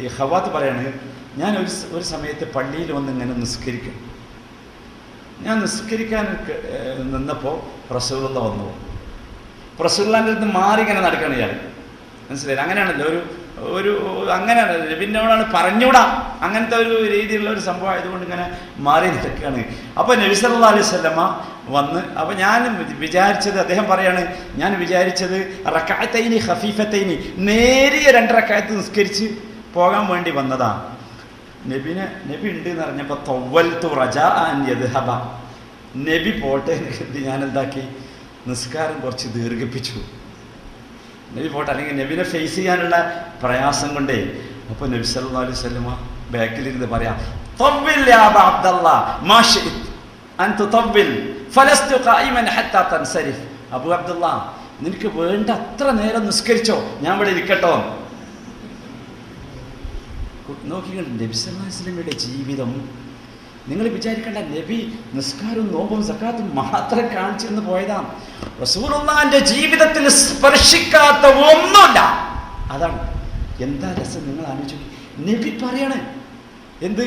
ഈ ഖവാത്ത് പറയാണ്, ഞാൻ ഒരു സമയത്ത് പള്ളിയിൽ വന്ന് ഇങ്ങനെ നിസ്കരിക്കും. ഞാൻ നിസ്കരിക്കാൻ നിന്നപ്പോൾ റസൂലുള്ള വന്നു. റസൂലുള്ളാഹിന്റെ അടുത്ത് മാറി ഇങ്ങനെ നടക്കുകയാണ് ഇയാൾ. മനസ്സിലായില്ല? അങ്ങനെയാണല്ലോ ഒരു അങ്ങനെയാണല്ലോ നബിനോടാണ് പറഞ്ഞൂടാ, അങ്ങനത്തെ ഒരു രീതിയിലുള്ള ഒരു സംഭവം ആയതുകൊണ്ട് ഇങ്ങനെ മാറി നിൽക്കുകയാണ്. അപ്പോൾ നബി സല്ലല്ലാഹു അലൈഹി വസല്ലമ വന്ന്, അപ്പോൾ ഞാൻ വിചാരിച്ചത്, അദ്ദേഹം പറയാണ്, ഞാൻ വിചാരിച്ചത് റക്അത്തൈനി ഖഫീഫത്തൈനി, നേരിയ 2 റക്അത്ത് നിസ്കരിച്ച് പോകാൻ വേണ്ടി വന്നതാണ്. നബി ഉണ്ട് എന്ന് പറഞ്ഞപ്പോൾ തവ്വൽതു റജാ അൻ യദ്ഹബ, നബി പോട്ടെ എന്ന് ഞാൻ എന്താക്കി, നിസ്കാരം കുറച്ച് ദീർഘിപ്പിച്ചു. നബി പോട്ടെ, അല്ലെങ്കിൽ നബിനെ ഫേസ് ചെയ്യാനുള്ള പ്രയാസം കൊണ്ടേ. അപ്പോൾ നബി സല്ലല്ലാഹു അലൈഹി വസല്ലമ ബാക്കിലിരുന്ന് പറയാം, തവ്വിൽ യാ അബാ അബ്ദുല്ലാ മാ ശിഇത് അൻ തുതവ്വിൽ ഫലസ്തു ഖായിമൻ ഹത്താ തൻസരിഫ്. അബൂ അബ്ദുല്ലാ, നിനക്ക് വേണ്ട അത്ര നേരം നിസ്കരിച്ചോ, ഞാൻ ഇവിടെ ഇരിക്കട്ടോ. നോക്കിക്കണ്ട നബി സല്ലല്ലാഹു അലൈഹി വസല്ലമയുടെ ജീവിതം. നിങ്ങൾ വിചാരിക്കേണ്ട നബി നിസ്കാരവും നോമ്പും സക്കാത്തും മാത്രം കാണിച്ചിരുന്ന് പോയതാണ്. റസൂലുള്ളാഹിന്റെ ജീവിതത്തിൽ സ്പർശിക്കാത്ത ഒന്നുമില്ല. അതാണ് എന്താ രസം, നിങ്ങൾ ആലോചിച്ചു. നബി പറയണേ, എന്ത്,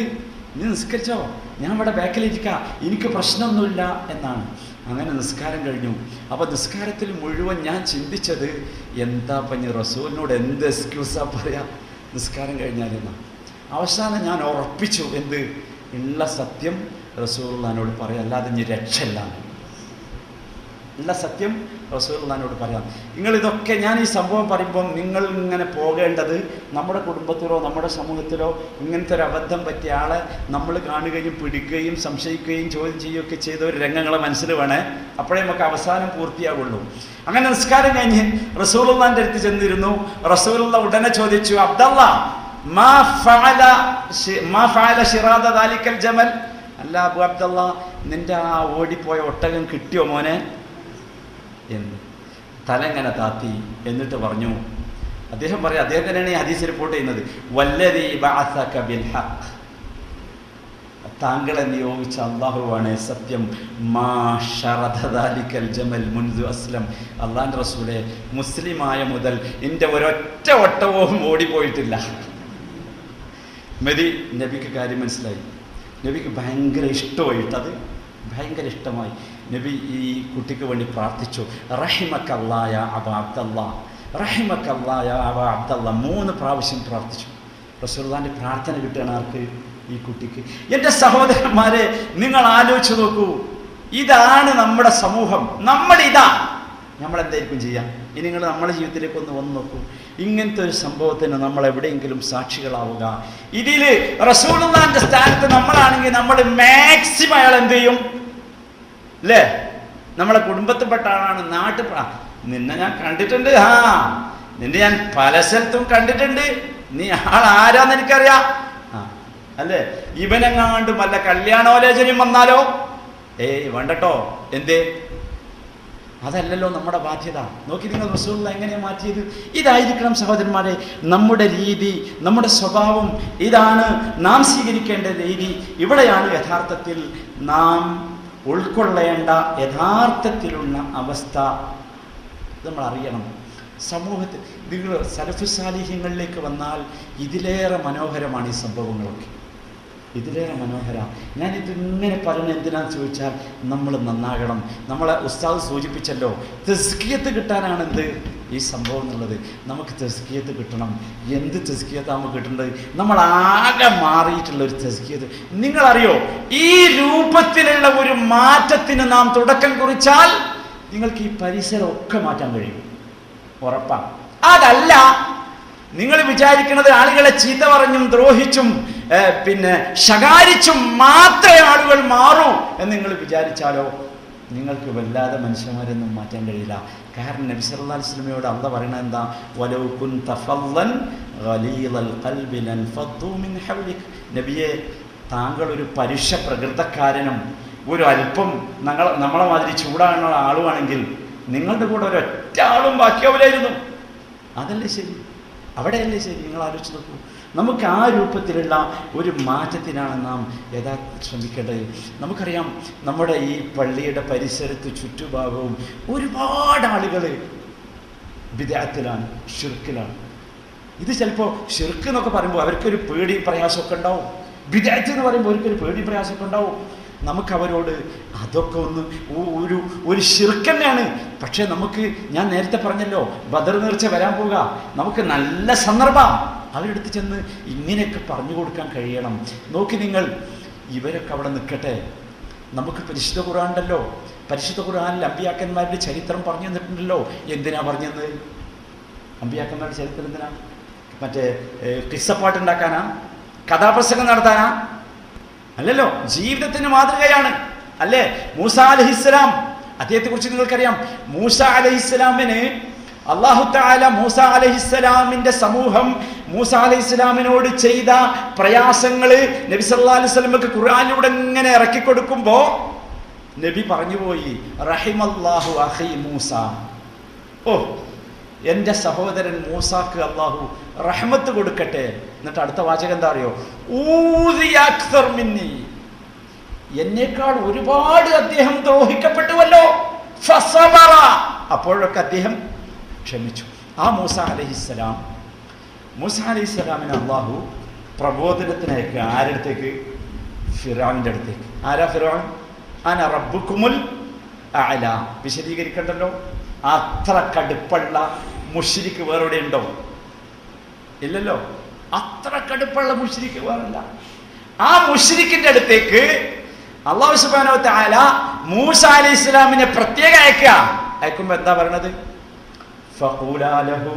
നീ നിസ്കരിച്ചോ, ഞാൻ ഇവിടെ ബാക്കിലിരിക്കാം, എനിക്ക് പ്രശ്നമൊന്നുമില്ല എന്നാണ്. അങ്ങനെ നിസ്കാരം കഴിഞ്ഞു. അപ്പോൾ നിസ്കാരത്തിൽ മുഴുവൻ ഞാൻ ചിന്തിച്ചത്, എന്താ പഞ്ഞ് റസൂലിനോട് എന്ത് എക്സ്ക്യൂസാ പറയാ നിസ്കാരം കഴിഞ്ഞാലെന്ന. അവസാനം ഞാൻ ഉറപ്പിച്ചു, എന്ത്, ഉള്ള സത്യം റസൂലുള്ളാഹിനോട് പറയാം, അല്ലാതെ ഇനി രക്ഷയില്ല. ഉള്ള സത്യം റസൂലുള്ളാഹിനോട് പറയാം. നിങ്ങളിതൊക്കെ, ഞാൻ ഈ സംഭവം പറയുമ്പം നിങ്ങൾ ഇങ്ങനെ പോകേണ്ടത്, നമ്മുടെ കുടുംബത്തിലോ നമ്മുടെ സമൂഹത്തിലോ ഇങ്ങനത്തെ ഒരു അബദ്ധം പറ്റിയ ആളെ നമ്മൾ കാണുകയും പിടിക്കുകയും സംശയിക്കുകയും ചോദ്യം ചെയ്യുകയൊക്കെ ചെയ്ത ഒരു രംഗങ്ങളെ മനസ്സിൽ വേണേ, അപ്പോഴേ നമുക്ക് അവസാനം പൂർത്തിയാവുള്ളൂ. അങ്ങനെ നിസ്കാരം കഴിഞ്ഞ് റസൂലുള്ളാഹിന്റെ അടുത്ത് ചെന്നിരുന്നു. റസൂലുള്ള ഉടനെ ചോദിച്ചു, അബ്ദുല്ലാ ജമൽ, അല്ല അബു അബ്ദുള്ള, നിന്റെ ആ ഓടിപ്പോയ ഒട്ടകം കിട്ടിയോ മോനെ എന്ന് തലങ്ങനെ താത്തി. എന്നിട്ട് പറഞ്ഞു, അദ്ദേഹം പറയാം, അദ്ദേഹം തന്നെയാണ് ഈ ഹദീസ് റിപ്പോർട്ട് ചെയ്യുന്നത്, വല്ലദീ ബഅസക ബിൽ ഹഖ്, താങ്കളെ നിയോഗിച്ച അള്ളാഹുവാണ് സത്യം. മാ ശറദ ദാലിക്കൽ ജമൽ മുൻദു അസ്ലം, അള്ളാഹുവിന്റെ റസൂലെ, മുസ്ലിമായ മുതൽ എൻ്റെ ഒരൊറ്റ ഒട്ടവും ഓടിപ്പോയിട്ടില്ല. നബിക്ക് കാര്യം മനസ്സിലായി. നബിക്ക് ഭയങ്കര ഇഷ്ടമായിട്ട്, അത് ഭയങ്കര ഇഷ്ടമായി. നബി ഈ കുട്ടിക്ക് വേണ്ടി പ്രാർത്ഥിച്ചു, റഹിമക്കല്ലാ യാ അബാ അബ്ദല്ലാ, റഹിമക്കല്ലാ യാ അബാ അബ്ദല്ലാ, 3 പ്രാവശ്യം പ്രാർത്ഥിച്ചു. റസൂലുള്ളാഹിന്റെ പ്രാർത്ഥന കിട്ടുകയാണ് ആർക്ക്? ഈ കുട്ടിക്ക്. എൻ്റെ സഹോദരന്മാരെ, നിങ്ങൾ ആലോചിച്ച് നോക്കൂ, ഇതാണ് നമ്മുടെ സമൂഹം. നമ്മളെന്തായിരിക്കും ചെയ്യാം? ഇനി നിങ്ങൾ നമ്മുടെ ജീവിതത്തിലേക്ക് ഒന്ന് വന്ന് നോക്കൂ. ഇങ്ങനത്തെ ഒരു സംഭവത്തിന് നമ്മൾ എവിടെയെങ്കിലും സാക്ഷികളാവുക. ഇതിൽ റസൂലുള്ളാഹിന്റെ സ്ഥാനത്ത് നമ്മളാണെങ്കിൽ നമ്മൾ മാക്സിമം അയാൾ എന്ത് ചെയ്യും? അല്ലേ? നമ്മളെ കുടുംബത്തിൽപ്പെട്ട ആളാണ്, നാട്ടിൽ നിന്നെ ഞാൻ കണ്ടിട്ടുണ്ട്, നിന്നെ ഞാൻ പല സ്ഥലത്തും കണ്ടിട്ടുണ്ട്, നീ ആളാരാന്ന് എനിക്കറിയാം, അല്ലേ? ഇവനെങ്ങാണ്ട് വല്ല കല്യാണോലോചനയും വന്നാലോ വേണ്ടട്ടോ. എന്തേ? അതല്ലല്ലോ നമ്മുടെ ബാധ്യത. നോക്കി നിങ്ങൾ റസൂലുള്ളാഹി എങ്ങനെയാ മാറ്റിയത്? ഇതായിരിക്കണം സഹോദരന്മാരെ നമ്മുടെ രീതി, നമ്മുടെ സ്വഭാവം. ഇതാണ് നാം സ്വീകരിക്കേണ്ട രീതി. ഇവിടെയാണ് യഥാർത്ഥത്തിൽ നാം ഉൾക്കൊള്ളേണ്ട യഥാർത്ഥത്തിലുള്ള അവസ്ഥ. നമ്മൾ അറിയണം. സമൂഹത്തിൽ നിങ്ങൾ സലഫു സാലിഹ്യങ്ങളിലേക്ക് വന്നാൽ ഇതിലേറെ മനോഹരമാണ് ഈ സംഭവങ്ങളൊക്കെ, ഇതിലേറെ മനോഹരം. ഞാനിതിങ്ങനെ പറയുന്നത് എന്തിനാന്ന് ചോദിച്ചാൽ, നമ്മൾ നന്നാകണം. നമ്മളെ ഉസ്താദ് സൂചിപ്പിച്ചല്ലോ, തസ്കിയത്ത് കിട്ടാനാണെന്ത് ഈ സംഭവം എന്നുള്ളത്. നമുക്ക് തസ്കിയത്ത് കിട്ടണം. എന്ത് തസ്കിയത്ത് നമുക്ക് കിട്ടേണ്ടത്? നമ്മളാകെ മാറിയിട്ടുള്ള ഒരു തസ്കിയത്ത്. നിങ്ങളറിയോ, ഈ രൂപത്തിലുള്ള ഒരു മാറ്റത്തിന് നാം തുടക്കം കുറിച്ചാൽ നിങ്ങൾക്ക് ഈ പരിസരം ഒക്കെ മാറ്റാൻ കഴിയും, ഉറപ്പാണ്. അതല്ല നിങ്ങൾ വിചാരിക്കുന്നത് ആളുകളെ ചീത്ത പറഞ്ഞും ദ്രോഹിച്ചും പിന്നെ ശകാരിച്ചും മാത്രമേ ആളുകൾ മാറൂ എന്ന് നിങ്ങൾ വിചാരിച്ചാലോ, നിങ്ങൾക്ക് വല്ലാതെ മനുഷ്യന്മാരൊന്നും മാറ്റാൻ കഴിയില്ല. കാരണം നബി സല്ലല്ലാഹു അലൈഹി വസല്ലമയോട് അല്ലാഹ് പറയുന്നത് എന്താ? വലൗ കുൻത ഫളൻ ഗലീദൽ ഖൽബി ലൻഫദ്ദു മിൻ ഹൗലിക്. നബിയെ, താങ്കൾ ഒരു പരുഷ പ്രകൃതക്കാരനും ഒരു അല്പം നമ്മളെ മാതിരി ചൂടാനുള്ള ആളുമാണെങ്കിൽ നിങ്ങളുടെ കൂടെ ഒരൊറ്റ ആളും ബാക്കിയാവില്ലായിരുന്നു. അതല്ലേ ശരി? അവിടെയല്ലേ ശരി? നിങ്ങൾ ആലോചിച്ച് നോക്കൂ. നമുക്ക് ആ രൂപത്തിലുള്ള ഒരു മാറ്റത്തിനാണ് നാം യഥാർത്ഥത്തിൽ ശ്രമിക്കേണ്ടത്. നമുക്കറിയാം, നമ്മുടെ ഈ പള്ളിയുടെ പരിസരത്ത് ചുറ്റുഭാഗവും ഒരുപാട് ആളുകൾ ബിദ്അത്തിലാണ്, ഷിർക്കിലാണ്. ഇത് ചിലപ്പോൾ ഷിർക്ക് എന്നൊക്കെ പറയുമ്പോൾ അവർക്കൊരു പേടിയും പ്രയാസമൊക്കെ ഉണ്ടാവും. ബിദ്അത്ത് എന്ന് പറയുമ്പോൾ അവർക്കൊരു പേടിയും പ്രയാസമൊക്കെ ഉണ്ടാവും. നമുക്കവരോട് അതൊക്കെ ഒന്ന് ഒരു ഷിർക്ക് തന്നെയാണ്. പക്ഷേ നമുക്ക്, ഞാൻ നേരത്തെ പറഞ്ഞല്ലോ, ബദർ നേർച്ച വരാൻ പോവുക, നമുക്ക് നല്ല സന്ദർഭം. അവരെടുത്ത് ചെന്ന് ഇങ്ങനെയൊക്കെ പറഞ്ഞു കൊടുക്കാൻ കഴിയണം. നോക്കി നിങ്ങൾ, ഇവരൊക്കെ അവിടെ നിൽക്കട്ടെ. നമുക്ക് പരിശുദ്ധ ഖുർആൻ ഉണ്ടല്ലോ. പരിശുദ്ധ ഖുർആനിൽ അമ്പിയാക്കന്മാരുടെ ചരിത്രം പറഞ്ഞു തന്നിട്ടുണ്ടല്ലോ. എന്തിനാ പറഞ്ഞത്? അമ്പിയാക്കന്മാരുടെ ചരിത്രം എന്തിനാ? മറ്റേ കിസ്സപ്പാട്ടുണ്ടാക്കാനാ? കഥാപ്രസംഗം നടത്താനാ? അല്ലല്ലോ, ജീവിതത്തിന് മാതൃകയാണ്, അല്ലേ? മൂസ അലൈഹിസ്സലാം, അദ്ദേഹത്തെ കുറിച്ച് നിങ്ങൾക്കറിയാം. മൂസ അലൈഹിസ്സലാമിന് അല്ലാഹു തആല, മൂസ അലൈഹിസ്സലാമിന്റെ സമൂഹം മൂസ അലൈഹിസ്സലാമിനോട് ചെയ്ത പ്രയാസങ്ങൾ നബി സല്ലല്ലാഹു അലൈഹി വസല്ലമക്ക് ഖുർആനിലൂടെ ഇങ്ങനെ ഇറക്കി കൊടുക്കുമ്പോ നബി പറഞ്ഞുപോയി, റഹിമല്ലാഹു അഖി മൂസ. ഓ, എൻ്റെ സഹോദരൻ മൂസാക്ക് അള്ളാഹു റഹ്മത്ത് കൊടുക്കട്ടെ. എന്നിട്ട് അടുത്ത വാചകം എന്താ അറിയോ? ഊദിയ അക്സർ മിന്നി, എന്നേക്കാൾ ഒരുപാട് അദ്ദേഹം ദ്രോഹിക്കപ്പെട്ടുവല്ലോ. ഫസബറ, അപ്പോഴൊക്കെ അദ്ദേഹം ക്ഷമിച്ചു. ആ മൂസ അലൈഹിസ്സലാമിനെ അള്ളാഹു പ്രബോധനത്തിനയക്കുക. ആരടുത്തേക്ക്? ഫിർഔന്റെ അടുത്തേക്ക്. ആരാ ഫിർഔൻ? അന റബ്ബുക്കുമുൽ അഅല. വിശദീകരിക്കണ്ടല്ലോ. അത്ര കടുപ്പുള്ള മുശ്രിക്ക് വേറെ ഉണ്ടോ? ഇല്ലല്ലോ. അത്ര കടുപ്പുള്ള മുശ്രിക്ക് വേറല്ല. ആ മുശ്രിക്കിന്റെ അടുത്തേക്ക് അല്ലാഹു സുബ്ഹാനഹു വ തആല മൂസ അലൈഹിസ്സലാമിനെ പ്രത്യേകം അയക്കുമ്പോ എന്താ പറയണത്? ഫഖൂലാ ലഹു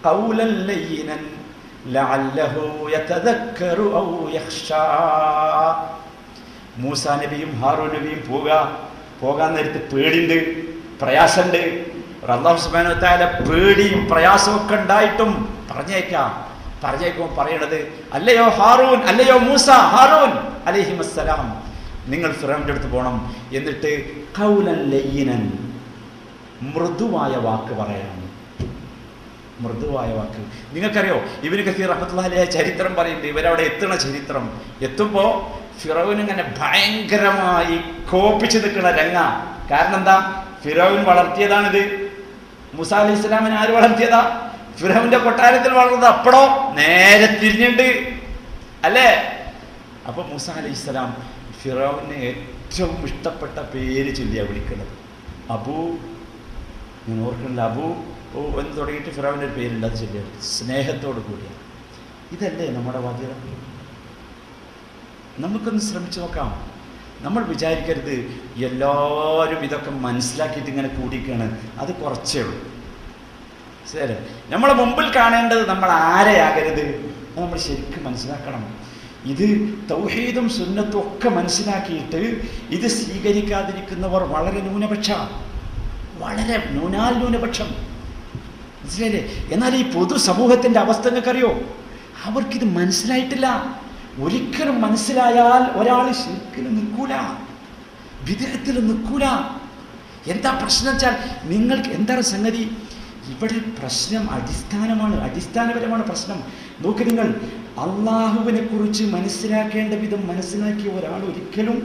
ഖൗലൻ ലയ്യിനൻ ലഅല്ലഹു യതദക്കറു ഔ യഖ്ശാ. മൂസ നബിയും ഹാറൂൻ നബിയും പോകാൻ നേരത്ത് പേടിയുണ്ട്, പ്രയാസമുണ്ട്. അല്ലാഹു സുബ്ഹാനഹു വ തആല പേടിയും പ്രയാസവും ഒക്കെ ഉണ്ടായിട്ടും പറഞ്ഞേക്കാം. പറഞ്ഞേക്കുമ്പോൾ പറയണത്, അല്ലയോ ഹാറൂൻ, അല്ലയോ മൂസ, ഹാറൂൻ അലൈഹിമസ്സലാം, നിങ്ങൾ ഫിറൗന്റെ അടുത്ത് പോകണം. എന്നിട്ട് ഖൗലൻ ലയ്യിനൻ, മൃദുവായ വാക്ക് പറയണം. മൃദുവായ വാക്ക്. നിങ്ങൾക്കറിയോ, ഇബ്നു കസീർ റഹ്മത്തുള്ളാഹി അലൈഹി ചരിത്രം പറയുന്നുണ്ട്. ഇവരവിടെ എത്തുന്ന ചരിത്രം എത്തുമ്പോ ഫിറൗൻ ഇങ്ങനെ ഭയങ്കരമായി കോപിച്ചു നിൽക്കുന്ന രംഗ. കാരണം എന്താ? ഫിറൗൻ വളർത്തിയതാണിത്. മൂസ അലൈഹി ഇസ്ലാമിനെ ആര് വളർത്തിയതാ? ഫിറൗന്റെ കൊട്ടാരത്തിൽ വളർന്നത്. അപ്പടോ നേരെ തിരിഞ്ഞിട്ട് അല്ലേ? അപ്പൊ മൂസ അലൈഹി ഇസ്ലാം ഫിറൗന് ഏറ്റവും ഇഷ്ടപ്പെട്ട പേര് ചൊല്ലിയാ വിളിക്കുന്നത്. അബൂ, ഞാൻ ഓർക്കുന്നില്ല, അബൂ എന്ന് തുടങ്ങിയിട്ട് ഫിറൗന്റെ ഒരു പേരുണ്ട്, അത് ചൊല്ലിയ സ്നേഹത്തോട് കൂടിയ. ഇതല്ലേ നമ്മുടെ ബാധ്യത? നമുക്കൊന്ന് ശ്രമിച്ചു നോക്കാം. നമ്മൾ വിചാരിക്കരുത് എല്ലാവരും ഇതൊക്കെ മനസ്സിലാക്കിയിട്ട് ഇങ്ങനെ കൂടിക്കാണ്. അത് കുറച്ചേ ഉള്ളൂ. ശരി, നമ്മളെ മുമ്പിൽ കാണേണ്ടത് നമ്മൾ ആരെയാകരുത്, അത് നമ്മൾ ശരിക്കും മനസ്സിലാക്കണം. ഇത് തൗഹീദും സുന്നത്തും ഒക്കെ മനസ്സിലാക്കിയിട്ട് ഇത് സ്വീകരിക്കാതിരിക്കുന്നവർ വളരെ ന്യൂനപക്ഷ, വളരെ ന്യൂനാൽന്യൂനപക്ഷം. മനസ്സിലായില്ലേ? എന്നാൽ ഈ പൊതുസമൂഹത്തിന്റെ അവസ്ഥ നിങ്ങൾക്കറിയോ? അവർക്കിത് മനസ്സിലായിട്ടില്ല. ഒരിക്കലും മനസ്സിലായാൽ ഒരാൾ ശരിക്കും നിൽക്കൂല, വിദേഹത്തിൽ നിൽക്കൂല. എന്താ പ്രശ്നം വെച്ചാൽ, നിങ്ങൾക്ക് എന്താണ് സംഗതി? ഇവിടെ പ്രശ്നം അടിസ്ഥാനമാണ്, അടിസ്ഥാനപരമാണ് പ്രശ്നം. നോക്ക്, നിങ്ങൾ അള്ളാഹുവിനെ കുറിച്ച് മനസ്സിലാക്കേണ്ട വിധം മനസ്സിലാക്കിയ ഒരാൾ ഒരിക്കലും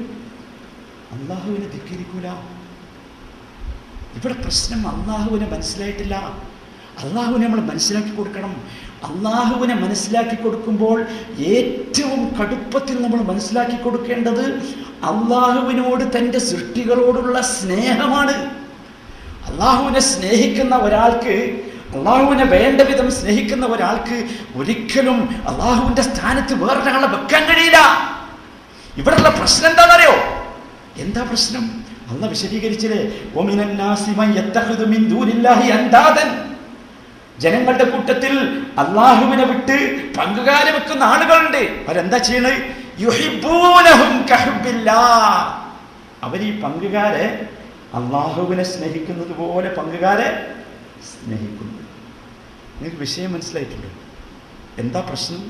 അള്ളാഹുവിനെ ധിക്കരിക്കൂല. ഇവിടെ പ്രശ്നം അള്ളാഹുവിനെ മനസ്സിലായിട്ടില്ല. അള്ളാഹുവിനെ നമ്മൾ മനസ്സിലാക്കി കൊടുക്കണം. അള്ളാഹുവിനെ മനസ്സിലാക്കി കൊടുക്കുമ്പോൾ ഏറ്റവും കടുപ്പത്തിൽ നമ്മൾ മനസ്സിലാക്കി കൊടുക്കേണ്ടത് അള്ളാഹുവിനോട്, തൻ്റെ സൃഷ്ടികളോടുള്ള സ്നേഹമാണ്. അള്ളാഹുവിനെ സ്നേഹിക്കുന്ന ഒരാൾക്ക്, അള്ളാഹുവിനെ വേണ്ട വിധം സ്നേഹിക്കുന്ന ഒരാൾക്ക് ഒരിക്കലും അള്ളാഹുവിന്റെ സ്ഥാനത്ത് വേറൊരാളെ വെക്കാൻ കഴിയില്ല. ഇവിടെയുള്ള പ്രശ്നം എന്താണെന്നറിയോ? എന്താ പ്രശ്നം? അള്ളാഹ് വിശദീകരിച്ചില്ലേ, ജനങ്ങളുടെ കൂട്ടത്തിൽ അള്ളാഹുവിനെ വിട്ട് പങ്കുകാരെ വെക്കുന്ന ആളുകളുണ്ട്. അവരെന്താ ചെയ്യണത്? യുഹിബ്ബൂനഹും കഹുബ്ബില്ലാഹ്. അവർ ഈ പങ്കുകാരെ അള്ളാഹുവിനെ സ്നേഹിക്കുന്നത് പോലെ പങ്കുകാരെ സ്നേഹിക്കുന്നു. നിങ്ങൾക്ക് വിഷയം മനസ്സിലായിട്ടില്ലേ? എന്താ പ്രശ്നം?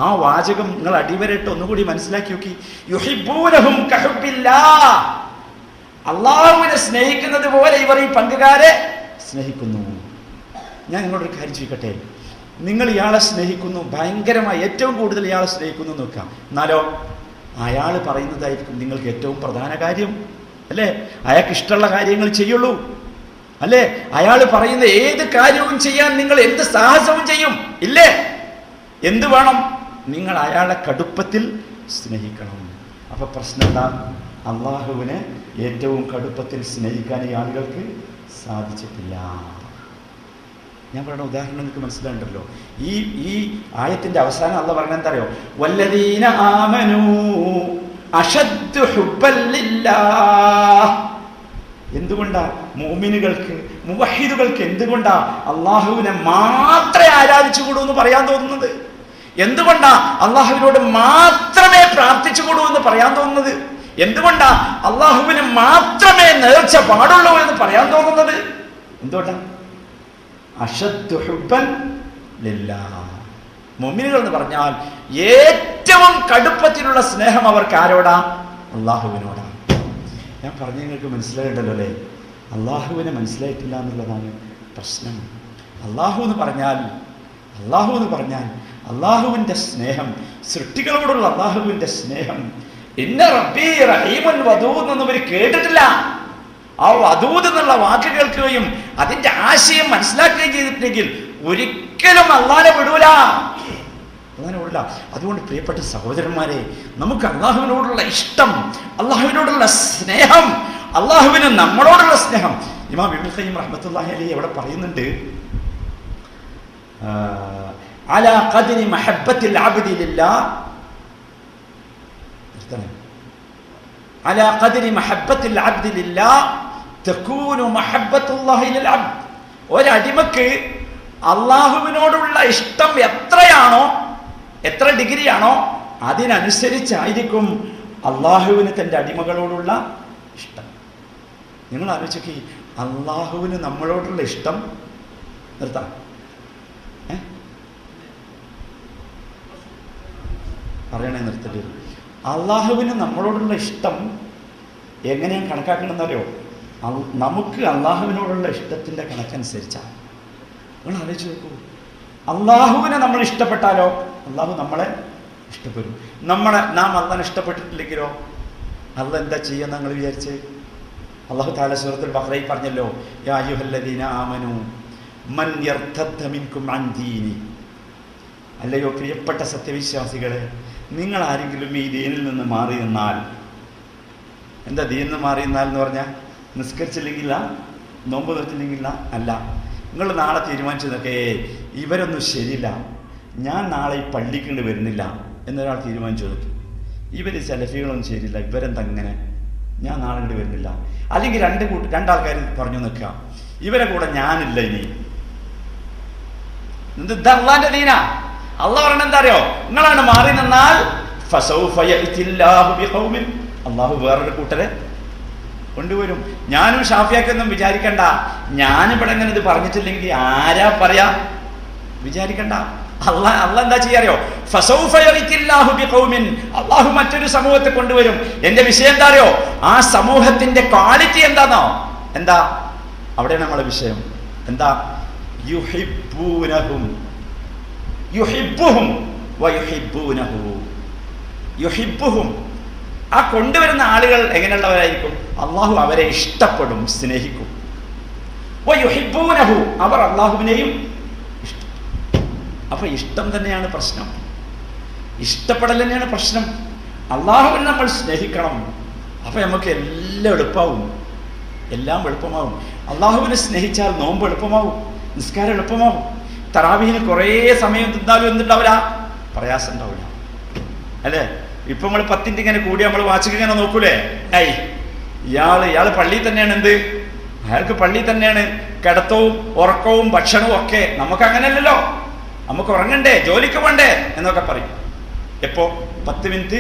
ആ വാചകം നിങ്ങൾ അടിവരയിട്ട് ഒന്നുകൂടി മനസ്സിലാക്കി നോക്കി. യുഹിബ്ബൂനഹും കഹുബ്ബില്ലാഹ്. അള്ളാഹുവിനെ സ്നേഹിക്കുന്നത് പോലെ ഇവർ ഈ പങ്കുകാരെ സ്നേഹിക്കുന്നു. ഞാൻ നിങ്ങളോടൊരു കാര്യം ചോദിക്കട്ടെ, നിങ്ങൾ ഇയാളെ സ്നേഹിക്കുന്നു, ഭയങ്കരമായി ഏറ്റവും കൂടുതൽ ഇയാളെ സ്നേഹിക്കുന്നു നോക്കാം, എന്നാലോ അയാൾ പറയുന്നതായിരിക്കും നിങ്ങൾക്ക് ഏറ്റവും പ്രധാന കാര്യം, അല്ലേ? അയാൾക്ക് ഇഷ്ടമുള്ള കാര്യങ്ങൾ ചെയ്യുള്ളൂ, അല്ലേ? അയാൾ പറയുന്ന ഏത് കാര്യവും ചെയ്യാൻ നിങ്ങൾ എന്ത് സാഹസവും ചെയ്യും, ഇല്ലേ? എന്ത് വേണം? നിങ്ങൾ അയാളെ കടുപ്പത്തിൽ സ്നേഹിക്കണം. അപ്പൊ പ്രശ്നം എന്താ? അള്ളാഹുവിനെ ഏറ്റവും കടുപ്പത്തിൽ സ്നേഹിക്കാൻ ഈ ആളുകൾക്ക് സാധിച്ചിട്ടില്ല. ഞാൻ പറയുന്ന ഉദാഹരണം നിങ്ങൾക്ക് മനസ്സിലാണ്ടല്ലോ. ഈ ആയത്തിന്റെ അവസാനം അള്ളാഹ് പറഞ്ഞ എന്താ അറിയോ? വല്ലദീന ആമനൂ അശദ്ദു ഹുബ്ബൻ ലില്ലാഹ്. എന്തുകൊണ്ടാ മുഅ്മിനുകൾക്ക്, മുവഹിദുകൾക്ക് എന്തുകൊണ്ടാ അള്ളാഹുവിനെ മാത്രമേ ആരാധിച്ചുകൂടൂ എന്ന് പറയാൻ തോന്നുന്നത്? എന്തുകൊണ്ടാ അള്ളാഹുവിനോട് മാത്രമേ പ്രാർത്ഥിച്ചുകൂടൂ എന്ന് പറയാൻ തോന്നുന്നത്? എന്തുകൊണ്ടാ അള്ളാഹുവിന് മാത്രമേ നേർച്ച പാടുള്ളൂ എന്ന് പറയാൻ തോന്നുന്നത്? എന്തുകൊണ്ടാ? അശദ്ദു ഹുബ്ബൻ ലില്ലാഹ്. മുഅ്മിനുകൾ എന്ന് പറഞ്ഞാൽ ഏറ്റവും കടുപ്പത്തിലുള്ള സ്നേഹം അവർക്ക് ആരോടാ? അള്ളാഹുവിനോടാ. ഞാൻ പറഞ്ഞു, നിങ്ങൾക്ക് മനസ്സിലായിട്ടല്ലോ അല്ലേ? അള്ളാഹുവിനെ മനസ്സിലായിട്ടില്ല എന്നുള്ളതാണ് പ്രശ്നം. അള്ളാഹു എന്ന് പറഞ്ഞാൽ അള്ളാഹുവിന്റെ സ്നേഹം, സൃഷ്ടികളോടുള്ള അള്ളാഹുവിന്റെ സ്നേഹം. ഇന്ന റബ്ബി റഹീമുൻ വദൂദ് എന്നൊന്നും ഇവർ കേട്ടിട്ടില്ല. ആ വദൂദ് എന്നുള്ള വാക്ക് കേൾക്കുകയും അതിന്റെ ആശയം മനസ്സിലാക്കുകയും ചെയ്തിട്ടുണ്ടെങ്കിൽ ഒരിക്കലും അള്ളാഹനെ വിടൂല. അതുകൊണ്ട് പ്രിയപ്പെട്ട സഹോദരന്മാരെ, നമുക്ക് അള്ളാഹുവിനോടുള്ള ഇഷ്ടം, അള്ളാഹുവിനോടുള്ള സ്നേഹം, അള്ളാഹുവിന് നമ്മളോടുള്ള സ്നേഹം. ഇമാം ഇബ്നുൽ ഖയ്യിം റഹ്മത്തുള്ളാഹി അലൈഹി അവിടെ പറയുന്നുണ്ട്, അലാ ഖദ്രി മഹബ്ബത്തിൽ അബ്ദി ലില്ലാഹ്, അലാ ഖദ്രി മഹബ്ബത്തിൽ അബ്ദി ലില്ലാഹ് തകൂനു മഹബ്ബത്തുല്ലാഹി ലിൽ അബ്ദ്. ഒരടിമക്ക് അള്ളാഹുവിനോടുള്ള ഇഷ്ടം എത്രയാണോ, എത്ര ഡിഗ്രിയാണോ, അതിനനുസരിച്ചായിരിക്കും അള്ളാഹുവിന് തൻ്റെ അടിമകളോടുള്ള ഇഷ്ടം. നിങ്ങൾ ആലോചിക്കുക, അള്ളാഹുവിന് നമ്മളോടുള്ള ഇഷ്ടം നിർത്താം. പറയണേ നിർത്തേണ്ടി വരും. അള്ളാഹുവിന് നമ്മളോടുള്ള ഇഷ്ടം എങ്ങനെയാണ് കണക്കാക്കണമെന്നറിയോ? നമുക്ക് അള്ളാഹുവിനോടുള്ള ഇഷ്ടത്തിൻ്റെ കണക്കനുസരിച്ചാണ്. നിങ്ങൾ ആലോചിച്ച് നോക്കൂ, അള്ളാഹുവിനെ നമ്മൾ ഇഷ്ടപ്പെട്ടാലോ അള്ളാഹു നമ്മളെ ഇഷ്ടപ്പെടും. നാം അള്ളാഹിനെ ഇഷ്ടപ്പെട്ടിട്ടില്ലെങ്കിലോ അള്ളാഹ് എന്താ ചെയ്യുക നിങ്ങൾ വിചാരിച്ച്? അള്ളാഹു തആല സൂറത്തുൽ ബഖറയിൽ പറഞ്ഞല്ലോ, യാ അയ്യുഹല്ലദീന ആമനൂ മൻ യർതദ്ദ മിൻകും അൻ ദീനി. അല്ലയോ പ്രിയപ്പെട്ട സത്യവിശ്വാസികളെ, നിങ്ങൾ ആരെങ്കിലും ഈ ദീനിൽ നിന്ന് മാറി നിന്നാൽ, എന്താ ദീനിൽ നിന്ന് മാറി നിന്നാൽ എന്ന് പറഞ്ഞാൽ നിസ്കരിച്ചില്ലെങ്കില്ല, നോമ്പ് നോറ്റില്ലെങ്കില്ല അല്ല. നിങ്ങൾ നാളെ തീരുമാനിച്ചു നോക്കേ ഇവരൊന്നും ശരിയില്ല, ഞാൻ നാളെ ഈ പള്ളിക്കൊണ്ട് വരുന്നില്ല എന്നൊരാൾ തീരുമാനിച്ചു നോക്കി. ഇവർ സെലഫികളൊന്നും ശരിയില്ല, ഇവരെന്താ അങ്ങനെ, ഞാൻ നാളെ ഇങ്ങോട്ട് വരുന്നില്ല. അല്ലെങ്കിൽ രണ്ടാൾക്കാർ പറഞ്ഞു നിൽക്കുക, ഇവരെ കൂടെ ഞാനില്ല ഇനി. ഇത് അള്ളാന്റെ ദീനാ. അള്ളാഹ് പറഞ്ഞ എന്താ അറിയോ? നിങ്ങളാണ് മാറി നിന്നാൽ അള്ളാഹു വേറൊരു കൂട്ടരെ കൊണ്ടുവരും. ഞാനും ഷാഫിയാക്കൊന്നും വിചാരിക്കണ്ട, ഞാനിവിടെ ഇങ്ങനെ ഇത് പറഞ്ഞിട്ടില്ലെങ്കിൽ ആരാ പറയാ വിചാരിക്കണ്ട. അള്ളാഹ് എന്താ ചെയ്യാറിയോ? അള്ളാഹു മറ്റൊരു സമൂഹത്തെ കൊണ്ടുവരും. എന്റെ വിഷയം എന്താ അറിയോ? ആ സമൂഹത്തിന്റെ ക്വാളിറ്റി എന്താണോ? എന്താ അവിടെയാണ് നമ്മളെ വിഷയം. എന്താ? യുഹിബ്ബൂനഹും യുഹിബ്ബുഹും വയുഹിബ്ബൂനഹു. യുഹിബ്ബുഹും, ആ കൊണ്ടുവരുന്ന ആളുകൾ എങ്ങനെയുള്ളവരായിരിക്കും? അള്ളാഹു അവരെ ഇഷ്ടപ്പെടും, സ്നേഹിക്കും. വയുഹിബ്ബൂനഹു, അവർ അള്ളാഹുവിനെയും ഇഷ്ടം. അപ്പൊ ഇഷ്ടം തന്നെയാണ് പ്രശ്നം, ഇഷ്ടപ്പെടൽ തന്നെയാണ് പ്രശ്നം. അള്ളാഹുവിനെ നമ്മൾ സ്നേഹിക്കണം. അപ്പൊ നമുക്ക് എല്ലാം എളുപ്പമാവും, എല്ലാം എളുപ്പമാവും. അള്ളാഹുവിനെ സ്നേഹിച്ചാൽ നോമ്പ് എളുപ്പമാവും, നിസ്കാരം എളുപ്പമാവും. തറാവീഹിന് കുറേ സമയം തിന്നാലും എന്തുണ്ടാവില്ല, പ്രയാസം ഉണ്ടാവില്ല, അല്ലേ? ഇപ്പൊ നമ്മൾ 10 ഇങ്ങനെ കൂടി നമ്മൾ വാച്ചിക്ക് ഇങ്ങനെ നോക്കൂലേ, ഇയാള് പള്ളിയിൽ തന്നെയാണ്. എന്ത്? അയാൾക്ക് പള്ളിയിൽ തന്നെയാണ് കിടത്തവും ഉറക്കവും ഭക്ഷണവും ഒക്കെ. നമുക്ക് അങ്ങനെയല്ലല്ലോ, നമുക്ക് ഉറങ്ങണ്ടേ, ജോലിക്ക് പോണ്ടേ എന്നൊക്കെ പറയും. എപ്പോ 10 മിനിറ്റ്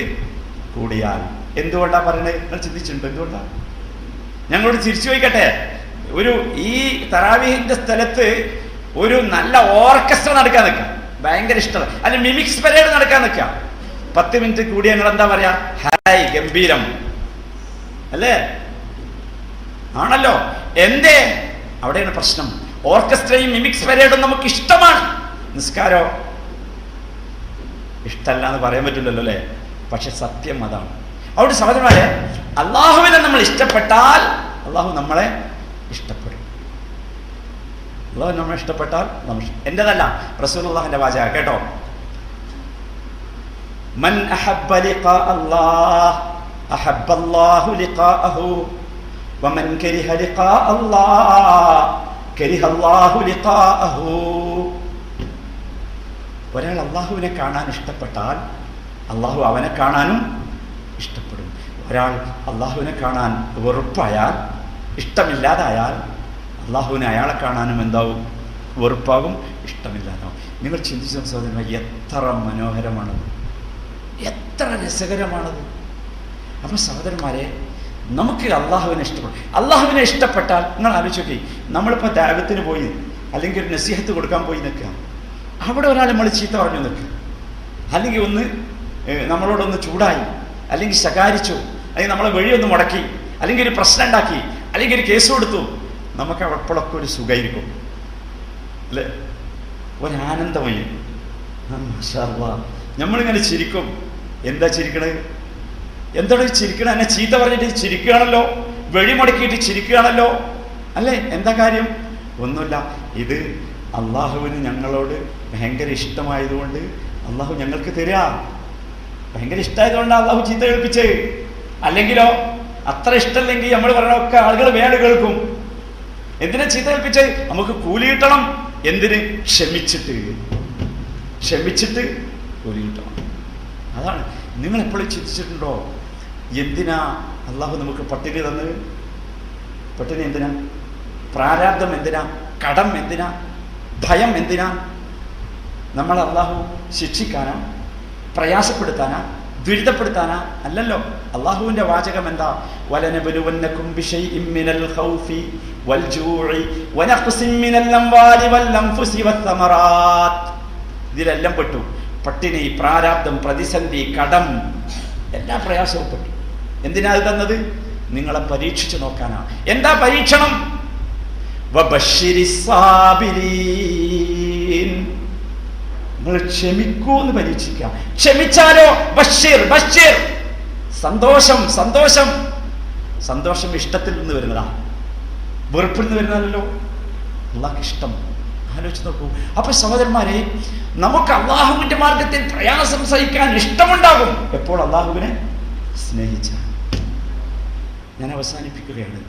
കൂടിയാൽ. എന്തുകൊണ്ടാ പറയണത്? നിങ്ങൾ ചിന്തിച്ചിട്ടുണ്ടോ എന്തുകൊണ്ടാ? ഞങ്ങളോട് തിരിച്ചു ചോദിക്കട്ടെ. ഈ തറാവീഹിന്റെ സ്ഥലത്ത് ഒരു നല്ല ഓർക്കസ്ട്ര നടക്കാൻ നിൽക്കാം, ഭയങ്കര ഇഷ്ടം, അല്ലെ മിമിക്സ് പരേഡ് നടക്കാൻ നിൽക്കാം. 10 മിനിറ്റ് കൂടി ഞങ്ങൾ എന്താ പറയാ? ഹായ്, ഗംഭീരം, അല്ലേ? ആണല്ലോ. എന്തേ? അവിടെയാണ് പ്രശ്നം. ഓർക്കസ്ട്രയും മിമിക്സ് പരേഡും നമുക്ക് ഇഷ്ടമാണ്, നിസ്കാരോ ഇഷ്ടമല്ല എന്ന് പറയാൻ പറ്റില്ലല്ലോ, അല്ലേ? പക്ഷെ സത്യം അതാണ്. അവിടെ സഹോദരന്മാരെ, അള്ളാഹുവിനെ നമ്മൾ ഇഷ്ടപ്പെട്ടാൽ അള്ളാഹു നമ്മളെ ഇഷ്ടപ്പെടും. അള്ളാഹു നമ്മളെ ഇഷ്ടപ്പെട്ടാൽ എന്റേതല്ല, റസൂലുള്ളാഹിന്റെ വാചക കേട്ടോ. മൻ അഹബ്ബ ലിഖാ അല്ലാഹ് അഹബ്ബ അല്ലാഹു ലിഖാഅഹു വമൻ കരിഹ ലിഖാ അല്ലാഹ് കരിഹ അല്ലാഹു ലിഖാഅഹു. ഒരാൾ അള്ളാഹുവിനെ കാണാൻ ഇഷ്ടപ്പെട്ടാൽ അള്ളാഹു അവനെ കാണാനും ഇഷ്ടപ്പെടും. ഒരാൾ അള്ളാഹുവിനെ കാണാൻ വെറുപ്പായാൽ, ഇഷ്ടമില്ലാതായാൽ, അള്ളാഹുവിനെ അയാളെ കാണാനും എന്താവും? വെറുപ്പാകും, ഇഷ്ടമില്ലാതാവും. നിങ്ങൾ ചിന്തിച്ച സഹോദരന്മാർ, എത്ര മനോഹരമാണത്, എത്ര രസകരമാണത്. അപ്പൊ സഹോദരന്മാരെ, നമുക്ക് അള്ളാഹുവിനെ ഇഷ്ടപ്പെടും. അള്ളാഹുവിനെ ഇഷ്ടപ്പെട്ടാൽ നിങ്ങൾ ആലോചിച്ചോക്കെ, നമ്മളിപ്പോൾ ദഅവത്തിന് പോയി അല്ലെങ്കിൽ ഒരു നസീഹത്ത് കൊടുക്കാൻ പോയി നിൽക്കുക, അവിടെ ഒരാൾ നമ്മൾ ചീത്ത പറഞ്ഞു നിൽക്കുക, അല്ലെങ്കിൽ ഒന്ന് നമ്മളോടൊന്ന് ചൂടായി, അല്ലെങ്കിൽ ശകാരിച്ചു, അല്ലെങ്കിൽ നമ്മളെ വഴിയൊന്ന് മുടക്കി, അല്ലെങ്കിൽ ഒരു പ്രശ്നം ഉണ്ടാക്കി, അല്ലെങ്കിൽ ഒരു കേസ് കൊടുത്തു, നമുക്ക് അപ്പോഴൊക്കെ ഒരു സുഖമായിരിക്കും, അല്ലേ? ഒരാനന്ദമായി. മാഷാ അല്ലാഹ്, നമ്മളിങ്ങനെ ചിരിക്കും. എന്താ ചിരിക്കണത്? എന്താണ് ചിരിക്കണത്? എന്നെ ചീത്ത പറഞ്ഞിട്ട് ചിരിക്കുകയാണല്ലോ, വഴി മുടക്കിയിട്ട് ചിരിക്കുകയാണല്ലോ, അല്ലേ? എന്താ കാര്യം? ഒന്നുമില്ല. ഇത് അള്ളാഹുവിന് ഞങ്ങളോട് ഭയങ്കര ഇഷ്ടമായതുകൊണ്ട് അള്ളാഹു ഞങ്ങൾക്ക് തരിക. ഭയങ്കര ഇഷ്ടമായതുകൊണ്ട് അള്ളാഹു ചീത്ത കേൾപ്പിച്ചേ. അല്ലെങ്കിലോ അത്ര ഇഷ്ടമല്ലെങ്കിൽ നമ്മൾ പറഞ്ഞൊക്കെ ആളുകൾ വേണ്ട കേൾക്കും. എന്തിനാ ചീത്ത കേൾപ്പിച്ചേ? നമുക്ക് കൂലി കിട്ടണം. എന്തിന്? ക്ഷമിച്ചിട്ട് കൂലി കിട്ടണം. അതാണ്. നിങ്ങൾ എപ്പോഴും ചിന്തിച്ചിട്ടുണ്ടോ എന്തിനാ അള്ളാഹു നമുക്ക് പട്ടിണി തന്നത്? പട്ടിണി എന്തിനാ? പ്രാരാബ്ദം എന്തിനാ? കടം എന്തിനാ? ഭയം എന്തിനാ? നമ്മൾ അള്ളാഹു ശിക്ഷിക്കാനാ? പ്രയാസപ്പെടുത്താനാ? ദുരിതപ്പെടുത്താനാ? അല്ലല്ലോ. അള്ളാഹുവിന്റെ വാചകം എന്താ? വലനബലുവന്നകും ബിശൈഇൻ മിനൽ ഖൗഫി വൽ ജൂഇ വനഖ്സിൻ മിനൽ അംവാലി വൽ അൻഫുസി വസ്സമറാത്ത്. ഇതിലെല്ലാം പെട്ടു. പട്ടിണി, പ്രാരാബ്ദം, പ്രതിസന്ധി, കടം, എല്ലാ പ്രയാസവും പെട്ടു. എന്തിനാ അത് തന്നത്? നിങ്ങളെ പരീക്ഷിച്ചു നോക്കാനാ. എന്താ പരീക്ഷണം? നിങ്ങൾ ക്ഷമിക്കൂ എന്ന് പരീക്ഷിക്കാം. ക്ഷമിച്ചാലോ ബഷീർ ബഷീർ, സന്തോഷം സന്തോഷം. സന്തോഷം ഇഷ്ടത്തിൽ നിന്ന് വരുന്നതാ, വെറുപ്പിൽ നിന്ന് വരുന്നതല്ലോ. അള്ളാഹ്ക്ക് ഇഷ്ടം. ആലോചിച്ച് നോക്കൂ. അപ്പൊ സഹോദരന്മാരെ, നമുക്ക് അള്ളാഹുവിന്റെ മാർഗത്തിൽ പ്രയാസം സഹിക്കാൻ ഇഷ്ടമുണ്ടാകും എപ്പോൾ അള്ളാഹുവിനെ സ്നേഹിച്ച. ഞാൻ അവസാനിപ്പിക്കുകയാണ്.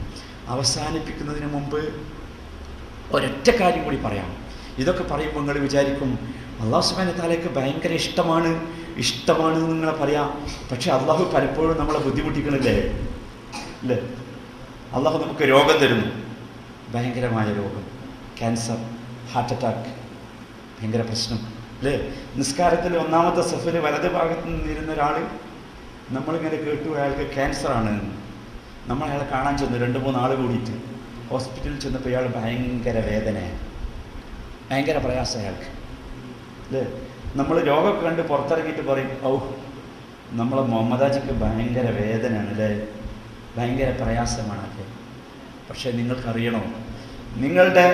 അവസാനിപ്പിക്കുന്നതിന് മുമ്പ് ഒരൊറ്റ കാര്യം കൂടി പറയാം. ഇതൊക്കെ പറയുമ്പോൾ നിങ്ങൾ വിചാരിക്കും അള്ളാഹു സുബ്ഹാനഹു വ തആലയ്ക്ക് ഭയങ്കര ഇഷ്ടമാണ് എന്ന് നിങ്ങളെ പറയാം. പക്ഷെ അള്ളാഹു പലപ്പോഴും നമ്മളെ ബുദ്ധിമുട്ടിക്കണില്ലേ? അല്ലേ? അള്ളാഹു നമുക്ക് രോഗം തരുന്നു, ഭയങ്കരമായ രോഗം, ക്യാൻസർ, ഹാർട്ട് അറ്റാക്ക്, ഭയങ്കര പ്രശ്നം അല്ലേ? നിസ്കാരത്തിൽ ഒന്നാമത്തെ സഫിൽ വലത് ഭാഗത്ത് നിന്നിരുന്ന ഒരാൾ, നമ്മളിങ്ങനെ കേട്ടു അയാൾക്ക് ക്യാൻസറാണ്. നമ്മൾ അയാളെ കാണാൻ ചെന്നു, 2-3 ആൾ കൂടിയിട്ട് ഹോസ്പിറ്റലിൽ ചെന്നപ്പോൾ ഇയാൾ ഭയങ്കര വേദനയാണ്, ഭയങ്കര പ്രയാസം അയാൾക്ക് അല്ലേ? നമ്മൾ രോഗമൊക്കെ കണ്ട് പുറത്തിറങ്ങിയിട്ട് പറയും, ഔ നമ്മളെ മുഹമ്മദാജിക്ക് ഭയങ്കര വേദനയാണ് അല്ലേ, ഭയങ്കര പ്രയാസമാണ് അല്ലേ. പക്ഷെ നിങ്ങൾക്കറിയണോ, നിങ്ങളുടെ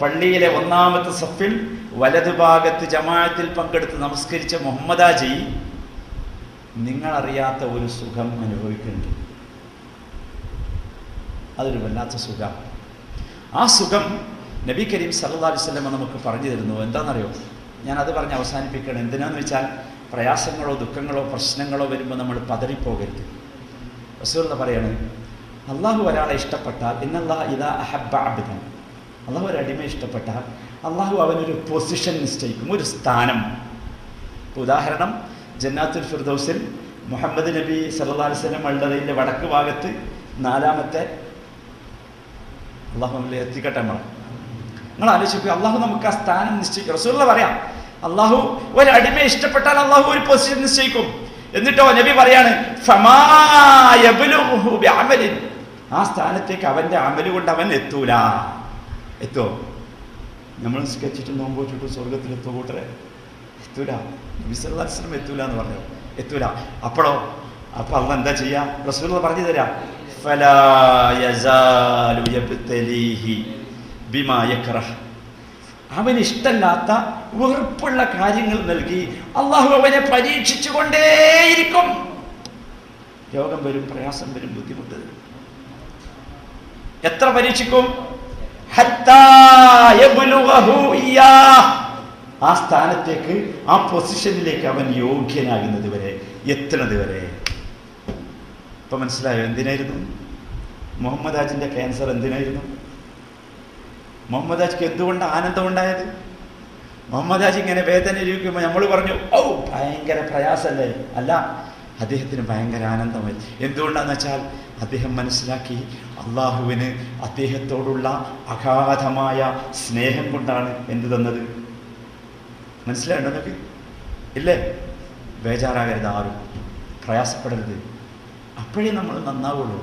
പള്ളിയിലെ ഒന്നാമത്തെ സഫിൽ വലതുഭാഗത്ത് ജമാഅത്തിൽ പങ്കെടുത്ത് നമസ്കരിച്ച മുഹമ്മദാജി നിങ്ങളറിയാത്ത ഒരു സുഖം അനുഭവിക്കുന്നുണ്ട്. അതൊരു വല്ലാത്ത സുഖം. ആ സുഖം നബി കരീം സല്ലല്ലാഹു അലൈഹി വസല്ലം നമുക്ക് പറഞ്ഞു തരുന്നു. എന്താണെന്നറിയോ? ഞാനത് പറഞ്ഞ് അവസാനിപ്പിക്കണം. എന്തിനാന്ന് വെച്ചാൽ പ്രയാസങ്ങളോ ദുഃഖങ്ങളോ പ്രശ്നങ്ങളോ വരുമ്പോൾ നമ്മൾ പതറിപ്പോകരുത്. റസൂൽ പറയാണ്, അള്ളാഹു ഒരാളെ ഇഷ്ടപ്പെട്ടാൽ, ഇന്നല്ലാഹ ഇദാ അഹബ്ബ അബ്ദൻ, അള്ളാഹു ഒരു അടിമ ഇഷ്ടപ്പെട്ടാൽ അള്ളാഹു അവനൊരു പൊസിഷൻ നിശ്ചയിക്കും, ഒരു സ്ഥാനം. ഉദാഹരണം, ജന്നാത്തുൽ ഫിർദൗസിൽ മുഹമ്മദ് നബി സല്ലല്ലാഹു അലൈഹി വസല്ലം മൾദറയിലെ വടക്ക് ഭാഗത്ത് 4-ാമത്തെ, അള്ളാഹു എത്തിക്കട്ടെ. നിങ്ങൾ ആലോചിക്കുക, അള്ളാഹു നമുക്ക് ആ സ്ഥാനം നിശ്ചയിക്കും. റസൂൽ പറയാം, അള്ളാഹു ഒരു അടിമ ഇഷ്ടപ്പെട്ടാൽ അള്ളാഹു ഒരു പൊസിഷൻ നിശ്ചയിക്കും. എന്നിട്ടോ നബി പറയാണ്, ആ സ്ഥാനത്തേക്ക് അവന്റെ അമല് കൊണ്ട് അവൻ എത്തൂല. എത്തോ? നമ്മൾ സ്കെച്ചിട്ട് നോമ്പ് വെച്ചിട്ട് സ്വർഗത്തിലെത്തോ കൂട്ടരെ? എത്തൂല. നബി സല്ലല്ലാഹു അലൈഹി വസല്ലം എത്തൂല എന്ന് പറഞ്ഞു, എത്തൂല. അപ്പോഴോ? അപ്പൊ അള്ളാഹ് എന്താ ചെയ്യാ? റസൂൽ പറഞ്ഞു തരാം, ഫലാ യസാലു യബ്തലീഹി ബിമാ യക്റഹ്, അവന് ഇഷ്ടമില്ലാത്ത വെറുപ്പുള്ള കാര്യങ്ങൾ നൽകി അള്ളാഹു അവനെ പരീക്ഷിച്ചു കൊണ്ടേയിരിക്കും. രോഗം വരും, പ്രയാസം വരും, ബുദ്ധിമുട്ട് വരും. എത്ര പരീക്ഷിക്കും? ഹത്താ യബ്ലുഗഹു ഇയ്യാഹ്, ആ സ്ഥാനത്തേക്ക്, ആ പൊസിഷനിലേക്ക് അവൻ യോഗ്യനാകുന്നത് വരെ, എത്തുന്നത് വരെ. ഇപ്പൊ മനസ്സിലായോ എന്തിനായിരുന്നു മുഹമ്മദാജിന്റെ ക്യാൻസർ? എന്തിനായിരുന്നു? മുഹമ്മദാജിക്ക് എന്തുകൊണ്ട് ആനന്ദമുണ്ടായത്? മുഹമ്മദാജി ഇങ്ങനെ വേദന ഇരിക്കുമ്പോൾ നമ്മൾ പറഞ്ഞു, ഓ ഭയങ്കര പ്രയാസമല്ലേ? അല്ല, അദ്ദേഹത്തിന് ഭയങ്കര ആനന്ദമായി. എന്തുകൊണ്ടാന്ന് വെച്ചാൽ അദ്ദേഹം മനസ്സിലാക്കി, അള്ളാഹുവിന് അദ്ദേഹത്തോടുള്ള അഗാധമായ സ്നേഹം കൊണ്ടാണ് എന്ത് തന്നത്. മനസ്സിലായോ നിങ്ങൾക്ക്? ഇല്ലേ? ബേജാറാകരുത്, ആരും പ്രയാസപ്പെടരുത്. അപ്പോഴേ നമ്മൾ നന്നാവുള്ളൂ,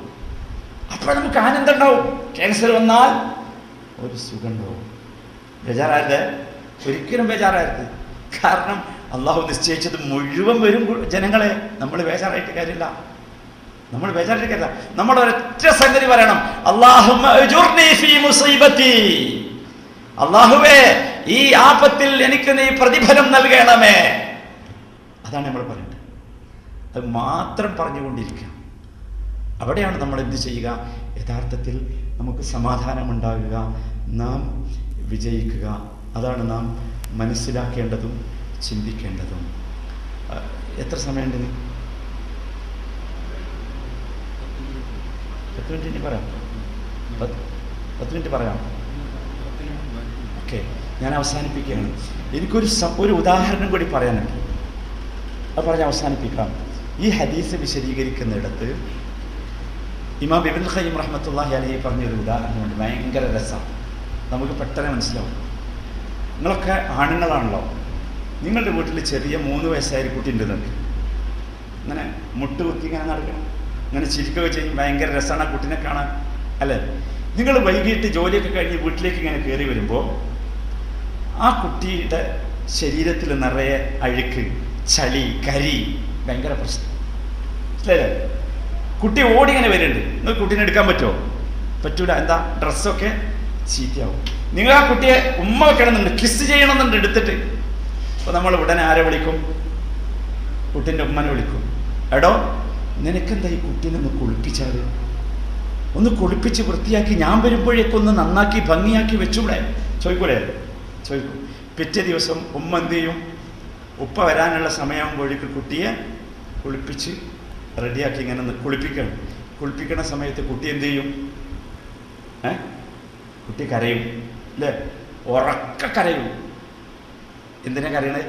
അപ്പോൾ നമുക്ക് ആനന്ദം ഉണ്ടാവും. ക്യാൻസർ വന്നാൽ ഒരു സുഖം ഉണ്ടാവും. ബേജാറായത് ഒരിക്കലും ബേജാറായത്. കാരണം അള്ളാഹു നിശ്ചയിച്ചത് മുഴുവൻ വരും ജനങ്ങളെ. നമ്മൾ ബേജാറായിട്ട് കാര്യമില്ല, നമ്മൾ ബേജാറായിട്ട് കാര്യമില്ല. നമ്മൾ ഒരൊറ്റ സംഗതി പറയണം, അല്ലാഹുമ്മ അജുർനി ഫീ മുസീബത്തി, അള്ളാഹുവേ ഈ ആപത്തിൽ എനിക്ക് നീ പ്രതിഫലം നൽകണമേ. അതാണ് നമ്മൾ പറയേണ്ടത്. അത് മാത്രം പറഞ്ഞുകൊണ്ടിരിക്കുക. അവിടെയാണ് നമ്മൾ എന്ത് ചെയ്യുക? യഥാർത്ഥത്തിൽ നമുക്ക് സമാധാനമുണ്ടാകുക, നാം വിജയിക്കുക. അതാണ് നാം മനസ്സിലാക്കേണ്ടതും ചിന്തിക്കേണ്ടതും. എത്ര സമയമുണ്ട്? 10 മിനിറ്റ് ഇനി പറയാം. 10 മിനിറ്റ് പറയാം. ഓക്കെ, ഞാൻ അവസാനിപ്പിക്കുകയാണ്. എനിക്കൊരു ഉദാഹരണം കൂടി പറയാനുണ്ട്, അത് പറഞ്ഞ് അവസാനിപ്പിക്കാം. ഈ ഹദീസ് വിശദീകരിക്കുന്നിടത്ത് ഇമാം ഇബ്നുൽ ഖയ്യിം റഹ്മത്തുള്ളാഹി അലൈഹി പറഞ്ഞൊരു ഉദാഹരണമുണ്ട്, ഭയങ്കര രസമാണ്, നമുക്ക് പെട്ടെന്ന് മനസ്സിലാവും. നിങ്ങളൊക്കെ ആണുങ്ങളാണല്ലോ, നിങ്ങളുടെ വീട്ടിൽ ചെറിയ 3 വയസ്സായ കുട്ടി ഉണ്ടെന്നുണ്ട്, ഇങ്ങനെ മുട്ടുകുത്തി ഇങ്ങനെ നടക്കണം, ഇങ്ങനെ ചിരിക്കുകയൊക്കെ ചെയ്യും, ഭയങ്കര രസമാണ് ആ കുട്ടീനെ കാണാൻ അല്ലേ? നിങ്ങൾ വൈകിട്ട് ജോലിയൊക്കെ കഴിഞ്ഞ് വീട്ടിലേക്ക് ഇങ്ങനെ കയറി വരുമ്പോൾ ആ കുട്ടിയുടെ ശരീരത്തിൽ നിറയെ അഴുക്ക്, ചളി, കരി, ഭയങ്കര പ്രശ്നം. മനസ്സിലായില്ലേ? കുട്ടി ഓടി ഇങ്ങനെ വരുന്നുണ്ട്, നിങ്ങൾ കുട്ടീനെ എടുക്കാൻ പറ്റുമോ? പറ്റൂല. എന്താ? ഡ്രസ്സൊക്കെ ചീത്തയാവും. നിങ്ങൾ ആ കുട്ടിയെ ഉമ്മ വെക്കണമെന്നുണ്ട്, കിസ് ചെയ്യണമെന്നുണ്ട് എടുത്തിട്ട്. അപ്പോൾ നമ്മൾ ഉടനെ ആരെ വിളിക്കും? കുട്ടീൻ്റെ ഉമ്മനെ വിളിക്കും. എടോ, നിനക്കെന്താ ഈ കുട്ടീനെ ഒന്ന് കുളിപ്പിച്ചാൽ, ഒന്ന് കുളിപ്പിച്ച് വൃത്തിയാക്കി ഞാൻ വരുമ്പോഴേക്കും ഒന്ന് നന്നാക്കി ഭംഗിയാക്കി വെച്ചൂടെ? ചോദിക്കൂടെ? ചോദിക്കും. പിറ്റേ ദിവസം ഉമ്മ എന്ത് ചെയ്യും? ഉപ്പ വരാനുള്ള സമയമാകുമ്പോഴേക്കും കുട്ടിയെ കുളിപ്പിച്ച് റെഡിയാക്കി ഇങ്ങനെ കുളിപ്പിക്കണം. കുളിപ്പിക്കണ സമയത്ത് കുട്ടി എന്ത് ചെയ്യും? കുട്ടി കരയും, അല്ലേ? ഉറക്ക കരയും. എന്തിനാ കരയണേ?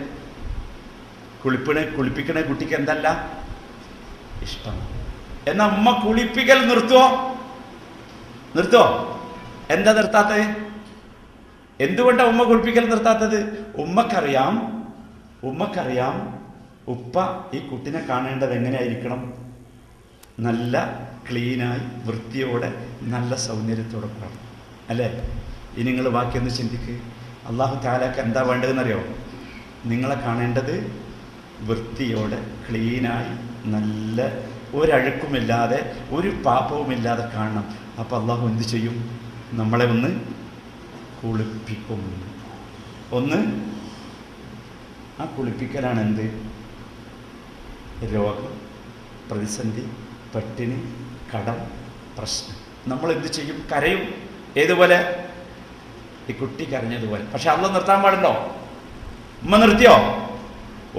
കുളിപ്പിക്കണ കുട്ടിക്ക് എന്തല്ല ഇഷ്ടം. എന്നാ ഉമ്മ കുളിപ്പിക്കൽ നിർത്തുവോ? എന്താ നിർത്താത്തത്? എന്തുകൊണ്ടാണ് ഉമ്മ കുളിപ്പിക്കൽ നിർത്താത്തത്? ഉമ്മക്കറിയാം ഉപ്പ ഈ കുട്ടിനെ കാണേണ്ടത് എങ്ങനെയായിരിക്കണം? നല്ല ക്ലീനായി, വൃത്തിയോടെ, നല്ല സൗന്ദര്യത്തോടെ കാണും, അല്ലേ? ഇനി നിങ്ങൾ ബാക്കിയൊന്ന് ചിന്തിക്ക്. അള്ളാഹു തആലക്ക് എന്താ വേണ്ടതെന്നറിയോ? നിങ്ങളെ കാണേണ്ടത് വൃത്തിയോടെ, ക്ലീനായി, നല്ല ഒരഴുക്കുമില്ലാതെ, ഒരു പാപവുമില്ലാതെ കാണണം. അപ്പം അള്ളാഹു എന്ത് ചെയ്യും? നമ്മളെ ഒന്ന് കുളിപ്പിക്കും. ആ കുളിപ്പിക്കലാണ് എന്ത്? രോഗം, പ്രതിസന്ധി, പട്ടിണി, കടം, പ്രശ്നം. നമ്മൾ എന്ത് ചെയ്യും? കരയും. ഏതുപോലെ? ഈ കുട്ടി കരഞ്ഞതുപോലെ. പക്ഷെ അള്ളാഹ് നിർത്താൻ പാടുണ്ടോ? ഉമ്മ നിർത്തിയോ?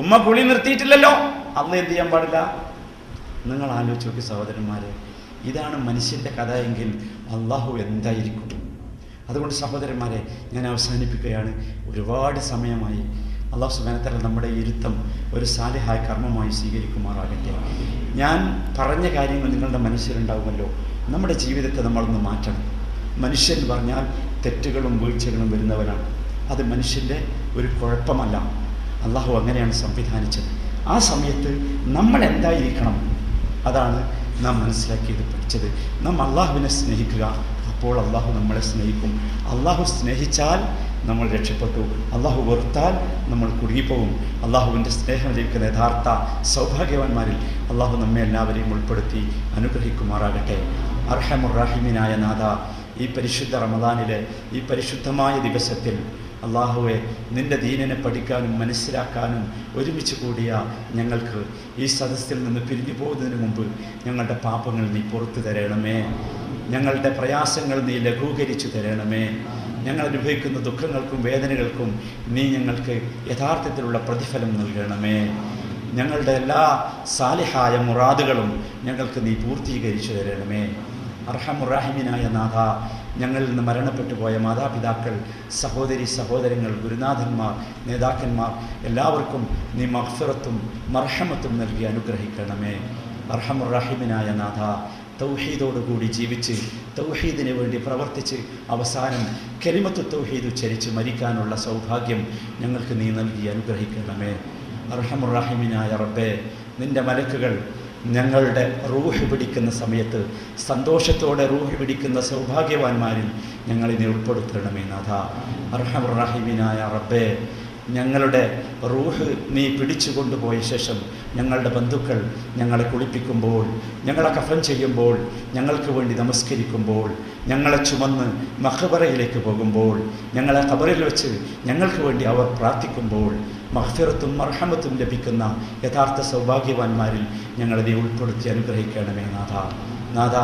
ഉമ്മ കുളി നിർത്തിയിട്ടില്ലല്ലോ. അള്ളാഹ് എന്ത് ചെയ്യാൻ പാടില്ല? നിങ്ങൾ ആലോചിച്ച് നോക്കി സഹോദരന്മാരെ, ഇതാണ് മനുഷ്യൻ്റെ കഥ എങ്കിൽ അള്ളാഹു എന്തായിരിക്കും? അതുകൊണ്ട് സഹോദരന്മാരെ, ഞാൻ അവസാനിപ്പിക്കുകയാണ്. ഒരുപാട് സമയമായി. അള്ളാഹു സുബ്ഹാനഹു വ തആല നമ്മുടെ ഇരുത്തം ഒരു സാലിഹായ കർമ്മമായി സ്വീകരിക്കുമാറാകട്ടെ. ഞാൻ പറഞ്ഞ കാര്യങ്ങൾ നിങ്ങളുടെ മനസ്സിലുണ്ടാവുമല്ലോ. നമ്മുടെ ജീവിതത്തെ നമ്മളൊന്ന് മാറ്റണം. മനുഷ്യൻ പറഞ്ഞാൽ തെറ്റുകളും വീഴ്ചകളും വരുന്നവനാണ്. അത് മനുഷ്യൻ്റെ ഒരു കുഴപ്പമല്ല. അള്ളാഹു അങ്ങനെയാണ് സംവിധാനിച്ചത്. ആ സമയത്ത് നമ്മൾ എന്തായിരിക്കണം? അതാണ് നാം മനസ്സിലാക്കിയത്, പഠിച്ചത്. നാം അള്ളാഹുവിനെ സ്നേഹിക്കുക, അപ്പോൾ അള്ളാഹു നമ്മളെ സ്നേഹിക്കും. അള്ളാഹു സ്നേഹിച്ചാൽ നമ്മൾ രക്ഷപ്പെട്ടു. അള്ളാഹു വെറുത്താൽ നമ്മൾ കുടുങ്ങിപ്പോകും. അള്ളാഹുവിൻ്റെ സ്നേഹം ലഭിക്കുന്ന യഥാർത്ഥ സൗഭാഗ്യവാന്മാരിൽ അള്ളാഹു നമ്മെ എല്ലാവരെയും ഉൾപ്പെടുത്തി അനുഗ്രഹിക്കുമാറാകട്ടെ. അർഹമുർ-റഹീമിനായ നാഥ, ഈ പരിശുദ്ധ റമദാനിലെ ഈ പരിശുദ്ധമായ ദിവസത്തിൽ അള്ളാഹുവെ, നിൻ്റെ ദീനിനെ പഠിക്കാനും മനസ്സിലാക്കാനും ഒരുമിച്ച് കൂടിയ ഞങ്ങൾക്ക് ഈ സദസ്സിൽ നിന്ന് പിരിഞ്ഞു പോകുന്നതിന് മുമ്പ് ഞങ്ങളുടെ പാപങ്ങൾ നീ പുറത്തു തരണമേ. ഞങ്ങളുടെ പ്രയാസങ്ങൾ നീ ലഘൂകരിച്ചു തരണമേ. ഞങ്ങൾ അനുഭവിക്കുന്ന ദുഃഖങ്ങൾക്കും വേദനകൾക്കും നീ ഞങ്ങൾക്ക് യഥാർത്ഥത്തിലുള്ള പ്രതിഫലം നൽകണമേ. ഞങ്ങളുടെ എല്ലാ സാലിഹായ മുറാദുകളും ഞങ്ങൾക്ക് നീ പൂർത്തീകരിച്ചു തരണമേ. അർഹമുർ-റഹീമിനായ നാഥ, ഞങ്ങളിൽ നിന്ന് മരണപ്പെട്ടു പോയ മാതാപിതാക്കൾ, സഹോദരി സഹോദരങ്ങൾ, ഗുരുനാഥന്മാർ, നേതാക്കന്മാർ എല്ലാവർക്കും നീ മഗ്ഫിറത്തും മർഹമത്തും നൽകി അനുഗ്രഹിക്കണമേ. അർഹമുർ-റഹീമിനായ നാഥ, തൗഹീദോടുകൂടി ജീവിച്ച് തൗഹീദിന് വേണ്ടി പ്രവർത്തിച്ച് അവസാനം കലിമത്തു തൗഹീദ് ഉച്ചരിച്ച് മരിക്കാനുള്ള സൗഭാഗ്യം ഞങ്ങൾക്ക് നീ നൽകി അനുഗ്രഹിക്കണമേ. അർഹമുർ-റഹീമിനായ റബ്ബേ, നിൻ്റെ മലക്കുകൾ ഞങ്ങളുടെ റൂഹ് പിടിക്കുന്ന സമയത്ത് സന്തോഷത്തോടെ റൂഹ് പിടിക്കുന്ന സൗഭാഗ്യവാന്മാരിൽ ഞങ്ങളെ നീ ഉൾപ്പെടുത്തണമേ നാഥ. അർഹമുർ-റഹീമിനായ റബ്ബേ, ഞങ്ങളുടെ റൂഹ് നീ പിടിച്ചു കൊണ്ടുപോയ ശേഷം ഞങ്ങളുടെ ബന്ധുക്കൾ ഞങ്ങളെ കുളിപ്പിക്കുമ്പോൾ, ഞങ്ങളെ കഫൻ ചെയ്യുമ്പോൾ, ഞങ്ങൾക്ക് വേണ്ടി നമസ്കരിക്കുമ്പോൾ, ഞങ്ങളെ ചുമന്ന് മഖബറയിലേക്ക് പോകുമ്പോൾ, ഞങ്ങളെ ഖബറിൽ വെച്ച് ഞങ്ങൾക്ക് വേണ്ടി അവർ പ്രാർത്ഥിക്കുമ്പോൾ മഗ്ഫിറത്തും മർഹമത്തും ലഭിക്കുന്ന യഥാർത്ഥ സൗഭാഗ്യവാന്മാരിൽ ഞങ്ങളെ നീ ഉൾപ്പെടുത്തി അനുഗ്രഹിക്കണമേ നാഥ.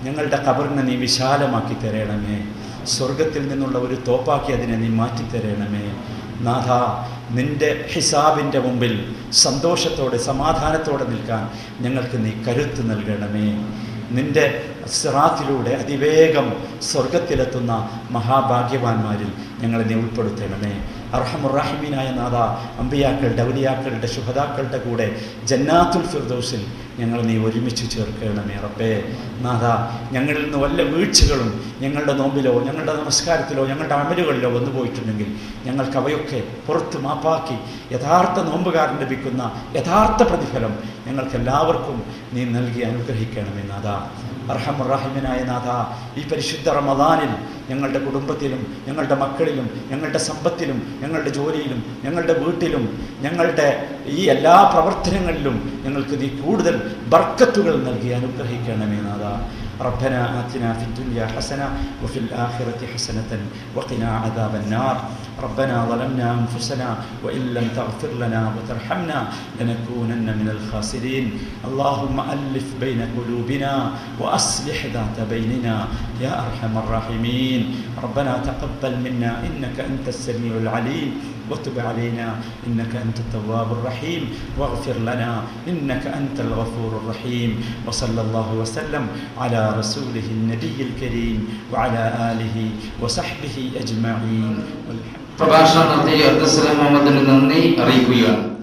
ഞങ്ങളുടെ ഖബറിനെ നീ വിശാലമാക്കി തരണമേ. സ്വർഗത്തിൽ നിന്നുള്ള ഒരു തോപ്പാക്കി അതിനെ നീ മാറ്റിത്തരണമേ നാഥ. നിൻ്റെ ഹിസാബിൻ്റെ മുമ്പിൽ സന്തോഷത്തോടെ സമാധാനത്തോടെ നിൽക്കാൻ ഞങ്ങൾക്ക് നീ കരുത്ത് നൽകണമേ. നിൻ്റെ സിറാത്തിലൂടെ അതിവേഗം സ്വർഗത്തിലെത്തുന്ന മഹാഭാഗ്യവാന്മാരിൽ ഞങ്ങളെ നീ ഉൾപ്പെടുത്തണമേ. അർഹമുർ-റഹീമിനായ നാഥ, അമ്പിയാക്കളുടെ, ഔലിയാക്കളുടെ, ശുഹദാക്കളുടെ കൂടെ ജന്നാത്തുൽ ഫിർദൗസിൽ ഞങ്ങൾ നീ ഒരുമിച്ച് ചേർക്കണമേ റബ്ബേ. നാഥ, ഞങ്ങളിൽ നിന്ന് വല്ല വീഴ്ചകളും ഞങ്ങളുടെ നോമ്പിലോ ഞങ്ങളുടെ നമസ്കാരത്തിലോ ഞങ്ങളുടെ അമലുകളിലോ വന്നു പോയിട്ടുണ്ടെങ്കിൽ ഞങ്ങൾക്ക് അവയൊക്കെ പുറത്ത് മാപ്പാക്കി യഥാർത്ഥ നോമ്പുകാരൻ ലഭിക്കുന്ന യഥാർത്ഥ പ്രതിഫലം ഞങ്ങൾക്കെല്ലാവർക്കും നീ നൽകി അനുഗ്രഹിക്കണമേ നാഥ. അർഹമുർ-റഹീമിനായ നാഥ, ഈ പരിശുദ്ധ റമദാനിൽ ഞങ്ങളുടെ കുടുംബത്തിലും ഞങ്ങളുടെ മക്കളിലും ഞങ്ങളുടെ സമ്പത്തിലും ഞങ്ങളുടെ ജോലിയിലും ഞങ്ങളുടെ വീട്ടിലും ഞങ്ങളുടെ ഈ എല്ലാ പ്രവർത്തനങ്ങളിലും ഞങ്ങൾക്ക് നീ കൂടുതൽ ബർക്കത്തുകൾ നൽകി അനുഗ്രഹിക്കണമേ നാഥാ. ربنا آتنا في الدنيا حسنة وفي الآخرة حسنة وقنا عذاب النار. ربنا ظلمنا أنفسنا وإن لم تغفر لنا وترحمنا لنكونن من الخاسرين. اللهم ألف بين قلوبنا وأصلح ذات بيننا يا أرحم الراحمين. ربنا تقبل منا إنك أنت السميع العليم وتب علينا إنك أنت التواب الرحيم واغفر لنا إنك أنت الغفور الرحيم. وصلى الله وسلم على رسوله النبي الكريم وعلى آله وصحبه أجمعين. പ്രഭാഷണം നടത്തിയ അബ്ദുസ്സലാം മുഹമ്മദിന് നന്ദി അറിയിക്കുകയാണ്.